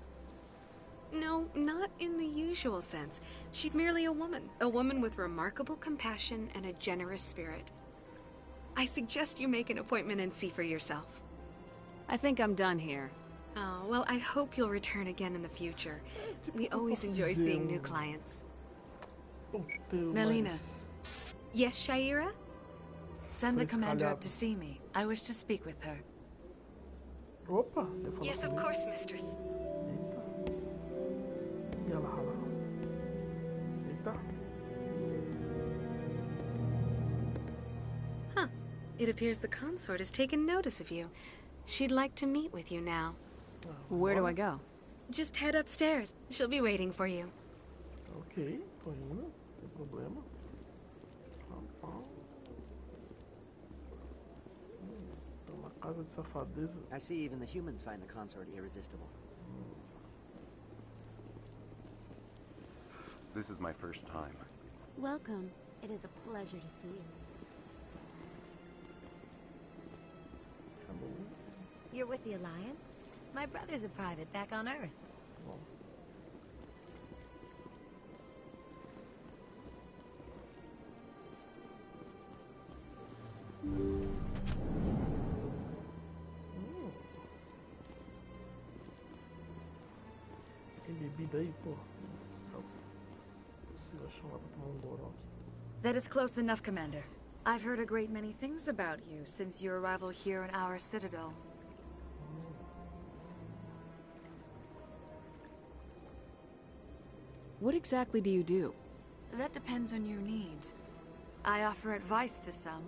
No, not in the usual sense. She's merely a woman with remarkable compassion and a generous spirit. I suggest you make an appointment and see for yourself. I think I'm done here. Oh, well, I hope you'll return again in the future. We always enjoy seeing new clients. Naylina. Yes, Shaira? Send the commander up to see me. I wish to speak with her. Opa! Yes, of course, mistress. E ela rala. Eita. Huh. It appears the consort has taken notice of you. She'd like to meet with you now. Where do I go? Just head upstairs. She'll be waiting for you. Ok, tô indo, sem problema. Uma casa de safadeza. I see even the humans find the consort irresistible. This is my first time. Welcome. It is a pleasure to see you. Hello. You're with the Alliance? My brother's a private back on Earth. Bom. Tem bebida aí, pô? Preciso achar uma pra tomar um goró aqui. That is close enough, Commander. I've heard a great many things about you since your arrival here in our citadel. What exactly do you do? That depends on your needs. I offer advice to some,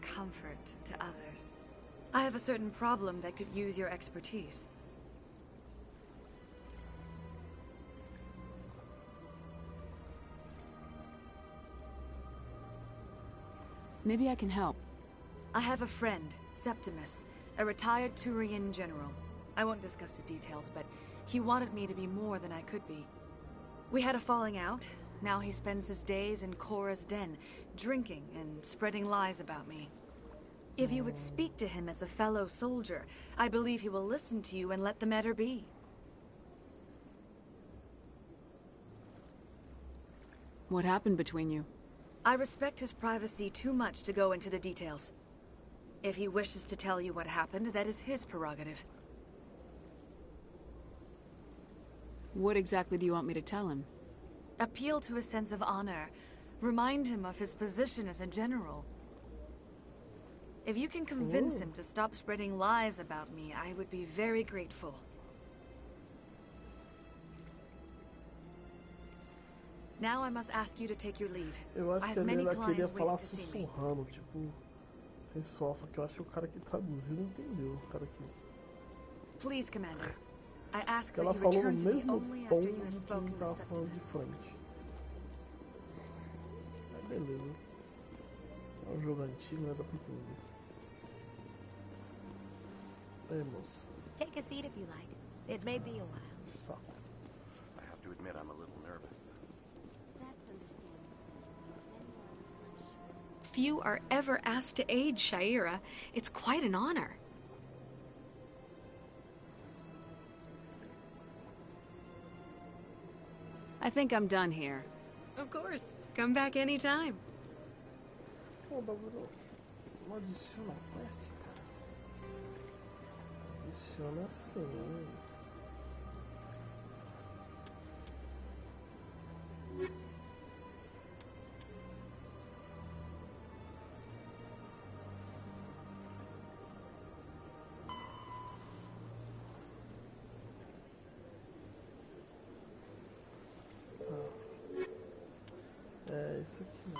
comfort to others. I have a certain problem that could use your expertise. Maybe I can help. I have a friend, Septimus, a retired Turian general. I won't discuss the details, but he wanted me to be more than I could be. We had a falling out. Now he spends his days in Cora's den, drinking and spreading lies about me. If you would speak to him as a fellow soldier, I believe he will listen to you and let the matter be. What happened between you? I respect his privacy too much to go into the details. If he wishes to tell you what happened, that is his prerogative. What exactly do you want me to tell him? Appeal to his sense of honor. Remind him of his position as a general. If you can convince him to stop spreading lies about me, I would be very grateful. Now I must ask you to take your leave. Eu acho I que have ele many queria clients falar waiting to see me. sussurrando, tipo, sensual, só que eu acho que o cara que traduziu não entendeu, o cara que... Please, Commander. I ask Porque ela that you falou no return to me mesmo only tom after you have de spoken quem with tava falando de Septimus. frente. Mas beleza. É um jogo antigo, né? Dá pra entender. É, moça. Take a seat if you like. It may be a while. Saco. I have to admit I'm a little nervous. That's understandable. Few are ever asked to aid Shaira. It's quite an honor. I think I'm done here. Of course. Come back anytime. Pô, o bagulho não adiciona quest, cara. Adiciona sim. É isso aqui, né?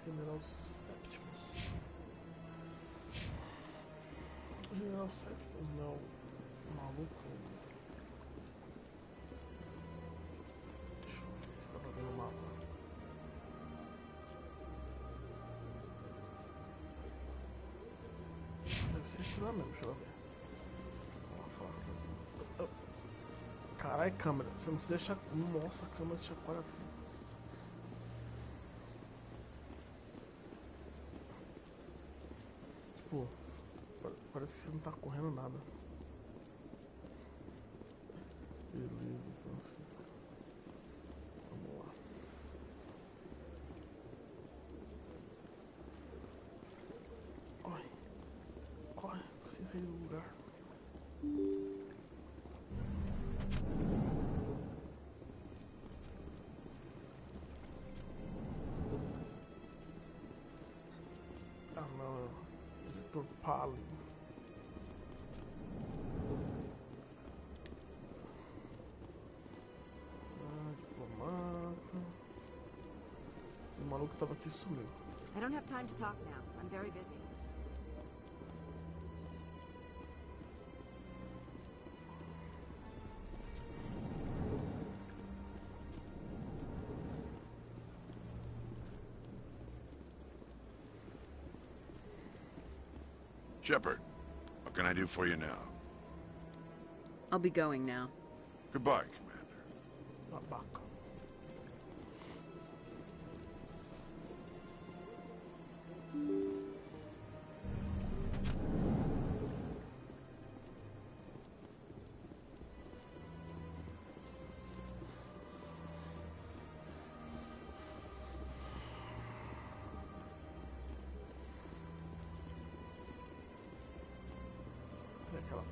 General Septimus. O General Septimus não é o maluco. Deixa eu ver se dá pra ver no mapa. Deve ser aquilo lá mesmo, deixa eu ver. Caralho, câmera, você não precisa deixar. Nossa, a câmera se chacoalha tudo. Pô, parece que você não tá correndo nada. Beleza, então fica. Vamos lá. Corre. Corre, sem sair do lugar. Ah não, editor pálido. Diplomata. O maluco tava aqui sumiu. I don't have time to talk now. I'm very busy. Shepard, what can I do for you now? I'll be going now. Goodbye, Commander. Babaca.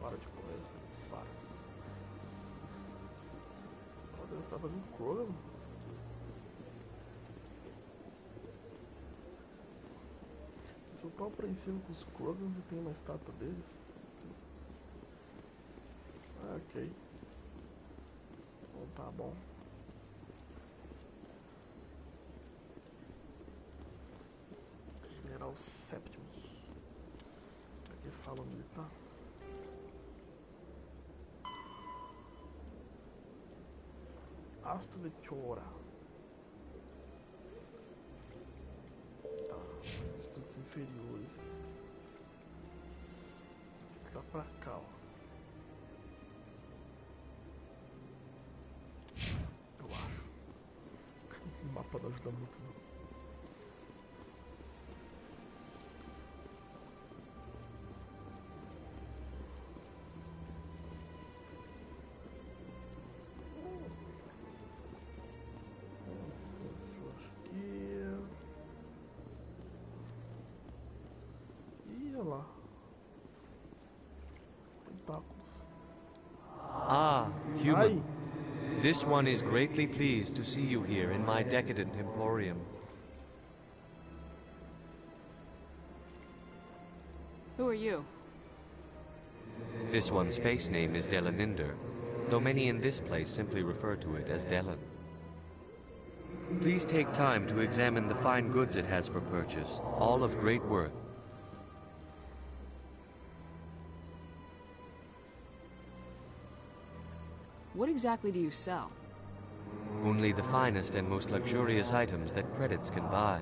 para de correr. Para. Meu Deus, estava vindo Krogan. Eu sou tão apreensivo com os Krogans e tem uma estátua deles. Ah, ok. Bom, tá bom. General Septimus. Aqui fala militar. Astro de Chora. Tá. Estudos inferiores. Tá pra cá, ó. Eu acho. O mapa não ajuda muito, não. Ah, human. This one is greatly pleased to see you here in my decadent emporium. Who are you? This one's face name is Delaninder, though many in this place simply refer to it as Delan. Please take time to examine the fine goods it has for purchase, all of great worth. What exactly do you sell? Only the finest and most luxurious items that credits can buy.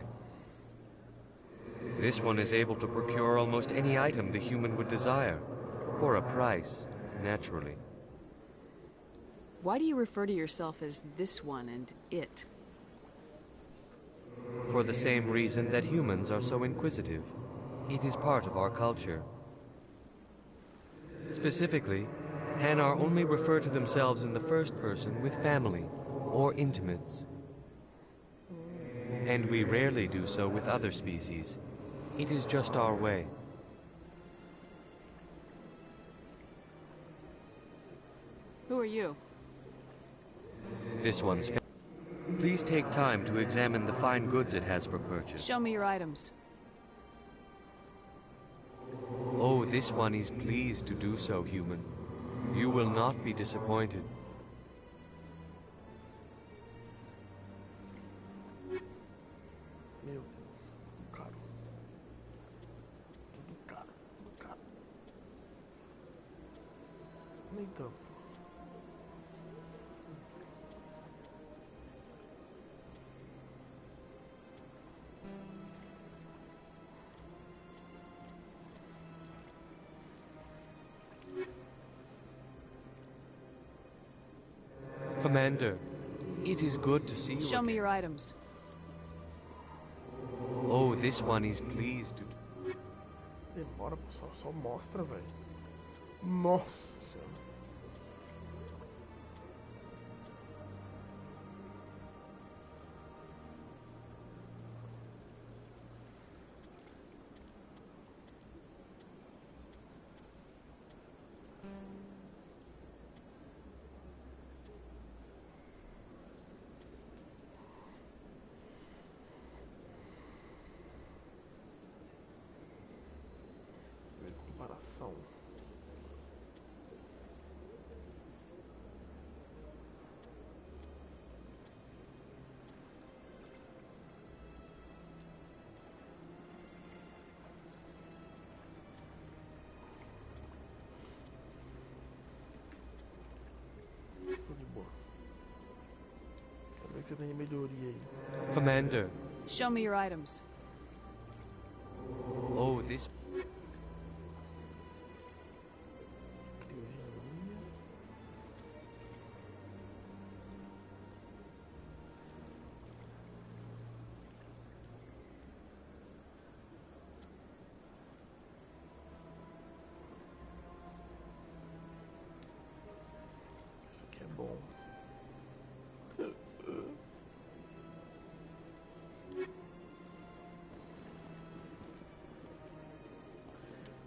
This one is able to procure almost any item the human would desire, for a price, naturally. Why do you refer to yourself as this one and it? For the same reason that humans are so inquisitive. It is part of our culture. Specifically, Hanar only refer to themselves in the first person with family or intimates. And we rarely do so with other species. It is just our way. Who are you? This one's Please take time to examine the fine goods it has for purchase. Show me your items. Oh, this one is pleased to do so, human. You will not be disappointed. Meu Deus, caro. Tudo caro, tudo caro. Nem tanto. Commander, it is good to see you. Show me your items. Oh, this one is pleased to... Demora, só mostra, velho. Nossa Senhora. Comparação. Tô de boa. Também que você tem melhoria aí. Commander. Show me your items. Oh, this... Isso aqui é bom.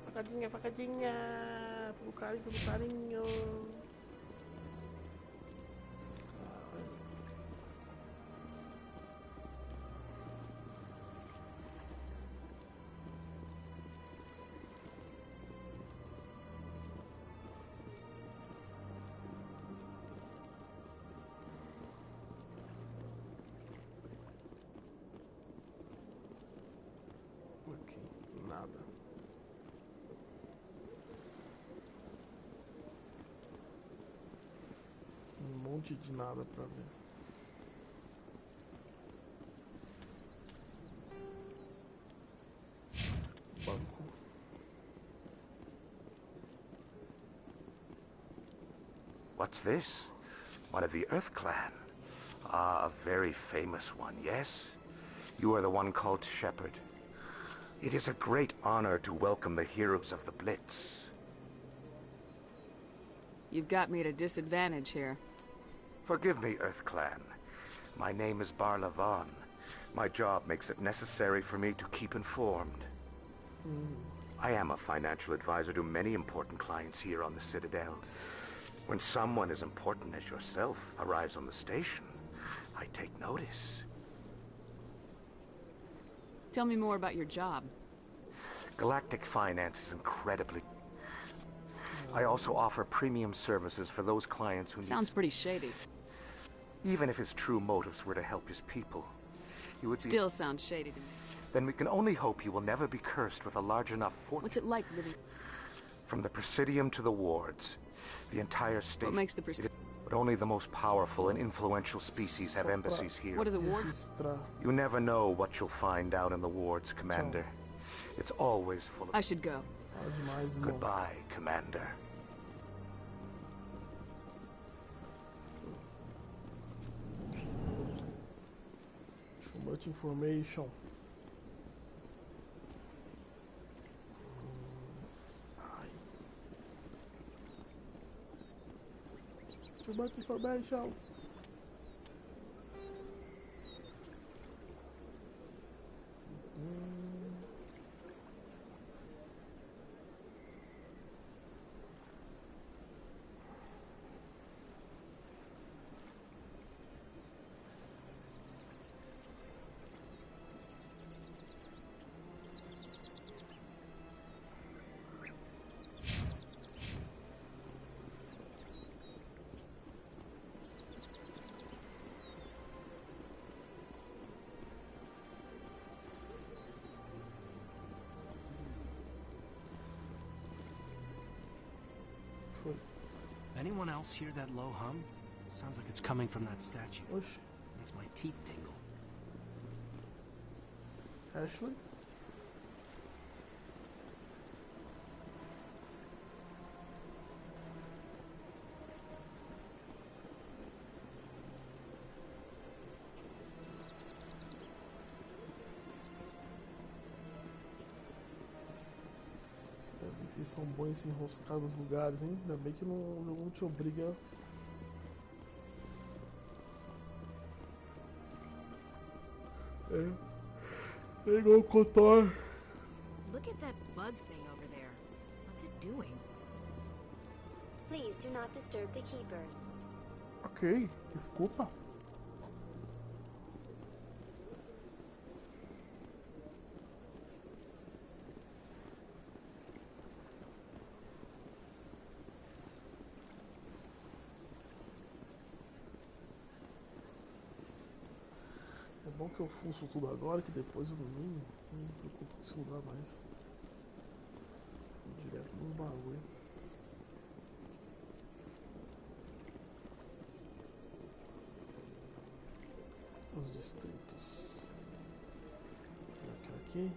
Facadinha, facadinha. Tudo carinho, tudo carinho. Aqui, nada. Um monte de nada pra ver. Banco. What's this? One of the Earth Clan. Ah, a very famous one, yes? You are the one called Shepherd. It is a great honor to welcome the heroes of the Blitz. You've got me at a disadvantage here. Forgive me, Earth Clan. My name is Barla Vaughn. My job makes it necessary for me to keep informed. I am a financial advisor to many important clients here on the Citadel. When someone as important as yourself arrives on the station, I take notice. Tell me more about your job. Galactic finance is incredibly... I also offer premium services for those clients who Sounds pretty shady. Even if his true motives were to help his people, he would be... Still sounds shady to me. Then we can only hope he will never be cursed with a large enough fortune. What's it like living... From the Presidium to the wards, the entire state... What makes the Presidium... But only the most powerful and influential species have embassies here. What are the wards? You never know what you'll find out in the wards, Commander. It's always full of... I should go. Goodbye, Commander. Too much information. Too much information. Anyone else hear that low hum? Sounds like it's coming from that statue. Makes my teeth tingle. Ashley? Vocês são bons em se enroscar nos lugares, hein? Ainda bem que não te obriga. É igual o Kotor. Look at that bug thing over there. What's it doing? Please do not disturb the keepers. Ok, desculpa. É bom que eu fuço tudo agora, que depois eu não me preocupo com esse lugar mais. Vou direto nos bagulho. Os distritos. Vou colocar aqui.